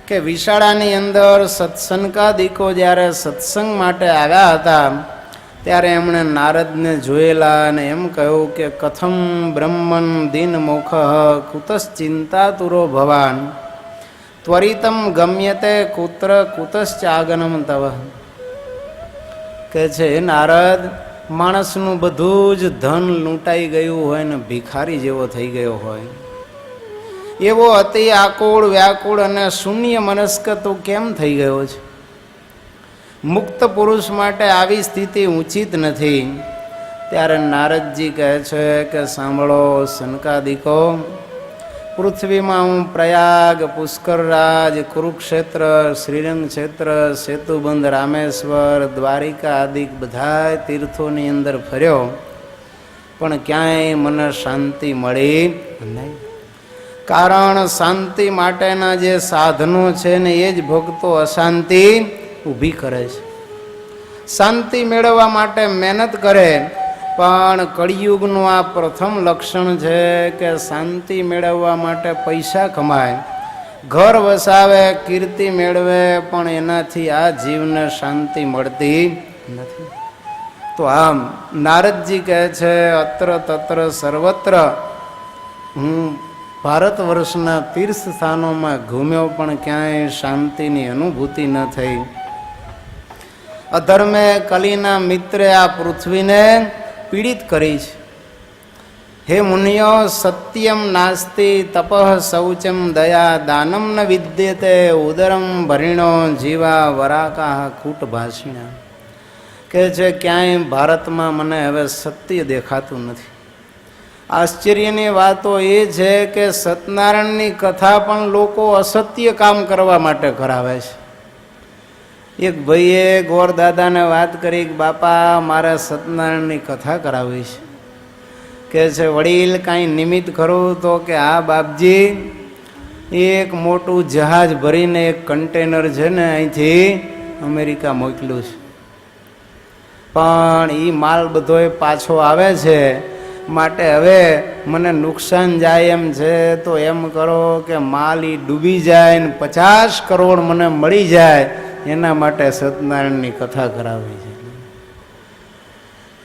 કે વિશાળાની અંદર સત્સંગાદિકો જ્યારે સત્સંગ માટે આવ્યા હતા ત્યારે એમણે નારદને જોયેલા અને એમ કહ્યું કે કથમ બ્રહ્મન દિન મોખ કુતશ્ચિંતાતુરો ભવાન ત્વરિતમ ગમ્યતે કુત્ર કુતશ્ચાગનમ તવ. કે છે નારદ, માણસનું બધું જ ધન લૂંટાઈ ગયું હોય ને ભિખારી જેવો થઈ ગયો હોય, એવો અતિ આકુળ વ્યાકુળ અને શૂન્ય મનસ્ક તું કેમ થઈ ગયો છે? મુક્ત પુરુષ માટે આવી સ્થિતિ ઉચિત નથી. ત્યારે નારદજી કહે છે કે સાંભળો સનકાદિકો, પૃથ્વીમાં હું પ્રયાગ, પુષ્કરરાજ, કુરુક્ષેત્ર, શ્રીરંગ ક્ષેત્ર, સેતુબંધ, રામેશ્વર, દ્વારિકા આદિ બધા તીર્થોની અંદર ફર્યો, પણ ક્યાંય મને શાંતિ મળી નહીં. કારણ શાંતિ માટેના જે સાધનો છે ને એ જ ભક્તો અશાંતિ ઊભી કરે છે. શાંતિ મેળવવા માટે મહેનત કરે, પણ કળિયુગનું આ પ્રથમ લક્ષણ છે કે શાંતિ મેળવવા માટે પૈસા કમાય, ઘર વસાવે, કીર્તિ મેળવે, પણ એનાથી આ જીવને શાંતિ મળતી નથી. તો આમ નારદજી કહે છે અત્ર તત્ર સર્વત્ર હું ભારત વર્ષના તીર્થ સ્થાનોમાં ઘૂમ્યો પણ ક્યાંય શાંતિની અનુભૂતિ ન થઈ. અધર્મે કલીના મિત્રે આ પૃથ્વીને પીડિત કરી છે. હે મુનિયો, સત્યમ નાસ્તિ તપઃ શૌચમ દયા દાનમ ન વિદ્યતે ઉદરમ ભરીણો જીવા વરાકાહ કૂટ ભાષિણા. કહે છે ક્યાંય ભારતમાં મને હવે સત્ય દેખાતું નથી. આશ્ચર્યની વાતો એ છે કે સત્યનારાયણની કથા પણ લોકો અસત્ય કામ કરવા માટે કરાવે છે. એક ભાઈએ ગોરદાદાને વાત કરી કે બાપા મારે સત્યનારાયણની કથા કરાવી છે. કે છે વડીલ કાંઈ નિમિત્ત ખરું? તો કે હા બાપજી, એક મોટું જહાજ ભરીને એક કન્ટેનર છે ને અહીંથી અમેરિકા મોકલ્યું છે, પણ એ માલ બધોય પાછો આવે છે, માટે હવે મને નુકસાન જાય એમ છે. તો એમ કરો કે માલ એ ડૂબી જાય ને 50 કરોડ મને મળી જાય, એના માટે સત્યનારાયણની કથા કરાવી છે.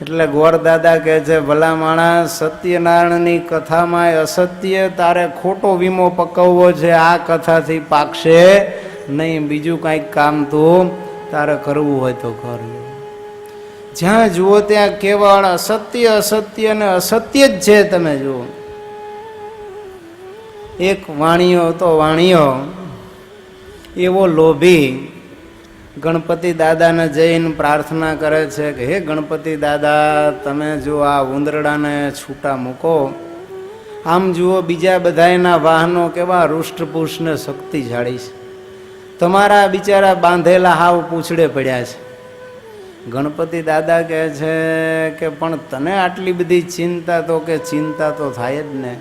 એટલે ગોરદાદા કહે છે ભલા માણસ, સત્યનારાયણની કથામાં અસત્ય તારે ખોટો વીમો પકવવો છે, આ કથાથી પાકશે નહીં. બીજું કાંઈક કામ તું તારે કરવું હોય તો કર. જ્યાં જુઓ ત્યાં કેવળ અસત્ય અસત્ય અને અસત્ય જ છે. તમે જુઓ, એક વાણિયો હતો, વાણિયો એવો લોભી ગણપતિ દાદાને જઈને પ્રાર્થના કરે છે કે હે ગણપતિ દાદા, તમે જો આ ઉંદરડાને છૂટા મૂકો. આમ જુઓ બીજા બધાના વાહનો કેવા રૂષ્ટપુષ્ટ ને શક્તિશાળી છે, તમારા બિચારા બાંધેલા હાવ પૂછડે પડ્યા છે. ગણપતિ દાદા કહે છે કે પણ તને આટલી બધી ચિંતા? તો કે ચિંતા તો થાય જ ને.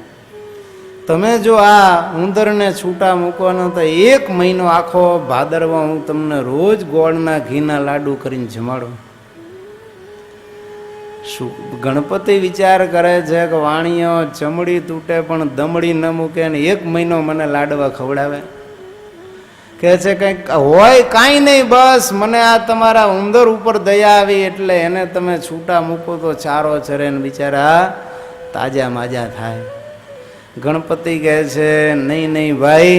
તમે જો આ ઉંદરને છૂટા મૂકવાનો તો 1 મહિનો આખો ભાદરવા હું તમને રોજ ગોળના ઘીના લાડુ કરીને જમાડું. શું ગણપતિ વિચાર કરે છે કે વાણીઓ ચમડી તૂટે પણ દમડી ન મૂકે ને 1 મહિનો મને લાડવા ખવડાવે. કહે છે કંઈક હોય કાંઈ નહીં, બસ મને આ તમારા ઉંદર ઉપર દયા આવી એટલે એને તમે છૂટા મૂકો તો ચારો ચરે ને બિચારા તાજા માજા થાય. ગણપતિ કહે છે નહીં નહીં ભાઈ,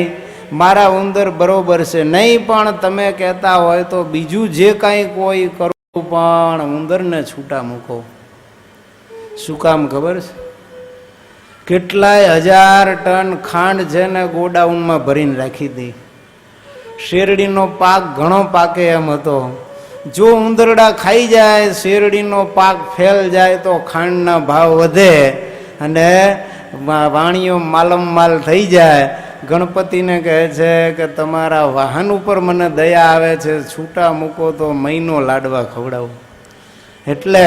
મારા ઉંદર બરોબર છે નહીં, પણ તમે કહેતા હોય તો બીજું જે કાંઈ કોઈ કરું, પણ ઉંદરને છૂટા મૂકો. શું કામ ખબર છે? કેટલાય 1000 ટન ખાંડ છે ને ગોડાઉનમાં ભરીને રાખી હતી. શેરડીનો પાક ઘણો પાકે એમ હતો. જો ઉંદરડા ખાઈ જાય, શેરડીનો પાક ફેલ જાય તો ખાંડના ભાવ વધે અને વાણીઓ માલમમાલ થઈ જાય. ગણપતિને કહે છે કે તમારા વાહન ઉપર મને દયા આવે છે, છૂટા મૂકો તો મહિનો લાડવા ખવડાવો. એટલે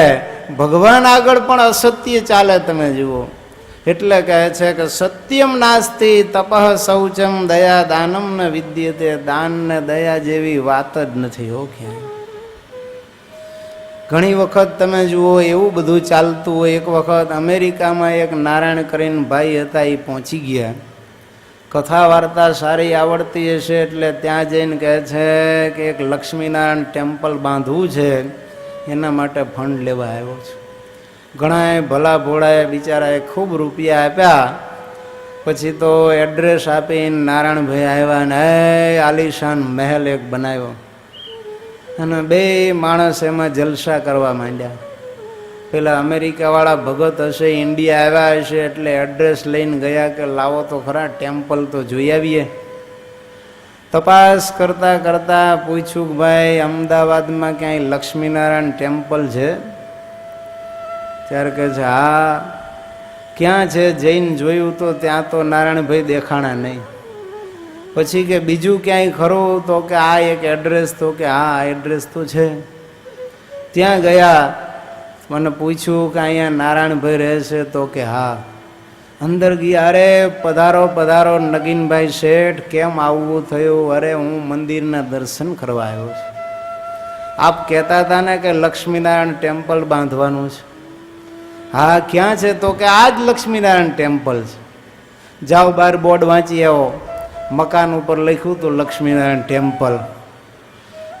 ભગવાન આગળ પણ અસત્ય ચાલે. તમે જુઓ, એટલે કહે છે કે સત્યમ નાસ્તિ તપઃ શૌચમ દયા દાનમ ન વિદ્યતે. દાન ને દયા જેવી વાત જ નથી હો ક્યાંય. ઘણી વખત તમે જુઓ એવું બધું ચાલતું હોય. એક વખત અમેરિકામાં એક નારાયણ કરીને ભાઈ હતા, એ પહોંચી ગયા. કથા વાર્તા સારી આવડતી હશે એટલે ત્યાં જઈને કહે છે કે એક લક્ષ્મીનારાયણ ટેમ્પલ બાંધવું છે, એના માટે ફંડ લેવા આવ્યો છું. ઘણાએ ભલા ભોળાએ બિચારાએ ખૂબ રૂપિયા આપ્યા. પછી તો એડ્રેસ આપીને નારાયણભાઈ આવ્યા ને આલિશાન મહેલ એક બનાવ્યો અને 2 માણસ એમાં જલસા કરવા માંડ્યા. પેલા અમેરિકાવાળા ભગત હશે, ઇન્ડિયા આવ્યા હશે એટલે એડ્રેસ લઈને ગયા કે લાવો તો ખરા ટેમ્પલ તો જોઈ આવીએ. તપાસ કરતા કરતા પૂછ્યું કે ભાઈ અમદાવાદમાં ક્યાંય લક્ષ્મીનારાયણ ટેમ્પલ છે? ત્યારે કહે છે હા. ક્યાં છે? જઈને જોયું તો ત્યાં તો નારાયણભાઈ દેખાણા નહીં. પછી કે બીજું ક્યાંય ખરું? તો કે આ એક એડ્રેસ. તો કે હા એડ્રેસ તો છે. ત્યાં ગયા મને પૂછ્યું કે અહીંયા નારાયણભાઈ રહે છે? તો કે હા. અંદર ગયા. અરે પધારો પધારો નગીનભાઈ શેઠ, કેમ આવવું થયું? અરે હું મંદિરના દર્શન કરવા આવ્યો છું. આપ કહેતા હતા ને કે લક્ષ્મીનારાયણ ટેમ્પલ બાંધવાનું છે. હા ક્યાં છે? તો કે આ જ લક્ષ્મીનારાયણ ટેમ્પલ છે. જાઓ બહાર બોર્ડ વાંચી આવો. મકાન ઉપર લખ્યું હતું લક્ષ્મીનારાયણ ટેમ્પલ.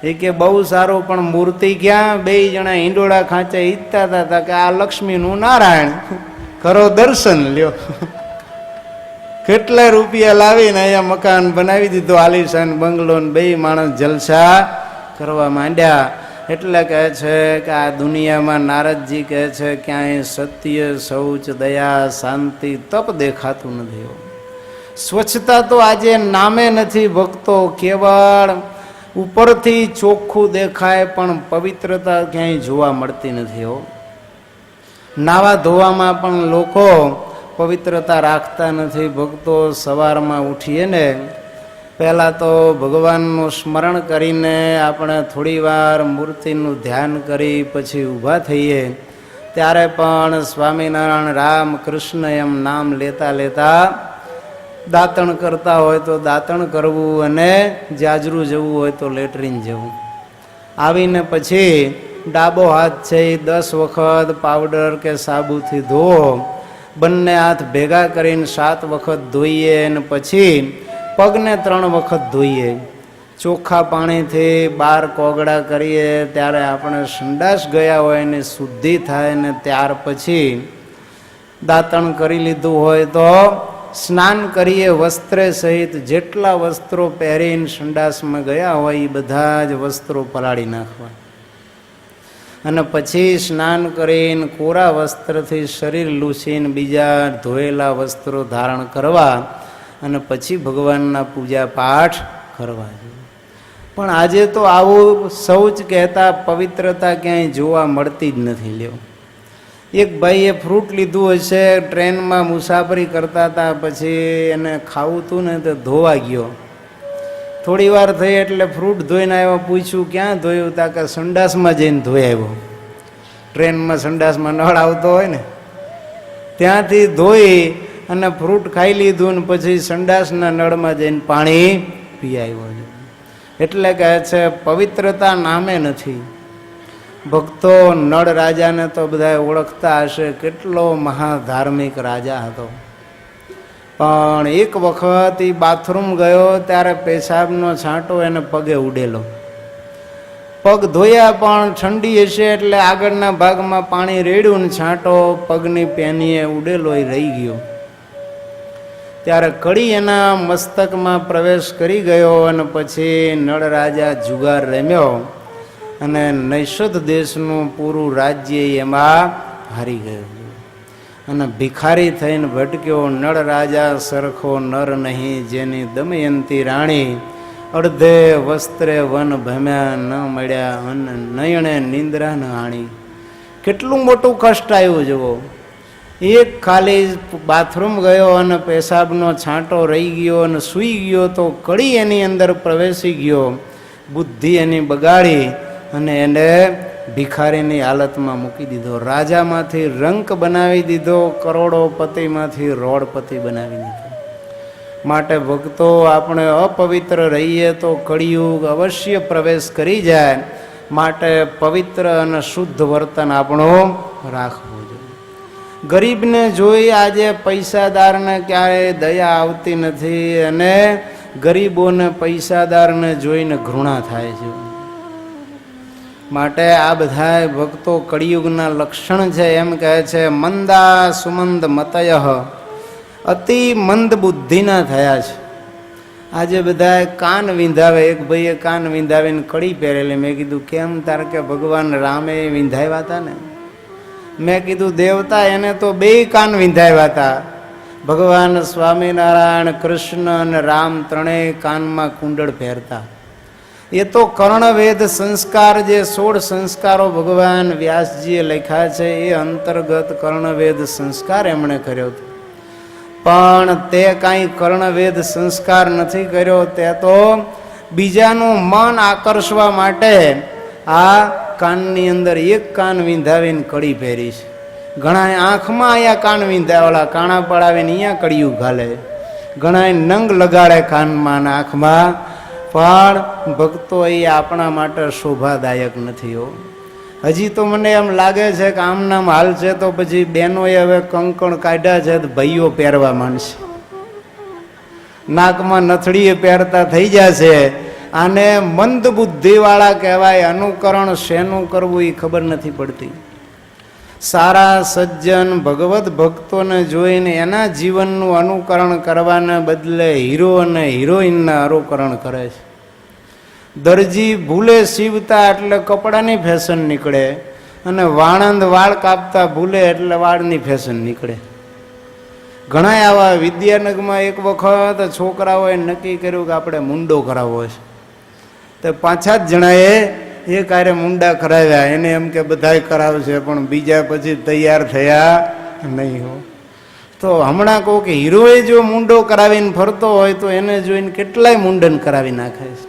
એ કે બહુ સારું, પણ મૂર્તિ ક્યાં? બે જણા હિંડોળા ખાંચે ઈચ્છતા હતા કે આ લક્ષ્મીનું નારાયણ, કરો દર્શન લ્યો. કેટલા રૂપિયા લાવીને અહીંયા મકાન બનાવી દીધું, આલીશાન બંગલો, બે માણસ જલસા કરવા માંડ્યા. એટલે કહે છે કે આ દુનિયામાં નારદજી કહે છે ક્યાંય સત્ય, શૌચ, દયા, શાંતિ, તપ દેખાતું નથી. સ્વચ્છતા તો આજે નામે નથી ભક્તો, કેવળ ઉપરથી ચોખ્ખું દેખાય પણ પવિત્રતા ક્યાંય જોવા મળતી નથી. હો, નાવા ધોવામાં પણ લોકો પવિત્રતા રાખતા નથી. ભક્તો સવારમાં ઉઠીએ ને પહેલાં તો ભગવાનનું સ્મરણ કરીને આપણે થોડી વાર મૂર્તિનું ધ્યાન કરી પછી ઊભા થઈએ, ત્યારે પણ સ્વામિનારાયણ, રામ, કૃષ્ણ એમ નામ લેતા લેતા દાંતણ કરતા હોય તો દાંતણ કરવું, અને જાજરૂ જવું હોય તો લેટ્રિન જવું. આવીને પછી ડાબો હાથ છે એ 10 વખત પાવડર કે સાબુથી ધોવો, બંને હાથ ભેગા કરીને 7 વખત ધોઈએ, અને પછી પગને 3 વખત ધોઈએ. ચોખ્ખા પાણીથી 12 કોગળા કરીએ ત્યારે આપણે સંડાસ ગયા હોય એની શુદ્ધિ થાય, ને ત્યાર પછી દાંતણ કરી લીધું હોય તો સ્નાન કરીએ વસ્ત્રે સહિત. જેટલા વસ્ત્રો પહેરીને સંડાસમાં ગયા હોય એ બધા જ વસ્ત્રો પલાળી નાખવા, અને પછી સ્નાન કરીને કોરા વસ્ત્રથી શરીર લૂછીને બીજા ધોયેલા વસ્ત્રો ધારણ કરવા, અને પછી ભગવાનના પૂજા પાઠ કરવા. પણ આજે તો આવું શૌચ કહેતા પવિત્રતા ક્યાંય જોવા મળતી જ નથી. લ્યો, એક ભાઈએ ફ્રૂટ લીધું હશે, ટ્રેનમાં મુસાફરી કરતા હતા, પછી એને ખાવું હતું ને તો ધોવા ગયો. થોડી વાર થઈ એટલે ફ્રૂટ ધોઈને આવ્યો, પૂછ્યું ક્યાં ધોયું? તા કે સંડાસમાં જઈને ધોઈ આવ્યો. ટ્રેનમાં સંડાસમાં નળ આવતો હોય ને ત્યાંથી ધોઈ અને ફ્રૂટ ખાઈ લીધું, ને પછી સંડાસના નળમાં જઈને પાણી પી આવ્યો. એટલે કહે છે પવિત્રતા નામે નથી. ભક્તો, નળ રાજાને તો બધા ઓળખતા હશે, કેટલો મહાધાર્મિક રાજા હતો. પણ એક વખત એ બાથરૂમ ગયો ત્યારે પેશાબનો છાંટો એને પગે ઉડેલો. પગ ધોયા પણ ઠંડી હશે એટલે આગળના ભાગમાં પાણી રેડ્યું, ને છાંટો પગની પેનીએ ઉડેલો એ રહી ગયો. ત્યારે કડી એના મસ્તકમાં પ્રવેશ કરી ગયો, અને પછી નળ રાજા જુગાર રમ્યો અને નૈષધ દેશનું પૂરું રાજ્ય એમાં હારી ગયું, અને ભિખારી થઈને ભટક્યો. નળ રાજા સરખો નર નહીં, જેની દમયંતી રાણી અડધે વસ્ત્રે વન ભમ્યા, ન મળ્યા અન્ન નયણે નિંદ્રા ન હાણી. કેટલું મોટું કષ્ટ આવ્યું જુઓ. એક ખાલી બાથરૂમ ગયો અને પેશાબનો છાંટો રહી ગયો અને સૂઈ ગયો તો કડી એની અંદર પ્રવેશી ગયો, બુદ્ધિ એની બગાડી અને એને ભિખારીની હાલતમાં મૂકી દીધો. રાજામાંથી રંક બનાવી દીધો, કરોડોપતિમાંથી રોડપતિ બનાવી દીધો. માટે ભક્તો, આપણે અપવિત્ર રહીએ તો કળિયુગ અવશ્ય પ્રવેશ કરી જાય. માટે પવિત્ર અને શુદ્ધ વર્તન આપણું રાખવું જોઈએ. ગરીબને જોઈ આજે પૈસાદારને ક્યારેય દયા આવતી નથી, અને ગરીબોને પૈસાદારને જોઈને ઘૃણા થાય છે. માટે આ બધા ભક્તો કળિયુગના લક્ષણ છે. એમ કહે છે મંદા સુમંદ મતય, અતિ મંદ બુદ્ધિના થયા છે. આજે બધા કાન વિંધાવે. એક ભાઈએ કાન વિંધાવીને કડી પહેરેલી. મેં કીધું કેમ? તારે કે ભગવાન રામે વિંધાવ્યા હતા ને. મેં કીધું દેવતા એને તો 2 કાન વિંધાવ્યા હતા. ભગવાન સ્વામિનારાયણ, કૃષ્ણ અને રામ ત્રણેય કાનમાં કુંડળ પહેરતા. એ તો કર્ણવેદ સંસ્કાર, જે 16 સંસ્કારો ભગવાન વ્યાસજીએ લખ્યા છે એ અંતર્ગત કર્ણવેદ સંસ્કાર એમણે કર્યો હતો. પણ તે કાંઈ કર્ણવેદ સંસ્કાર નથી કર્યો. તે તો બીજાનું મન આકર્ષવા માટે આ કાનની અંદર 1 કાન વિંધાવીને કડી પહેરી છે. ઘણા આંખમાં અહીંયા કાન વિંધાવેલા, કાણા પડાવીને અહીંયા કડિયું ઘાલે. ઘણા નંગ લગાડે કાનમાં અને આંખમાં. પણ ભક્તો, એ આપણા માટે શોભાદાયક નથી. હો, હજી તો મને એમ લાગે છે કે આમનામ હાલ છે તો પછી બહેનોએ હવે કંકણ કાઢ્યા છે તો ભાઈઓ પહેરવા માંડશે. નાકમાં નથડીએ પહેરતા થઈ જશે આને મંદ બુદ્ધિવાળા કહેવાય. અનુકરણ શેનું કરવું એ ખબર નથી પડતી. સારા સજ્જન ભગવત ભક્તોને જોઈને એના જીવનનું અનુકરણ કરવાને બદલે હીરો અને હિરોઈનના અનુકરણ કરે છે. દરજી ભૂલે સીવતા એટલે કપડાની ફેશન નીકળે, અને વાણંદ વાળ કાપતા ભૂલે એટલે વાળની ફેશન નીકળે. ઘણા આવા વિદ્યાનગરમાં એક વખત છોકરાઓએ નક્કી કર્યું કે આપણે મુંડો કરાવવો છે. તો 5-7 જણાએ એ કાર્ય મુંડા કરાવ્યા. એને એમ કે બધાય કરાવશે, પણ બીજા પછી તૈયાર થયા નહીં હો. તો હમણાં કહું કે હીરોએ જો મુંડો કરાવીને ફરતો હોય તો એને જોઈને કેટલાય મુંડન કરાવી નાખે છે.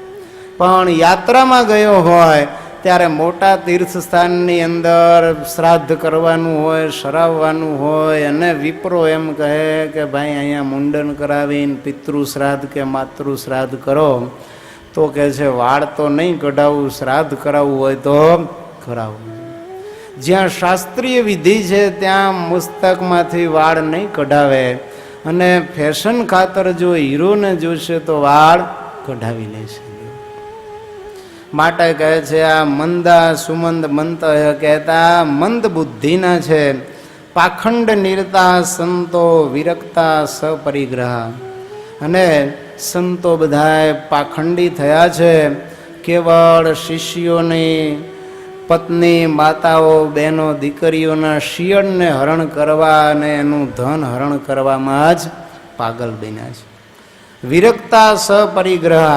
પણ યાત્રામાં ગયો હોય ત્યારે મોટા તીર્થ સ્થાનની અંદર શ્રાદ્ધ કરવાનું હોય, શરાવવાનું હોય, અને વિપ્રો એમ કહે કે ભાઈ અહીંયા મુંડન કરાવીને પિતૃ શ્રાદ્ધ કે માતૃ શ્રાદ્ધ કરો, તો કહે છે વાળ તો નહીં કઢાવવું, શ્રાદ્ધ કરાવવું હોય તો કરાવવું. જ્યાં શાસ્ત્રીય વિધિ છે ત્યાં મસ્તકમાંથી વાળ નહીં કઢાવે, અને ફેશન ખાતર જો હીરોને જોશે તો વાળ કઢાવી લે છે. માટે કહે છે આ મંદા સુમંદ મંત કહેતા મંદ બુદ્ધિના છે. પાખંડ નિરતા સંતો વિરક્તા સપરિગ્રહ. અને સંતો બધાય પાખંડી થયા છે. કેવળ શિષ્યોની પત્ની, માતાઓ, બહેનો, દીકરીઓના શિયળને હરણ કરવા અને એનું ધન હરણ કરવામાં જ પાગલ બન્યા છે. વિરક્તા સપરિગ્રહ.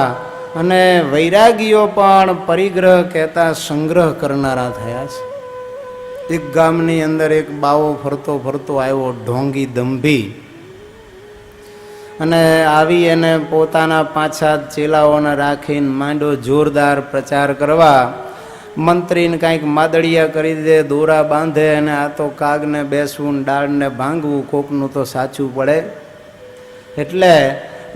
અને વૈરાગીઓ પણ પરિગ્રહ કહેતા સંગ્રહ કરનારા થયા છે. એક ગામની અંદર એક બાવો ફરતો ફરતો આવ્યો, ઢોંગી દંભી, અને આવી એને પોતાના 5-7 ચેલાઓને રાખીને માંડ્યો જોરદાર પ્રચાર કરવા. મંત્રીને કાંઈક માદડિયા કરી દે, દોરા બાંધે, અને આ તો કાગને બેસવું, ડાળને ભાંગવું, કોકનું તો સાચું પડે. એટલે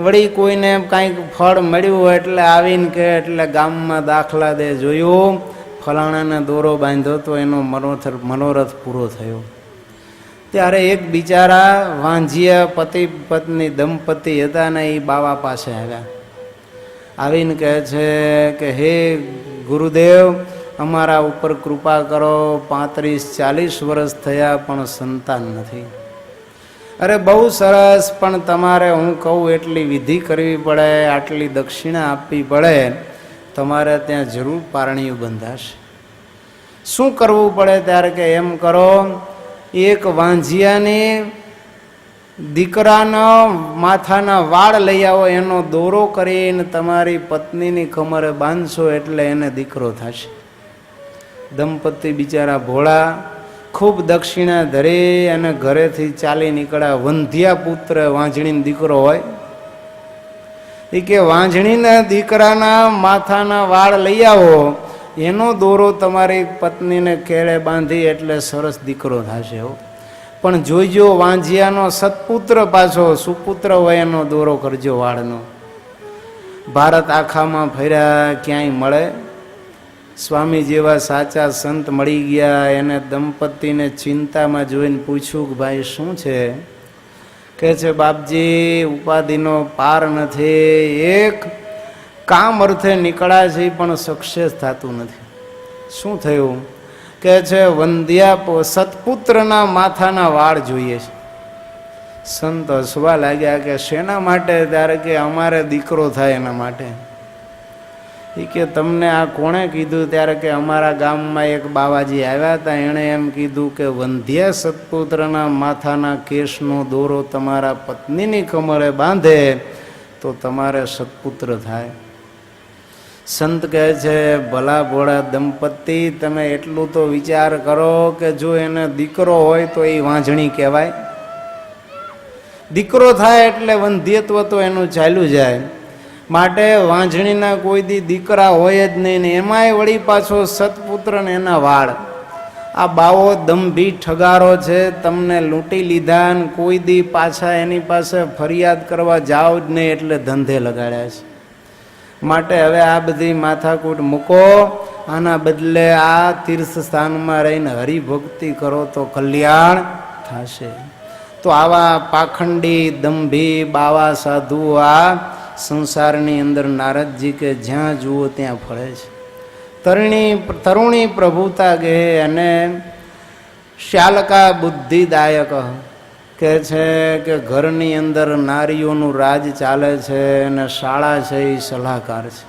વળી કોઈને કાંઈક ફળ મળ્યું હોય એટલે આવીને કે એટલે ગામમાં દાખલા દે, જોયું ફલાણાને દોરો બાંધ્યો તો એનો મનોરથ પૂરો થયો. ત્યારે એક બિચારા વાંઝિયા પતિ પત્ની દંપતી હતા ને એ બાવા પાસે આવ્યા. આવીને કહે છે કે હે ગુરુદેવ, અમારા ઉપર કૃપા કરો, 35-40 વર્ષ થયા પણ સંતાન નથી. અરે બહુ સરસ, પણ તમારે હું કહું એટલી વિધિ કરવી પડે, આટલી દક્ષિણા આપવી પડે, તમારે ત્યાં જરૂર પારણીયું બંધાશે. શું કરવું પડે? ત્યારે કે એમ કરો, એક વાંઝિયાની દીકરાનો માથાના વાળ લઈ આવો, એનો દોરો કરીને તમારી પત્નીની કમરે બાંધશો એટલે એને દીકરો થશે. દંપતી બિચારા ભોળા, ખૂબ દક્ષિણા ધરી અને ઘરેથી ચાલી નીકળ્યા. વંધ્યા પુત્ર, વાંઝણીનો દીકરો હોય, એ કે વાંઝણીના દીકરાના માથાના વાળ લઈ આવો, એનો દોરો તમારી પત્નીને કેળે બાંધી એટલે સરસ દીકરો થશે. પણ જોઈજો વાંઝિયાનો સત્પુત્ર પાછો સુપુત્ર હોય એનો દોરો કરજો વાળનો. ભારત આખામાં ફર્યા, ક્યાંય મળે. સ્વામી જેવા સાચા સંત મળી ગયા. એને દંપતીને ચિંતામાં જોઈને પૂછ્યું કે ભાઈ શું છે? કહે છે બાપજી, ઉપાધિનો પાર નથી. એક કામ અર્થે નીકળ્યા છે પણ સક્સેસ થતું નથી. શું થયું? કહે છે વંધ્યા સત્પુત્રના માથાના વાળ જોઈએ છે. સંત હસવા લાગ્યા કે શેના માટે? ત્યારે કે અમારે દીકરો થાય એના માટે. એ કે તમને આ કોણે કીધું? ત્યારે કે અમારા ગામમાં એક બાવાજી આવ્યા હતા, એણે એમ કીધું કે વંધ્યા સત્પુત્રના માથાના કેશનો દોરો તમારા પત્નીની કમરે બાંધે તો તમારે સત્પુત્ર થાય. સંત કહે છે ભલા ભોળા દંપતી, તમે એટલું તો વિચાર કરો કે જો એને દીકરો હોય તો એ વાંઝણી કહેવાય. દીકરો થાય એટલે વંધ્યત્વ તો એનું ચાલ્યું જાય. માટે વાંઝણીના કોઈ દી દીકરા હોય જ નહીં ને એમાંય વળી પાછો સત્પુત્ર ને એના વાળ. આ બાવો દંભી ઠગારો છે, તમને લૂંટી લીધા ને કોઈ દી પાછા એની પાસે ફરિયાદ કરવા જાઓ જ નહીં એટલે ધંધે લગાડ્યા છે. માટે હવે આ બધી માથાકૂટ મૂકો, આના બદલે આ તીર્થ સ્થાનમાં રહીને હરિભક્તિ કરો તો કલ્યાણ થશે. તો આવા પાખંડી દંભી બાવા સાધુ આ સંસારની અંદર નારદજી કે જ્યાં જુઓ ત્યાં ફળે છે. તરુણી પ્રભુતા ગે અને શ્યાલકા બુદ્ધિદાયક કે છે કે ઘરની અંદર નારીઓનું રાજ ચાલે છે અને શાળા છે એ સલાહકાર છે.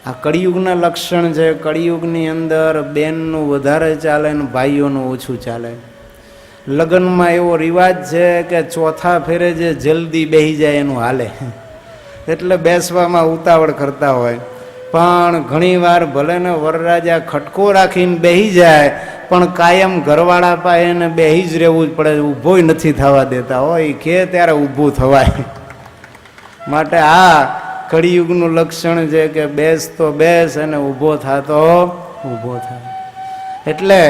આ કળિયુગના લક્ષણ છે. કળિયુગની અંદર બેનનું વધારે ચાલે ને ભાઈઓનું ઓછું ચાલે. લગ્નમાં એવો રિવાજ છે કે ચોથા ફેરે જે જલ્દી બેસી જાય એનું હાલે, એટલે બેસવામાં ઉતાવળ કરતા હોય. પણ ઘણીવાર ભલે ને વરરાજા ખટકો રાખીને બેસી જાય પણ કાયમ ઘરવાળા પાસે એને બેસી જ રહેવું જ પડે, ઊભોય નથી થવા દેતા હોય કે ત્યારે ઊભું થવાય. માટે આ કળિયુગનું લક્ષણ છે કે બેસ તો બેસ અને ઊભો થાતો ઊભો થાય. એટલે